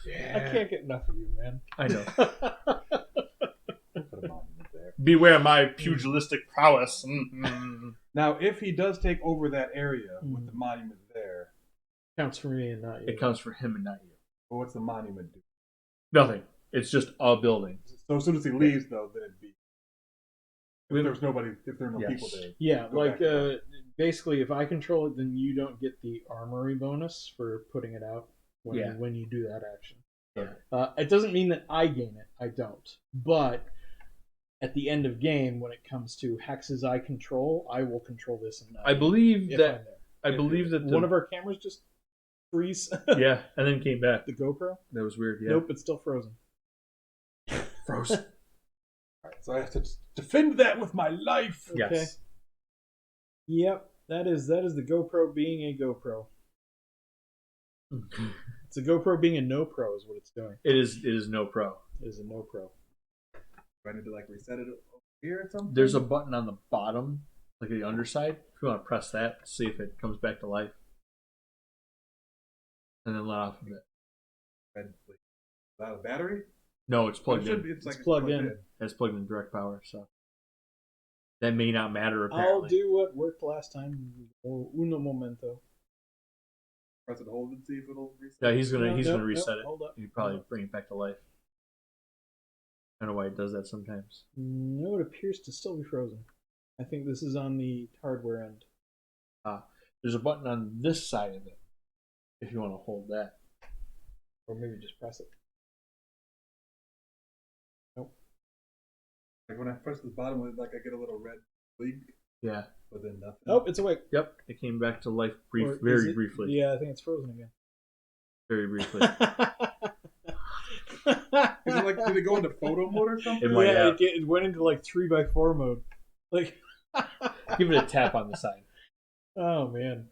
I can't get enough of you, man. I know. Put a monument there. Beware my pugilistic prowess. Mm-hmm. Now, if he does take over that area with the monument there, Counts for me and not you. It counts for him and not you. well, what's the monument do? Nothing. It's just a building. So as soon as he leaves, though, then it'd be. We- If there are no Yes. people there. Yeah, Go like back to basically, if I control it, then you don't get the armory bonus for putting it out when you do that action. Yeah. It doesn't mean that I gain it. I don't. But at the end of game, when it comes to hexes I control, I will control this and not I you, believe if that. I'm there. I believe that One of our cameras just freeze. Yeah, and then came back. The GoPro. That was weird. Yeah. Nope, it's still frozen. Frozen. Alright, so I have to defend that with my life. Yes. Okay. Yep, that is the GoPro being a GoPro. It's a GoPro being a no pro is what it's doing. It is no pro. It is a no pro. Do I need to like reset it over here or something? There's a button on the bottom, like the underside. If you want to press that, see if it comes back to life, and then let off of it. Without a battery? No, it's plugged It should in. be- It's like plugged in. It's plugged in direct power, so that may not matter. I'll Apparently, do what worked last time. Uno momento. Press it, hold, and see if it'll reset. yeah, he's gonna No, reset it. Hold up. He'd probably bring it back to life. I don't know why it does that sometimes. No, it appears to still be frozen. I think this is on the hardware end. There's a button on this side of it. If you want to hold that. Or maybe just press it. Like when I press the bottom, like I get a little red blink, Yeah. but then nothing. Oh, it's awake. Yep. It came back to life Or is very it? briefly. Yeah, I think it's frozen again. Very briefly. Is it like, did it go into photo mode or something? It might Yeah, have. it went into like 3x4 mode. Like, Give it a tap on the side. oh man,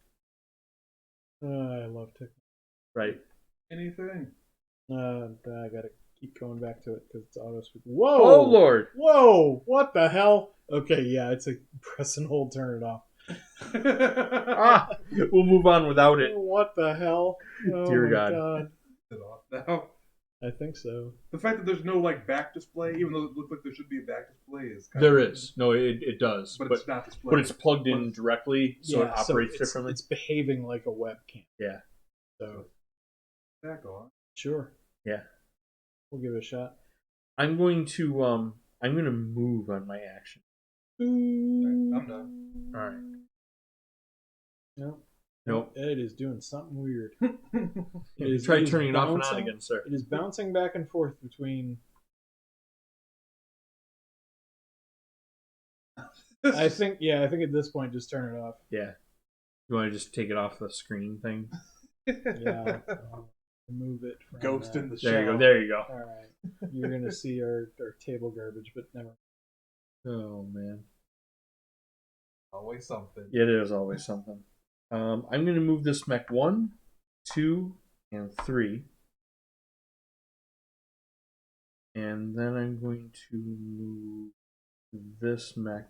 I love TikTok. Right. Anything. I gotta keep going back to it because it's auto speak. Whoa! Oh Lord. Whoa! What the hell? Okay, yeah, it's a press and hold, turn it off. We'll move on without it. What the hell? Oh Dear my God. It off now. I think so. The fact that there's no like back display, even though it looks like there should be a back display, is kind There of, is. No, it does. but But it's not displayed. but it's plugged in directly, so it operates it's, differently. It's behaving like a webcam. Yeah. So back on. sure. Yeah. We'll give it a shot. I'm going to move on my action. I'm done. All right. Nope. Nope. It is doing something weird. You is- try it is turning it off and on bouncing. again, sir. It is bouncing back and forth between. I think at this point, just turn it off. Yeah. You want to just take it off the screen thing? Yeah. Remove it. From Ghost that. in the There you shell. go. There you go. All right. You're gonna see our table garbage, but never. Oh man. Always something. Yeah, it is always something. I'm going to move this mech 1, 2, and 3. And then I'm going to move this mech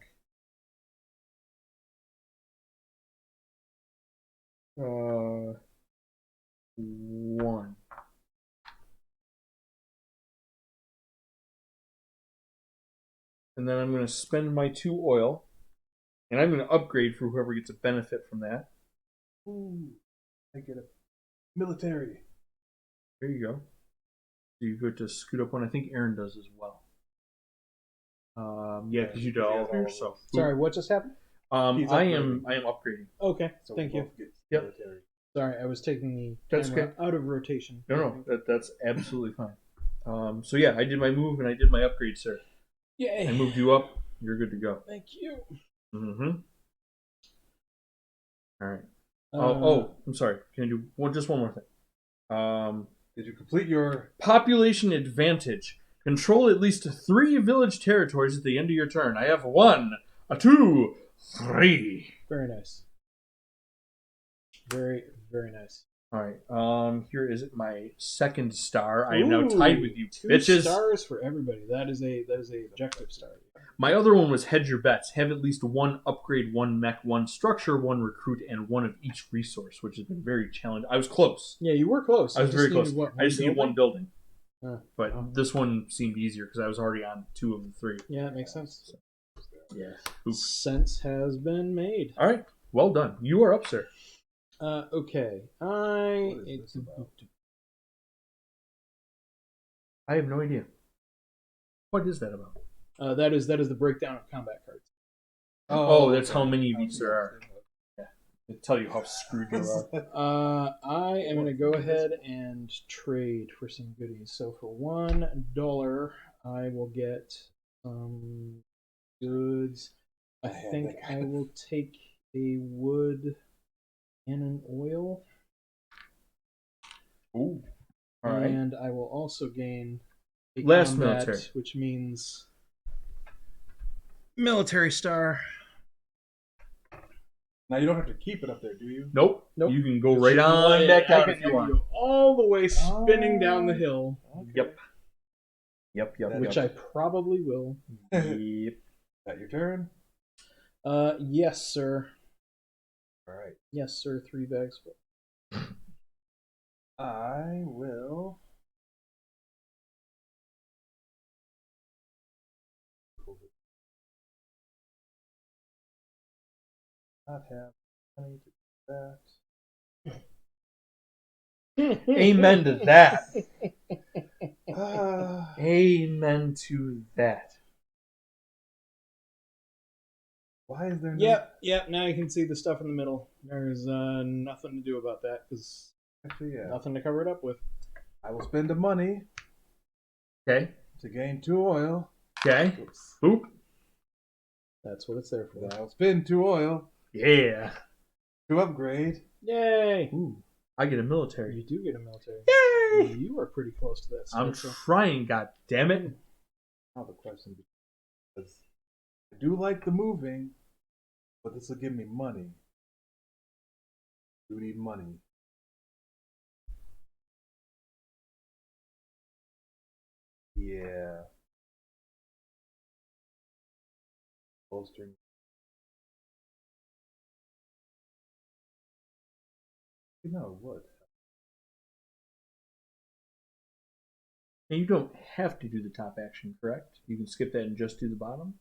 1. and then I'm going to spend my 2 oil, and I'm going to upgrade for whoever gets a benefit from that. Ooh, I get a military. There you go. So you go to scoot up one. I think Aaron does as well. Yeah, because you did all of yours. So Sorry, what just happened? I am upgrading. Okay, So thank we you. both get Yep. military. Sorry, I was taking the That's camera okay. out of rotation. No, that's absolutely fine. So yeah, I did my move and I did my upgrade, sir. Yay! I moved you up. You're good to go. Thank you. Mm-hmm. All right. I'm sorry. Can I do just one more thing? Did you complete your... Population advantage. Control at least 3 village territories at the end of your turn. I have 1, 2, 3. Very nice. Very, very nice. All right. Here is my 2nd star. I am now tied with you, 2 bitches. stars for everybody. That is a objective star. My other one was hedge your bets. Have at least 1 upgrade, 1 mech, 1 structure, 1 recruit, and 1 of each resource, which has been very challenging. I was close. Yeah, you were close. I was very close. What, I just need 1 building. But this Oh. one seemed easier because I was already on 2 of the 3. Yeah, that makes sense. Yeah. Sense has been made. All right. Well done. You are up, sir. Okay. What is this about? I have no idea. What is that about? That is the breakdown of combat cards. Oh, that's how many of each there are. Yeah. It'll tell you how screwed you are. I am going to go ahead and trade for some goodies. So for $1, I will get some goods. I think I will take a wood and an oil. Ooh. All right. And I will also gain a Last combat, military. which means military star. Now you don't have to keep it up there, do you? Nope. Nope. You can go Just right on back down I if can you want. go all the way spinning down the hill, Yep. which I probably will. Yep. That your turn? Yes, sir. All right. Yes, sir. 3 bags full. I will... not have money to do that. Amen to that. Ah. Amen to that. Why is there no... Yep. Now you can see the stuff in the middle. There's nothing to do about that because Actually, yeah. nothing to cover it up with. I will spend the money Okay. to gain 2 oil. Okay. Oops. Boop. That's what it's there for. Then I'll spend 2 oil Yeah. to upgrade. Yay! Ooh. I get a military. You do get a military. Yay! You are pretty close to that. I'm Scythe. trying, god damn it. Now the question is, I do like the moving, but this will give me money. I do need money. Yeah. Bolstering. No, what? And you don't have to do the top action, correct? You can skip that and just do the bottom?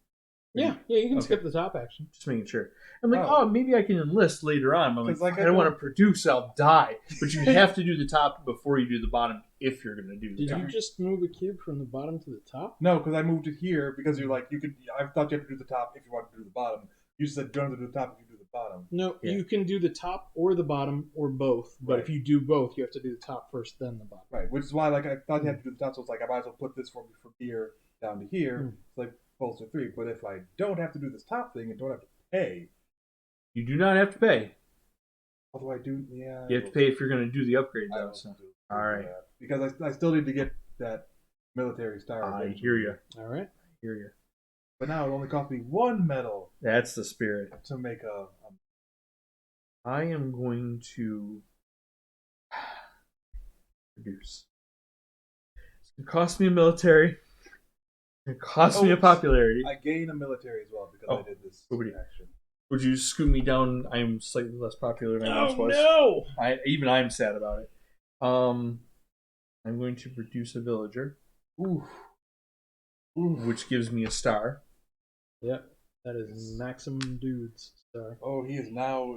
Yeah, you can Okay. skip the top action. Just making sure. I'm like, Oh. maybe I can enlist later on. But I'm 'Cause like, like I I don't want don't- to produce, I'll die. But you have to do the top before you do the bottom if you're going to do the Did top. you just move a cube from the bottom to the top? No, because I moved it here because you're like, you could. I thought you had to do the top if you wanted to do the bottom. You said don't do the top if you do the bottom. No, Yeah. you can do the top or the bottom or both. But Right. if you do both, you have to do the top first, then the bottom. Right, which is why like I thought you had to do the top, so it's like I might as well put this from here down to here. Hmm. It's like bolster 3. But if I don't have to do this top thing and don't have to pay, You do not have to pay. what do I do? Yeah, You have to pay if you're going to do the upgrade, I though. will So. do All right. that. Because I still need to get that military star. I eventually. hear you. All right. Hear you. But now it only cost me 1 medal That's the spirit. to make a I am going to produce. It's going to cost me a military. It's going to cost me a popularity. I gain a military as well because I did this Oopity. action. Would you scoot me down? I'm slightly less popular than I once was. no! I'm sad about it. I'm going to produce a villager, Ooh. which gives me a star. Yep, that is maximum dudes star. Oh, he is now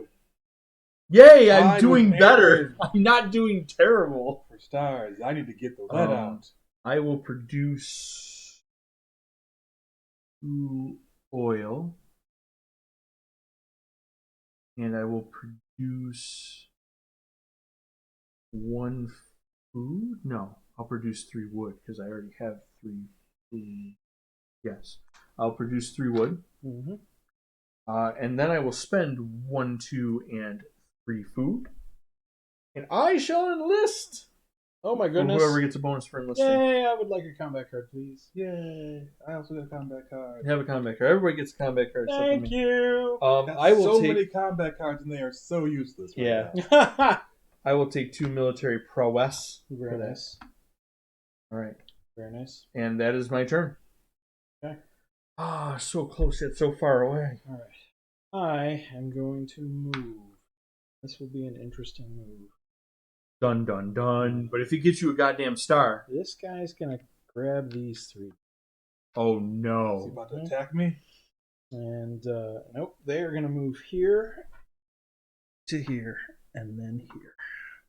Yay! I'm Tied doing with better. Aaron. I'm not doing terrible. for stars. I need to get the lead out. I will produce 2 oil, and I will produce 1 food. No, I'll produce 3 wood because I already have 3 food. Yes, I'll produce 3 wood, Mm-hmm. and then I will spend 1, 2, and 3 food, and I shall enlist. Oh my For goodness! whoever gets a bonus for enlisting. Yay! I would like a combat card, please. Yay! I also got a combat card. Have a combat card. Everybody gets a combat card. except for Thank me. you. Got I will so take. many combat cards, and they are so useless. Right Yeah. now. I will take 2 military prowess. Very for that. nice. All right, Very nice. and that is my turn. Okay. Ah, so close yet so far away. All right. I am going to move. This will be an interesting move. Dun dun dun. But if he gets you a goddamn star, This guy's gonna grab these 3, oh Is he no! about to attack me? and nope, they are gonna move here to here, and then here.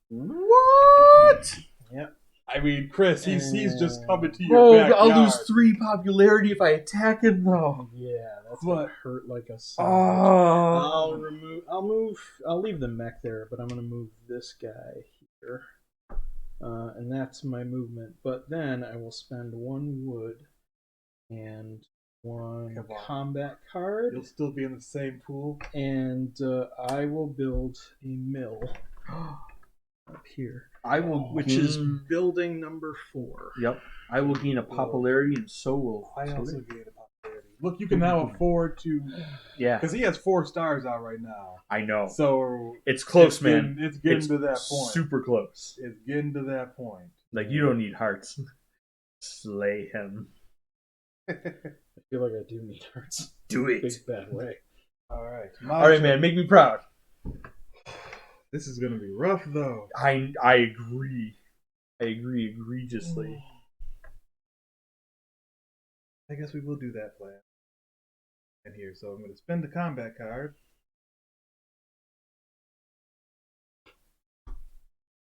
What? Yep. I mean, Chris, he's just coming to your Bro, backyard. I'll lose 3 popularity if I attack him though. Yeah, that's What? gonna hurt like a son. Oh. I'll leave the mech there, but I'm gonna move this guy here. And that's my movement. But then I will spend 1 wood and 1 Come on. combat card, You'll still be in the same pool. and I will build a mill up here, I will, which gain... is building number 4. Yep. I will gain a popularity, and so will. I also gained a popularity. Look, you can now afford to, Yeah, because he has 4 stars out right now. I know. So It's close, it's man. It's getting It's to that point. super close. It's getting to that point. Like, you don't need hearts. Slay him. I feel like I do need hearts. Do it. Big bad way. All right. All right, man. Make me proud. This is gonna be rough, though. I agree. I agree egregiously. I guess we will do that plan. And here, so I'm gonna spend the combat card.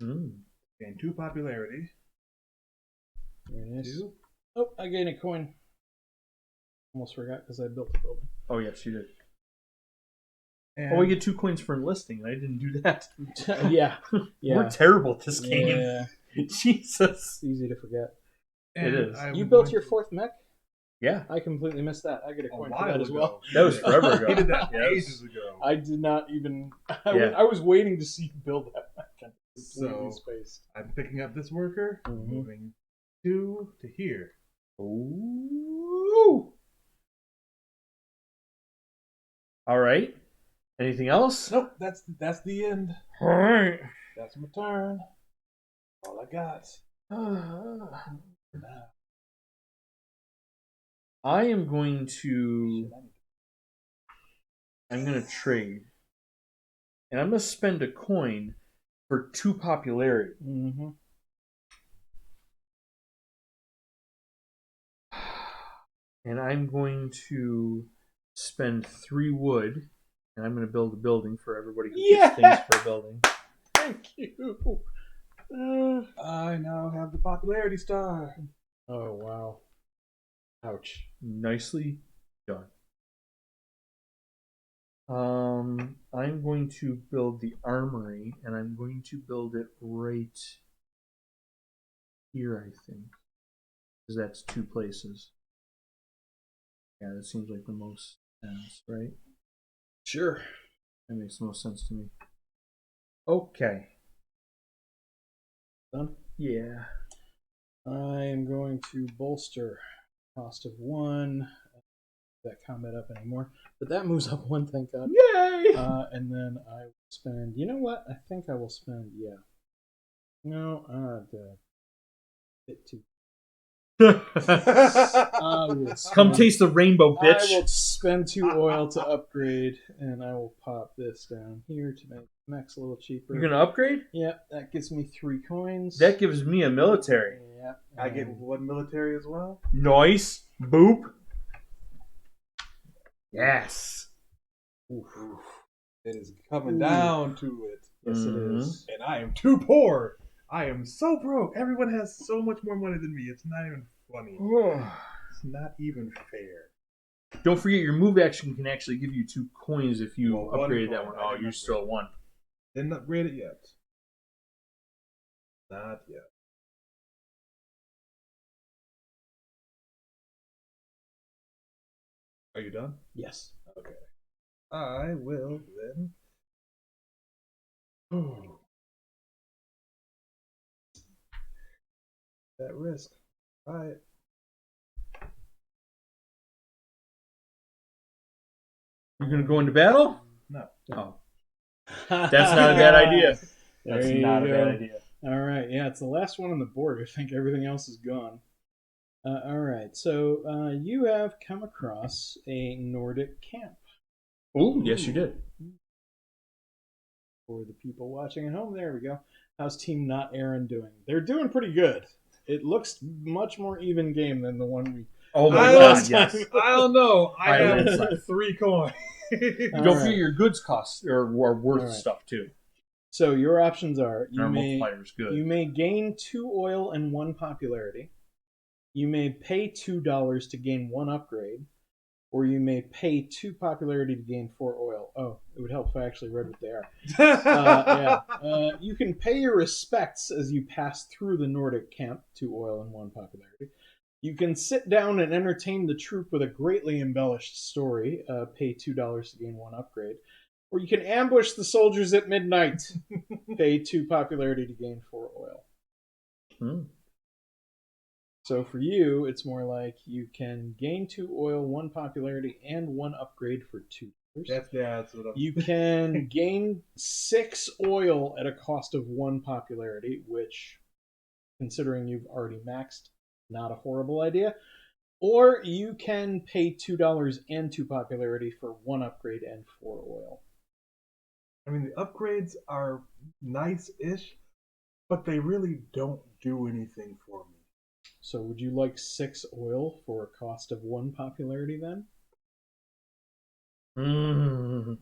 Gain 2 popularity. Very nice. 2. Oh, I gained a coin. Almost forgot because I built the building. Oh, yes, you did. And Oh, we get 2 coins for enlisting. I didn't do that. yeah. Yeah. We're terrible at this game. Yeah. Jesus. It's easy to forget. and It is. I'm You built going your to- 4th mech? Yeah. I completely missed that. I get a a coin for while that as ago. well. That was forever ago. He did that Yes. ages ago. I did not even. Yeah. I was waiting to see you build that mech. I'm completely So- spaced. I'm picking up this worker, Mhm. moving 2 to here. Ooh. All right. Anything else? Nope, that's the end. All right. That's my turn. All I got. I am going to. I'm going to trade. And I'm going to spend a coin for 2 popularity. Mm-hmm. And I'm going to spend 3 wood. And I'm going to build a building for everybody who gets things for a building. Thank you. I now have the popularity star. Oh, wow. Ouch. Nicely done. I'm going to build the armory, and I'm going to build it right here, I think. Because that's 2 places. Yeah, that seems like the most sense, right? Sure. That makes the most sense to me. Okay. Done? Yeah. I am going to bolster cost of 1. That combat up anymore, but that moves up 1, thank God. Yay! And then I will spend. You know what? I think I will spend. Yeah. No. Bit too. I will Come spend, taste the rainbow, I bitch. will spend 2 oil to upgrade, and I will pop this down here to make Max a little cheaper. You're gonna upgrade? Yeah, that gives me 3 coins. That gives me a military. Yeah. I get 1 military as well. Nice. Boop. Yes. Oof. It is coming down to it. Yes, it is. And I am too poor. I am so broke. Everyone has so much more money than me. It's not even funny. It's not even fair. Don't forget your move action can actually give you 2 coins if you Well, upgraded that coin. one. Oh, you're still at 1. Didn't upgrade it yet. Not yet. Are you done? Yes. Okay. I will then. That risk. All right. You're going to go into battle? No. Oh. That's not a bad idea. That's There not a you bad go. idea. All right. Yeah, it's the last one on the board. I think everything else is gone. All right. So you have come across a Nordic camp. Oh, yes, you did. For the people watching at home, there we go. How's Team Not Aaron doing? They're doing pretty good. It looks much more even game than the one we. Oh my I god, don't- yes. I don't know. I I have landslide. 3 coins. All Don't right. forget your goods costs are worth All right. stuff too. So your options are Our multiplyer's good. you may gain 2 oil and 1 popularity. You may pay $2 to gain 1 upgrade, or you may pay 2 popularity to gain 4 oil. Oh, it would help if I actually read what they are. You can pay your respects as you pass through the Nordic camp, 2 oil and 1 popularity. You can sit down and entertain the troop with a greatly embellished story, pay $2 to gain 1 upgrade. Or you can ambush the soldiers at midnight, pay 2 popularity to gain 4 oil. So for you, it's more like you can gain 2 oil, 1 popularity, and 1 upgrade for $2. That's what I'm. You can gain 6 oil at a cost of 1 popularity, which, considering you've already maxed, not a horrible idea. Or you can pay $2 and 2 popularity for 1 upgrade and 4 oil. I mean, the upgrades are nice-ish, but they really don't do anything for me. So would you like 6 oil for a cost of 1 popularity then? Mm.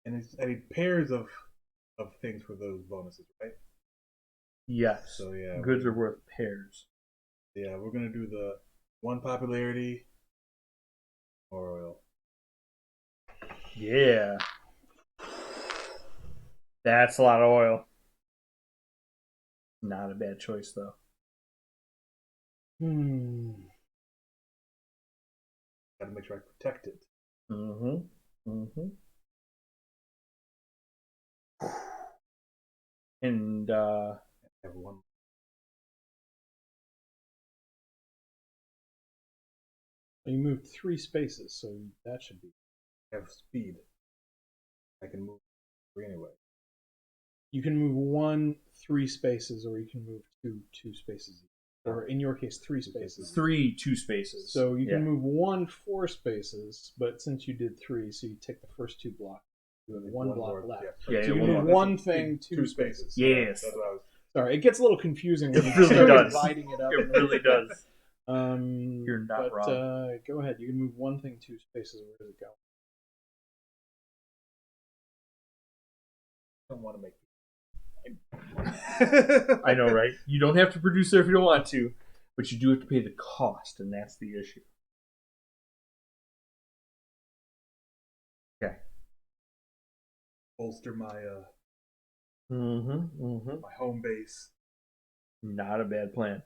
And I need pairs of things for those bonuses, right? Yes. So yeah, Goods are worth pairs. Yeah, we're gonna do the 1 popularity or oil. Yeah. That's a lot of oil. Not a bad choice, though. Gotta make sure I protect it. And, I have 1. You moved 3 spaces, so that should be. I have speed. I can move 3 anyway. You can move 1 3 spaces, or you can move 2 spaces. Or in your case, 3 spaces. 3 2 spaces. So you can move 1 4 spaces, but since you did 3, so you take the first 2 blocks. You have 1 block left. Yeah, so you yeah, move 1 thing, 2 spaces. Yes. That's what I was. Sorry, it gets a little confusing when It you really start does. dividing it up. It really does. You're not wrong. Go ahead. You can move 1 thing 2 spaces. Where does it go? I don't want to make. I know, right? You don't have to produce there if you don't want to, but you do have to pay the cost, and that's the issue. Okay. Bolster my Mm-hmm. my home base. Not a bad plan.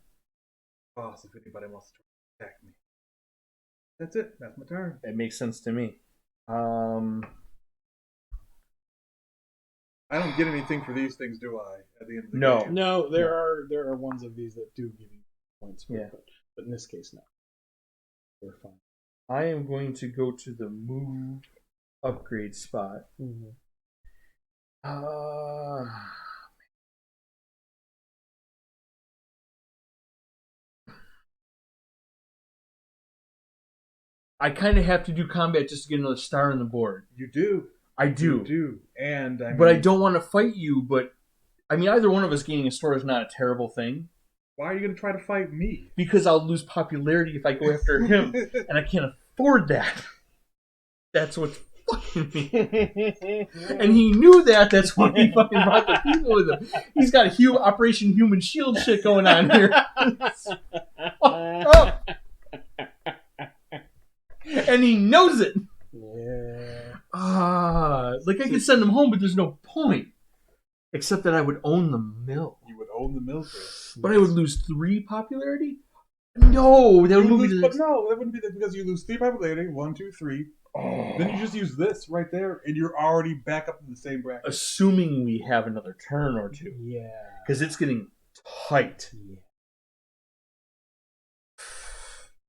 Boss, if anybody wants to attack me. That's it. That's my turn. It makes sense to me. I don't get anything for these things, do I? At the end of the No. game? No, there are ones of these that do give you points. For Yeah. but in this case, no. They're fine. I am going to go to the move upgrade spot. Mm-hmm. I kind of have to do combat just to get another star on the board. You do. I do. You do. And But I don't want to fight you, but I mean, either one of us gaining a star is not a terrible thing. Why are you going to try to fight me? Because I'll lose popularity if I go after him, and I can't afford that. That's what's fucking me. And he knew that. That's why he fucking brought the people with him. He's got a Operation Human Shield shit going on here. Oh. And he knows it. Yeah. Like I could send him home, but there's no point. Except that I would own the mill. You would own the mill, Chris. But I would lose 3 popularity? No, that would move me to the But no, that wouldn't be because you lose 3 popularity. 1, 2, 3. Oh. Then you just use this right there, and you're already back up in the same bracket. Assuming we have another turn or 2. Yeah. Because it's getting tight. Yeah.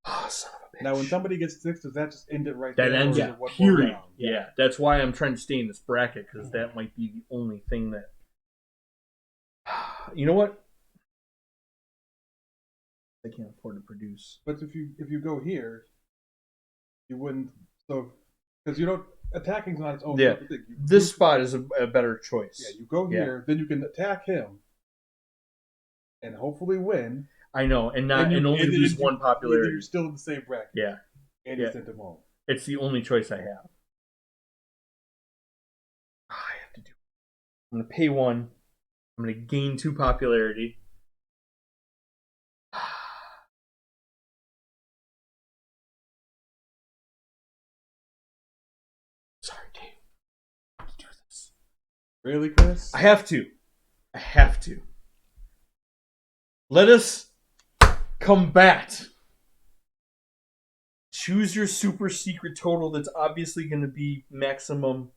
Oh, son of a bitch. Now, when somebody gets 6, does that just end it right that there? ends or it, is it one more period. round? Yeah, that's why I'm trying to stay in this bracket, because that might be the only thing that... You know what? I can't afford to produce. But if you go here, you wouldn't. So because you don't attacking is not its own separate thing. This spot is a better choice. Yeah, you go here, then you can attack him, and hopefully win. I know, and only lose 1 popularity. You're still in the same bracket. Yeah, and you sent him home. It's the only choice I have. I have to do. I'm gonna pay 1. I'm gonna gain 2 popularity. Sorry, Dave. I have to do this. Really, Chris? I have to. Let us combat. Choose your super secret total that's obviously going to be maximum.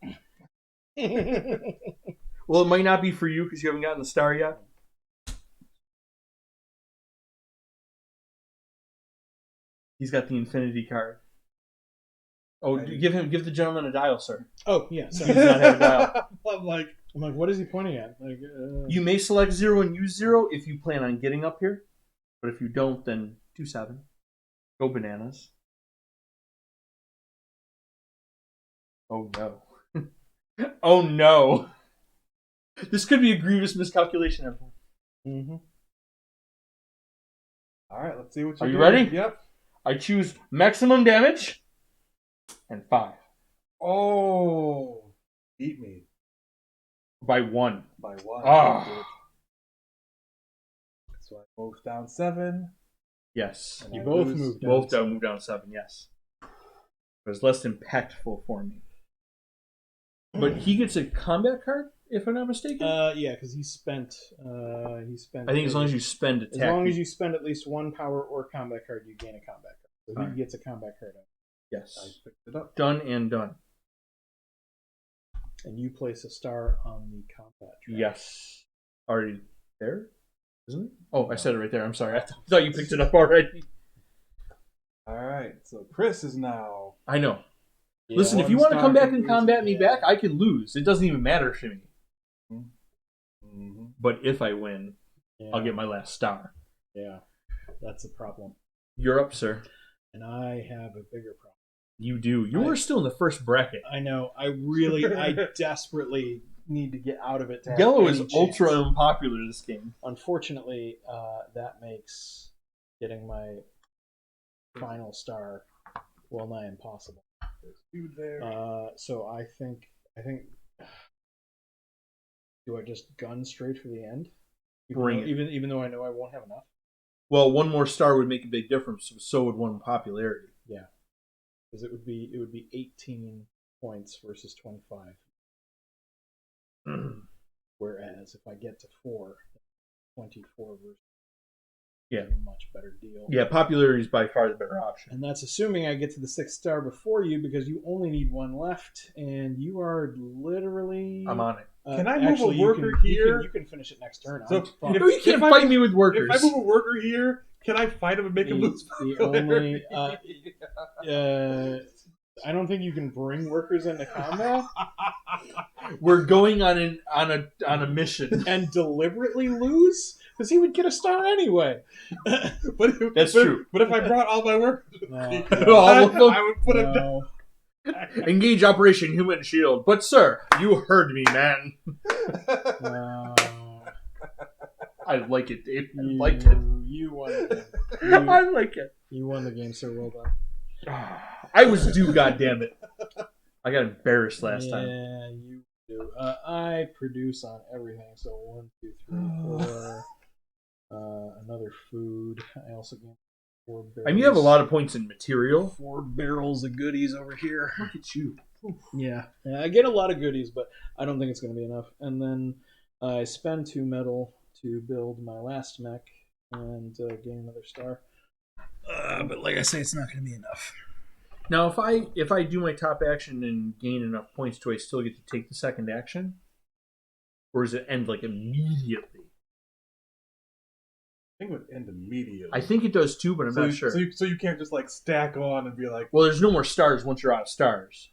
Well, it might not be for you because you haven't gotten the star yet. He's got the infinity card. Oh, give the gentleman a dial, sir. Oh, yeah. He Sorry. does not have a dial. I'm like, what is he pointing at? You may select 0 and use 0 if you plan on getting up here. But if you don't, then do 7. Go bananas. Oh, no. Oh, no. This could be a grievous miscalculation, everyone. Mm-hmm. all right, let's see what Are you do. ready? Yep. I choose maximum damage and 5. Oh, beat me By 1. by 1. Ah. So I move down 7. Yes. And You I both lose- moved down. Both move down 7, yes. It was less impactful for me. But he gets a combat card, if I'm not mistaken? Yeah, because he spent. I think as long as you spend attack. As long as you spend at least 1 power or combat card, you gain a combat card. So he Alright. gets a combat card out. I Yes. picked it up. Done and done. And you place a star on the combat track. Yes. Already there? Isn't it? Oh, I said it right there. I'm sorry. I thought you picked it up already. All right, so Chris is now. I know. Yeah. Listen, if one you want to star come back can and lose combat it, me yeah. back, I can lose. It doesn't even matter to me. Mm-hmm. But if I win, Yeah. I'll get my last star. Yeah, that's the problem. You're up, sir. And I have a bigger problem. You do. You are still in the first bracket. I know. I desperately need to get out of it. To have Yellow any is chance. ultra unpopular this game. Unfortunately, that makes getting my final star well nigh impossible. There's 2 there. So I think. Do I just gun straight for the end? Bring it. Even though I know I won't have enough. Well, 1 more star would make a big difference. So would 1 popularity. Yeah, because it would be 18 points versus 25. Whereas if I get to 4, 24 versus Yeah. a much better deal. Yeah, popularity is by far the better option. And that's assuming I get to the 6th star before you, because you only need 1 left, and you are literally. I'm on it. Can I move actually, a worker here? You can finish it next turn. So I'm fine. if- No, you can't I fight move- me with workers. If I move a worker here, can I fight him and make him lose? the only. I don't think you can bring workers into combat We're going on a mission. and deliberately lose, because he would get a star anyway. That's true. But if I brought all my workers, All of them? I would put him down. No. Engage Operation Human Shield. But sir, you heard me, man. No. I like it, Dave. I You, like it. You won the game. I like it. You won the game, so well done. I was due, goddammit. I got embarrassed last time. Yeah, you do. I produce on everything. So 1, 2, 3, 4. Another food. I also get 4 barrels. I mean, you have a lot of points in material. 4 barrels of goodies over here. Look at you. Yeah, I get a lot of goodies, but I don't think it's going to be enough. And then I spend 2 metal to build my last mech and gain another star. But like I say, it's not going to be enough. Now, if I do my top action and gain enough points, do I still get to take the second action, or does it end like immediately? I think it would end immediately. I think it does too, but I'm not sure. So you can't just like stack on and be like. Well, there's no more stars once you're out of stars.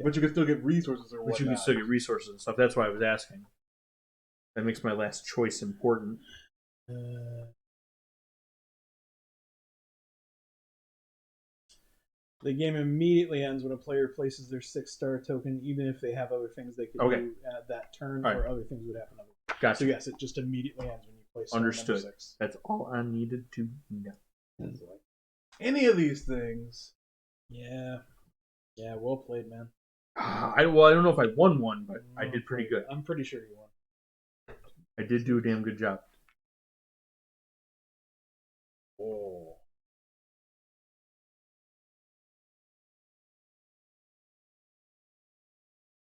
But you can still get resources or whatnot. But you can still get resources and stuff. That's why I was asking. That makes my last choice important. The game immediately ends when a player places their 6-star token, even if they have other things they could do at that turn, or other things would happen. Gotcha. So yes, it just immediately ends when you place Understood. Number 6. That's all I needed to know. Any of these things. Yeah, well played, man. I don't know if I won one, but I did pretty good. I'm pretty sure you won. I did do a damn good job. Oh.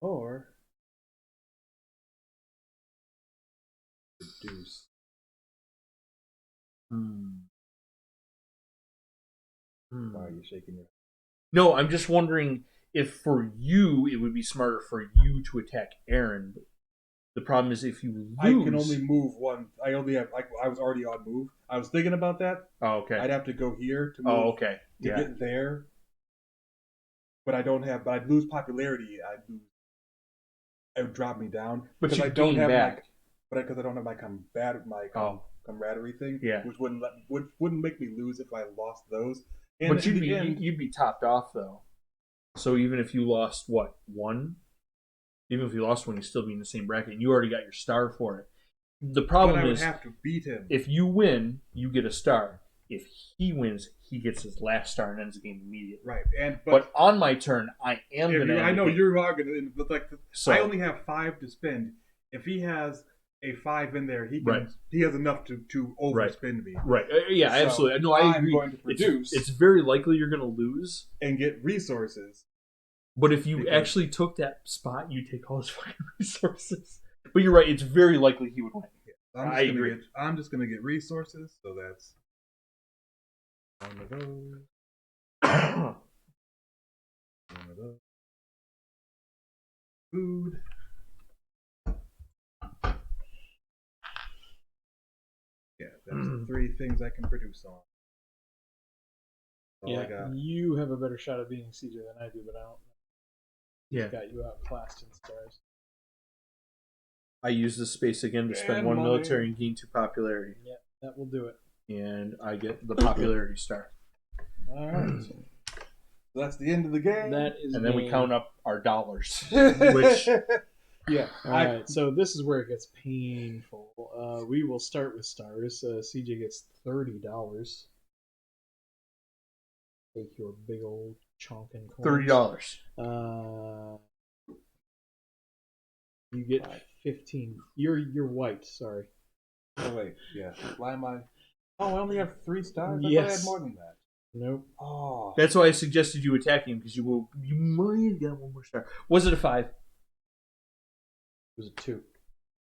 Or reduce. Why are you shaking your head? No, I'm just wondering if for you it would be smarter for you to attack Aaron. The problem is if you lose, I can only move one. I only have. I was already on move. I was thinking about that. Oh, okay. I'd have to go here to move. Oh, okay. To get there. But I don't have. But I'd lose popularity. It would drop me down. But you I don't gain have back. Because I don't have my camaraderie thing. Yeah. Which wouldn't make me lose if I lost those. And But you'd be topped off though. So even if you lost one, even if you lost one, you'd still be in the same bracket. And you already got your star for it. The problem is, I would have to beat him. If you win, you get a star. If he wins, he gets his last star and ends the game immediately. Right, but on my turn, I am going to. I know you're going to, but I only have 5 to spend. If he has a 5 in there, he has enough to overspend me. Right. Yeah, so absolutely. No, I agree. I'm going to produce. It's very likely you're going to lose and get resources. But if you actually took that spot, you take all his fucking resources. But you're right. It's very likely he would win. I agree. I'm just going to get resources, so that's one of those. One of those. Food. Yeah, that's 3 things I can produce on. You have a better shot of beating CJ than I do, but I don't. Yeah, got you outclassed in stars. I use this space again to spend 1 military and gain 2 popularity. Yeah, that will do it. And I get the popularity star. All right. So that's the end of the game. And then we count up our dollars, which. Yeah. All right. So this is where it gets painful. We will start with stars. CJ gets $30. Take your big old chonkin coins. $30. You get 15. You're white. Sorry. Oh wait. Yeah. Why am I? Oh, I only have 3 stars. I yes. thought I had more than that. Nope. Oh. That's why I suggested you attack him because you might get 1 more star. Was it a 5? It was a 2.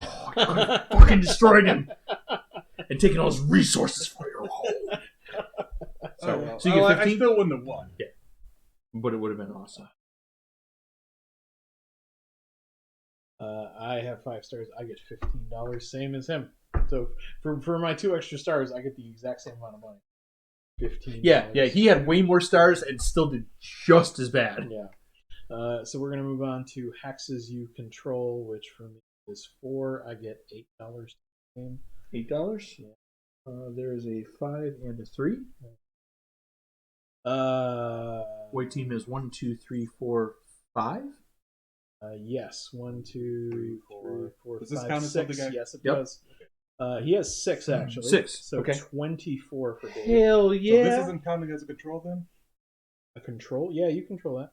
Oh, I could have fucking destroyed him and taken all his resources for your home. So you get 15? I still wouldn't have won. Yeah. But it would have been awesome. I have 5 stars. I get $15, same as him. So for my 2 extra stars, I get the exact same amount of money. $15. Yeah. He had way more stars and still did just as bad. Yeah. So we're gonna move on to hexes you control, which for me is 4. I get $8 to game. $8? Yeah. There is a 5 and a 3. White team is 1, 2, 3, 4, 5. Yes, 1, 2, 3, 4, does this 5, count as 6. something? Yes, it does. He has 6 actually. 6. So okay. 24 for Dave. Hell yeah! So this isn't counting as a control then? A control? Yeah, you control that.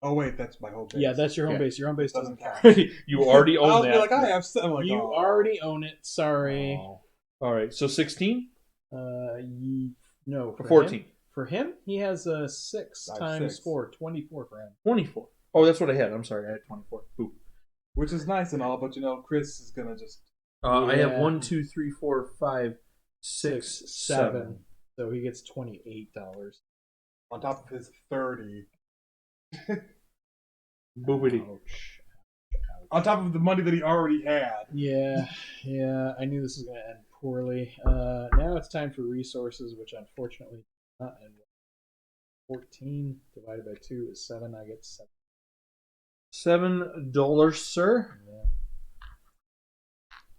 Oh wait, that's my home base. Yeah, that's your home Yeah. base. Your home base doesn't Doesn't count. You already I'll own be that. like, I have 7. Like, You oh. already own it. Sorry. Oh. All right, so 16? No. For 14. For him, he has a 6 I have times 6. 4, 24 for him. 24. Oh, that's what I had. I'm sorry, I had 24. Ooh. Which is nice and all, but Chris is gonna just. I have Yeah. 1, 2, 3, 4, 5, 6, 7. So he gets $28. On top of his 30. Boobity. Ouch. On top of the money that he already had. Yeah. I knew this was going to end poorly. Now it's time for resources, which unfortunately did not end well. 14 divided by 2 is 7. I get 7. $7, sir. Yeah.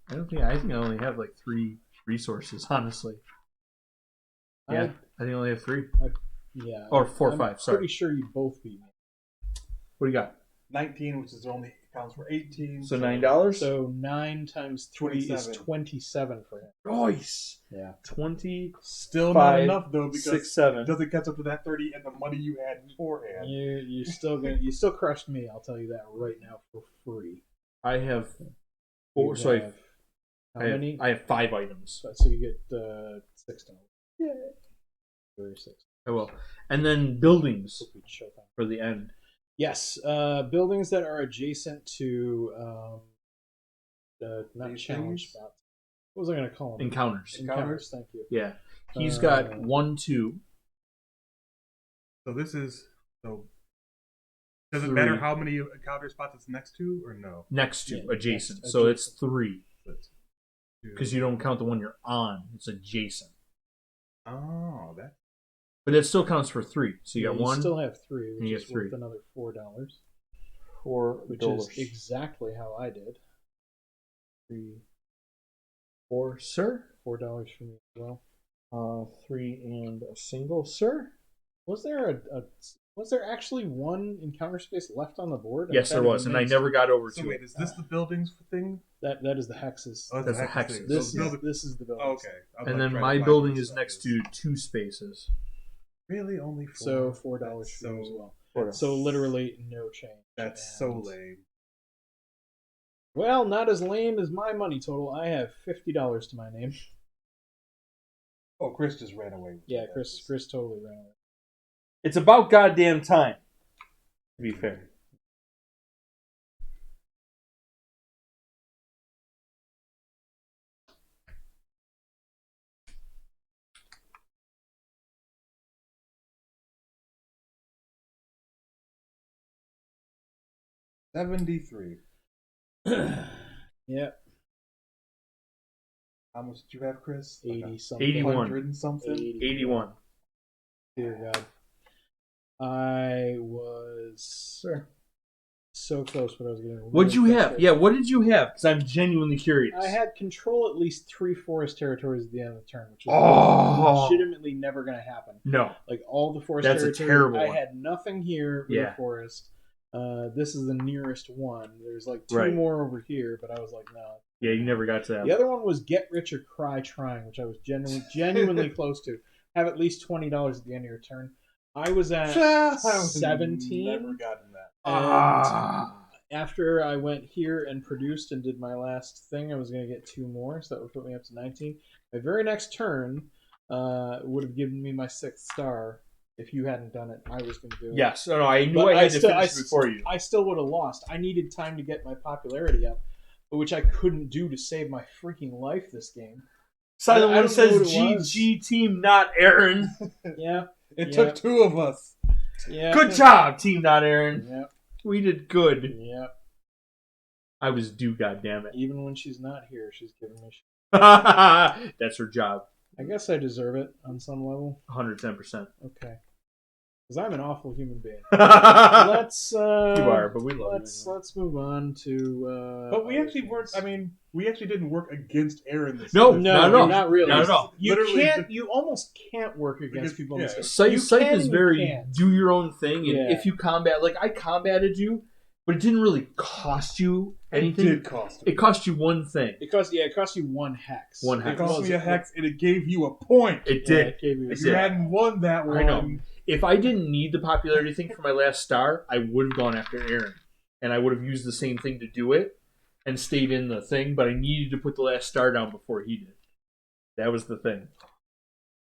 I think I only have like 3 resources, honestly. Yeah, I think I only have 3. Yeah. Or 4 or 5, I'm sorry. pretty sure you both beat me. What do you got? 19, which is only counts for 18. So $9? So 9 times 3 is 27. 27 for him. Nice. Yeah. 20, Still 5, not enough though, because 6, 7. it doesn't catch up to that 30 and the money you had beforehand. You still crushed me. I'll tell you that right now for free. I have 4. So How many? I have 5 items. So you get $6. Yeah. 36. I will. And then buildings Cookie showtime. for the end. Yes, buildings that are adjacent to not These challenge things? spots. What was I going to call them? Encounters. Encounters. Thank you. Yeah. He's got 1, 2. So this is Does it 3. matter how many encounter spots it's next to, or no? Next to, Yeah, adjacent. next- So it's 3. But Because you don't count the one you're on. It's adjacent. Oh, that. But it still counts for 3. So you got 1. still have 3, and which you is have 3. worth another $4, $4. which is exactly how I did. 3, 4, sir. $4 for me as well. 3 and a single, sir. Was there was there actually one encounter space left on the board? Yes, there was, and I never got over So to wait, it. is this the buildings thing? That is the hexes. Oh, That's the the hexes. thing. This So is this is the building. okay. I was And like then trying my to find building what is stuff next to 2 spaces. Really only 4. So $4 That's for you as well. $4. So literally no change. That's And- so lame. Well, not as lame as my money total. I have $50 to my name. Oh, Chris just ran away. With Yeah, that. Chris totally ran away. It's about goddamn time. To be fair. $73. Yep, How much did you have, Chris? 80 something. 81. 100 and something. 81. Dear God. I was so close, but I was getting. What'd you have? Yeah, what did you have? Because I'm genuinely curious. I had control at least 3 forest territories at the end of the turn, which is Oh. legitimately never going to happen. No. Like all the forest That's a territories, terrible I one. had nothing here with Yeah. a forest. This is the nearest one. There's like 2 Right. more over here, but I was like, no. Yeah, you never got to that. The other one was Get Rich or Cry Trying, which I was genuinely close to. Have at least $20 at the end of your turn. I was at I was 17. Never gotten that. And after I went here and produced and did my last thing, I was going to get 2 more, so that would put me up to 19. My very next turn would have given me my 6th star. If you hadn't done it, I was going to do it. Yes. No, I knew But I had to finish before you. I still would have lost. I needed time to get my popularity up, which I couldn't do to save my freaking life this game. Silent I One don't know what says it was. GG team, not Aaron. Yeah. It Yeah. took 2 of us. Yeah. Good job, team, not Aaron. Yeah. We did good. Yeah. I was due, goddammit. Even when she's not here, she's giving me shit. That's her job. I guess I deserve it on some level. 110%. Okay. Because I'm an awful human being. You Let's are, but we love let's move on to But we other actually weren't. things. I mean, we actually didn't work against Aaron this No, time. not at all. not really. Not at all. You Literally can't. just- You almost can't work against Because- people in this yeah. game. Scythe, You Scythe can is and you very can't. do your own thing, and Yeah. if you combat, like I combated you, but it didn't really cost you anything. It did cost. It cost you one thing. It cost you one hex. One It hex. cost me a hex, and it gave you a point. It Yeah, did. it gave you If It you did. hadn't won that one, I know. If I didn't need the popularity thing for my last star, I would have gone after Aaron. And I would have used the same thing to do it and stayed in the thing, but I needed to put the last star down before he did. That was the thing.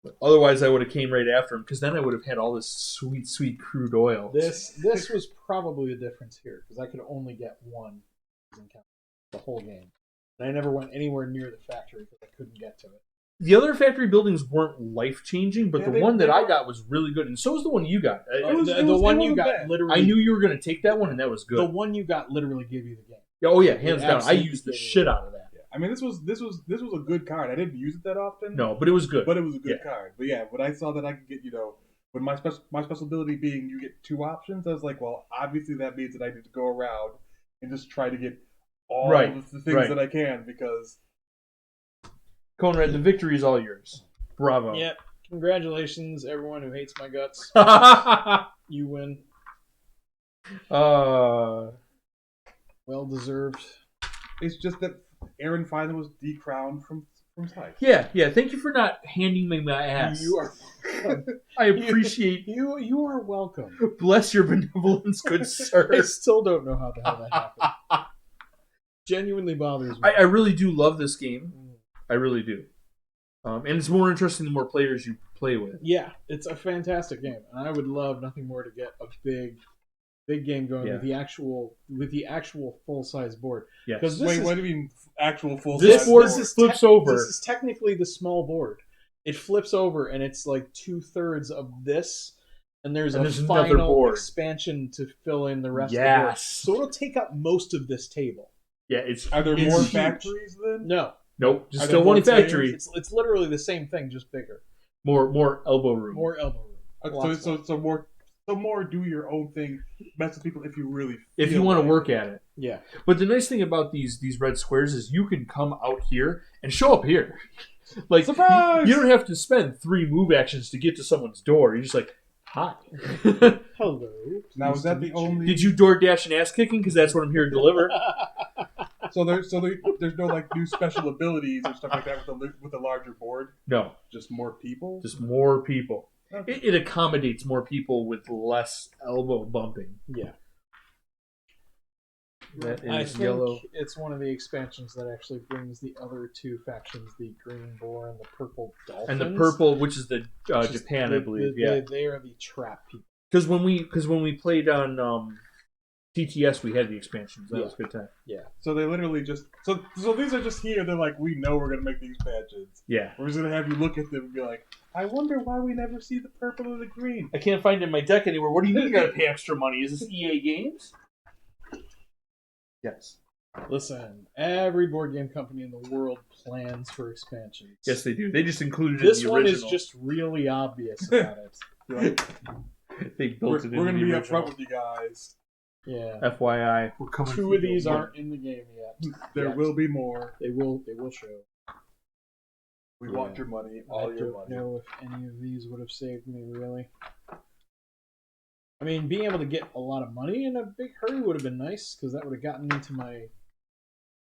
But otherwise, I would have came right after him, because then I would have had all this sweet, sweet crude oil. This was probably the difference here, because I could only get one encounter the whole game. And I never went anywhere near the factory because I couldn't get to it. The other factory buildings weren't life-changing, but Yeah, the they- one they that I were- got was really good, and so was the one you got. The one you got bad. literally. I knew you were going to take that one, and that was good. the one you got literally gave you the game. Oh yeah, hands It down. I absolutely used the did. shit out of that. I mean, this was a good card. I didn't use it that often. No, but it was good. But it was a good Yeah. card. But yeah, when I saw that I could get, when my special ability being you get 2 options, I was like, well, obviously that means that I need to go around and just try to get all Right, of the things right. that I can, because Conrad, the victory is all yours. Bravo. Yep. Congratulations, everyone who hates my guts. You win. uh, Well deserved. it's just that Aaron finally was decrowned from Scythe. yeah. Thank you for not handing me my ass. You are. I appreciate. You are welcome. Bless your benevolence, good sir. I still don't know how the hell that happened. Genuinely bothers me. I really do love this game. I really do. And it's more interesting the more players you play with. Yeah, it's a fantastic game, and I would love nothing more to get a big game going Yeah. with the actual full size board. Yes. Because Wait, what do you mean actual full This size board board? flips over. This is technically the small board. It flips over, and it's like 2/3 of this, and there's And a there's another final board. expansion to fill in the rest of the board. Yes. So it'll take up most of this table. Yeah, it's. Are there it's more huge. factories then? No, Nope, just Are still there one more players? factory. it's literally the same thing, just bigger. More elbow room. More elbow room. Lots more. So more do your own thing, mess with people if you really If you feel want to like work it. at it. Yeah. But the nice thing about these red squares is you can come out here and show up here. Like Surprise! You don't have to spend 3 move actions to get to someone's door. You're just like, hi. Hello. Now is that the only? Did you DoorDash and ass kicking? Because that's what I'm here to deliver. So there's no like new special abilities or stuff like that with the larger board. No, Just more people. just more people. Okay. It accommodates more people with less elbow bumping. Yeah. That I is think yellow. it's one of the expansions that actually brings the other 2 factions, the green boar and the purple dolphins. And the purple, which is the Just Japan, I believe. Yeah, They are the trap people. because when we played on TTS, we had the expansions. That was a good time. So they literally just so these are just here. They're like, we know we're gonna make these patches. Yeah. We're just gonna have you look at them and be like, I wonder why we never see the purple or the green. I can't find it in my deck anywhere. What do you mean you gotta pay extra money? Is this EA Games? Yes. Listen, every board game company in the world plans for expansions. Yes, they do. They just included This it in the one original. is just really obvious about it. You're like, They built it in we're gonna the be original. upfront with you guys. Yeah. FYI, we're coming. 2 for of these you. aren't in the game yet. There Yet. will be more. They will show. We Yeah. want your money, I all your don't money. know if any of these would have saved me, really. I mean, being able to get a lot of money in a big hurry would have been nice, because that would have gotten me to my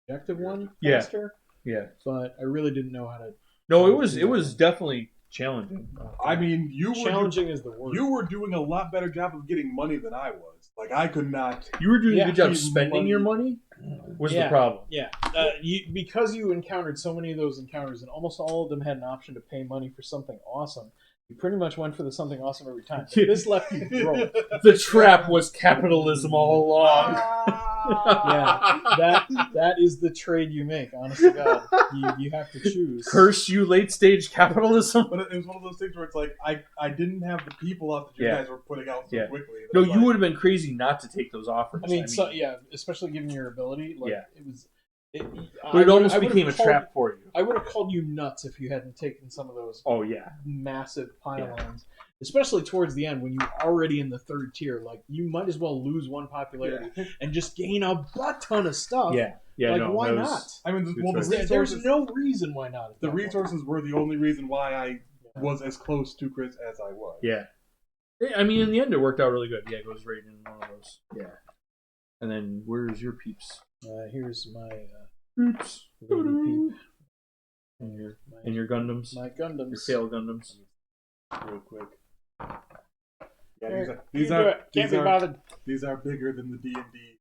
objective one Yeah. faster. Yeah. But I really didn't know how to. No, it was definitely challenging. I mean, you were Challenging is the word. you were doing a lot better job of getting money than I was. Like I could not. You were doing a Yeah. good job Money. spending your money. Was the Yeah. problem? Yeah, because you encountered so many of those encounters, and almost all of them had an option to pay money for something awesome. You pretty much went for the something awesome every time. But this left you broke. The trap was capitalism all along. Yeah, that is the trade you make. Honest to God, you have to choose. Curse you, late stage capitalism. But it was one of those things where it's like I didn't have the people out that you Yeah. guys were putting out so Yeah. quickly. that No, I was you like, would have been crazy not to take those offers. I mean, so yeah, especially given your ability, like Yeah. it was. but it almost became a trap for you. I would have called you nuts if you hadn't taken some of those Oh yeah, massive pylons, especially towards the end when you're already in the 3rd tier. Like you might as well lose 1 popularity and just gain a butt ton of stuff. yeah. like No, why that was- not? I mean, Good well, the choice. resources, There's no reason why not. at the that point. resources were the only reason why I was as close to Chris as I was. Yeah. I mean, in the end, it worked out really good. Yeah, it goes right in one of those. Yeah. And then, where's your peeps? Here's my Oops. Lady Peep. And your Gundams. My Gundams. Your Kale Gundams. Real quick. Hey, Yeah, Can't be bothered. these are bigger than the D&D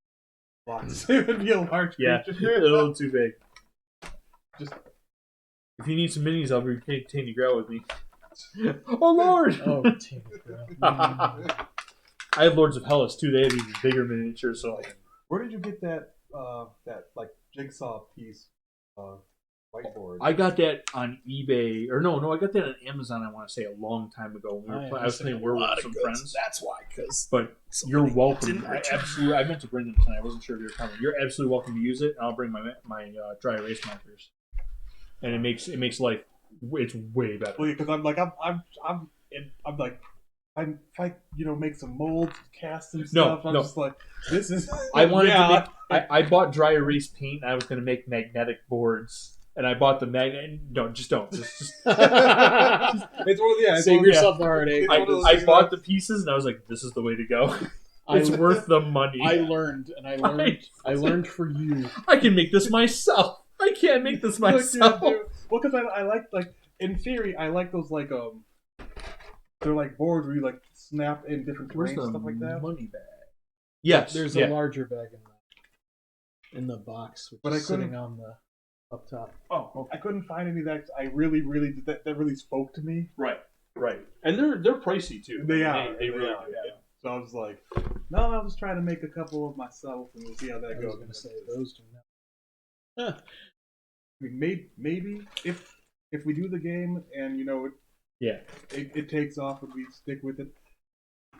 box. It would be a large Yeah, creature. a little too big. Just If you need some minis, I'll bring Tandy Grail with me. Oh Lord! Oh, Tandy Grail. I have Lords of Hellas too. They have even bigger miniatures. So where did you get that like jigsaw piece whiteboard? I got that on eBay, or no, I got that on Amazon. I want to say a long time ago when I was playing Werewolf with some friends. That's why, because But you're welcome. I meant to bring them tonight. I wasn't sure if you were coming. You're absolutely welcome to use it. I'll bring my dry erase markers, and it makes life. It's way better. Well, because I'm like if I make some molds, cast some stuff. I'm just like, this is. I wanted to make. I bought dry erase paint. And I was going to make magnetic boards, and I bought the magnet. No, just don't. Just it's one of save yourself the heartache. I bought the pieces, and I was like, this is the way to go. It's worth the money. I learned for you. I can make this myself. I can't make this myself. Well, because I like in theory I like those they're like boards where you like snap in different terrains and stuff like that. Money bag. Yes, there's a larger bag in the box, which is sitting on the up top. Oh, okay. I couldn't find any that I really that really spoke to me. Right, and they're pricey too. They are. They really are. Yeah. So I was like, no, I'll just try to make a couple of myself and we'll see how that goes. I was going to say those do not. I mean, maybe if we do the game and it takes off and we stick with it,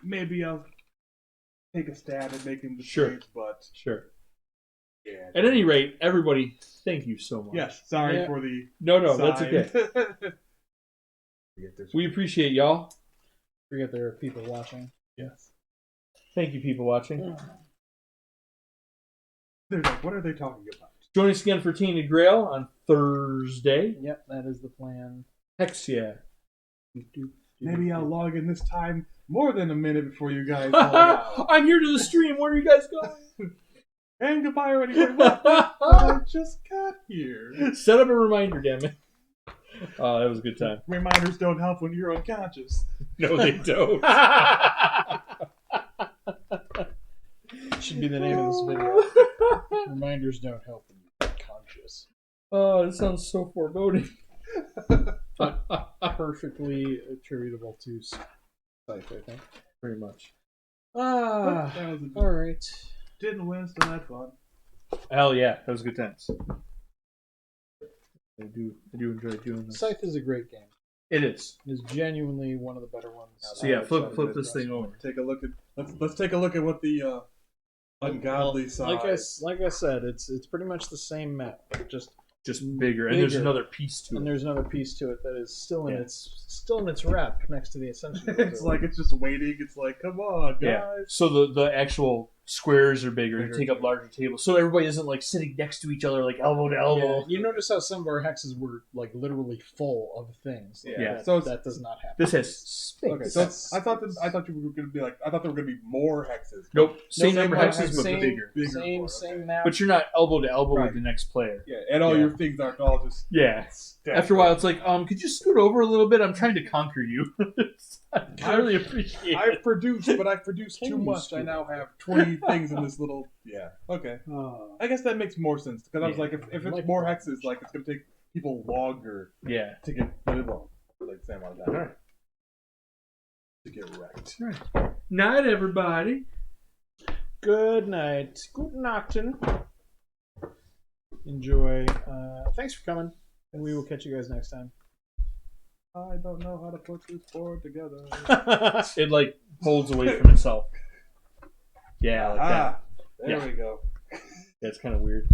maybe I'll take a stab at making the trades. But sure. Yeah. At any rate, everybody, thank you so much. Yes. Sorry for the. No, that's okay. We appreciate y'all. Forget there are people watching. Yes. Thank you, people watching. They're like, what are they talking about? Join us again for Teen and Grail on Thursday. Yep, that is the plan. Hex yeah. Maybe I'll log in this time more than a minute before you guys log out. I'm here to the stream. Where are you guys going? And goodbye already. I just got here. Set up a reminder, damn it. Oh, that was a good time. Reminders don't help when you're unconscious. No, they don't. Should be the name of this video. Reminders don't help when you're unconscious. Oh, it sounds so foreboding. Perfectly attributable to Scythe, I think. Pretty much. All right. Didn't win, still had fun. Hell yeah, that was good times. I do enjoy doing this. Scythe is a great game. It is. It is genuinely one of the better ones. So yeah, flip this thing over. Take a look at. Let's take a look at what the ungodly side. Like I said, it's pretty much the same map, but just bigger. And there's another piece to it. And there's another piece to it that is still in its wrap next to the Ascension. It's like it's just waiting. It's like, come on, guys. Yeah. So the actual squares are bigger. You take up larger tables, so everybody isn't like sitting next to each other, like elbow to elbow. Yeah. You notice how some of our hexes were like literally full of things. Yeah. So that does not happen. This has space. Okay, so I thought you were going to be like, I thought there were going to be more hexes. Nope. Same number of hexes, but bigger. Same map. But you're not elbow to elbow with the next player. Yeah, and all your things aren't all just. Yeah. After a while, it's like, could you scoot over a little bit? I'm trying to conquer you. I really appreciate it. I've produced too much. I now have 20 things in this little. Yeah. Okay. I guess that makes more sense because I was like, if it's more hexes, like it's going to take people longer. Yeah. To get like same amount of time. To get wrecked. Right. Night, everybody. Good night. Guten Nachten. Enjoy. Thanks for coming, and we will catch you guys next time. I don't know how to put this board together. It like folds away from itself. Yeah, like that. There we go. That's kind of weird.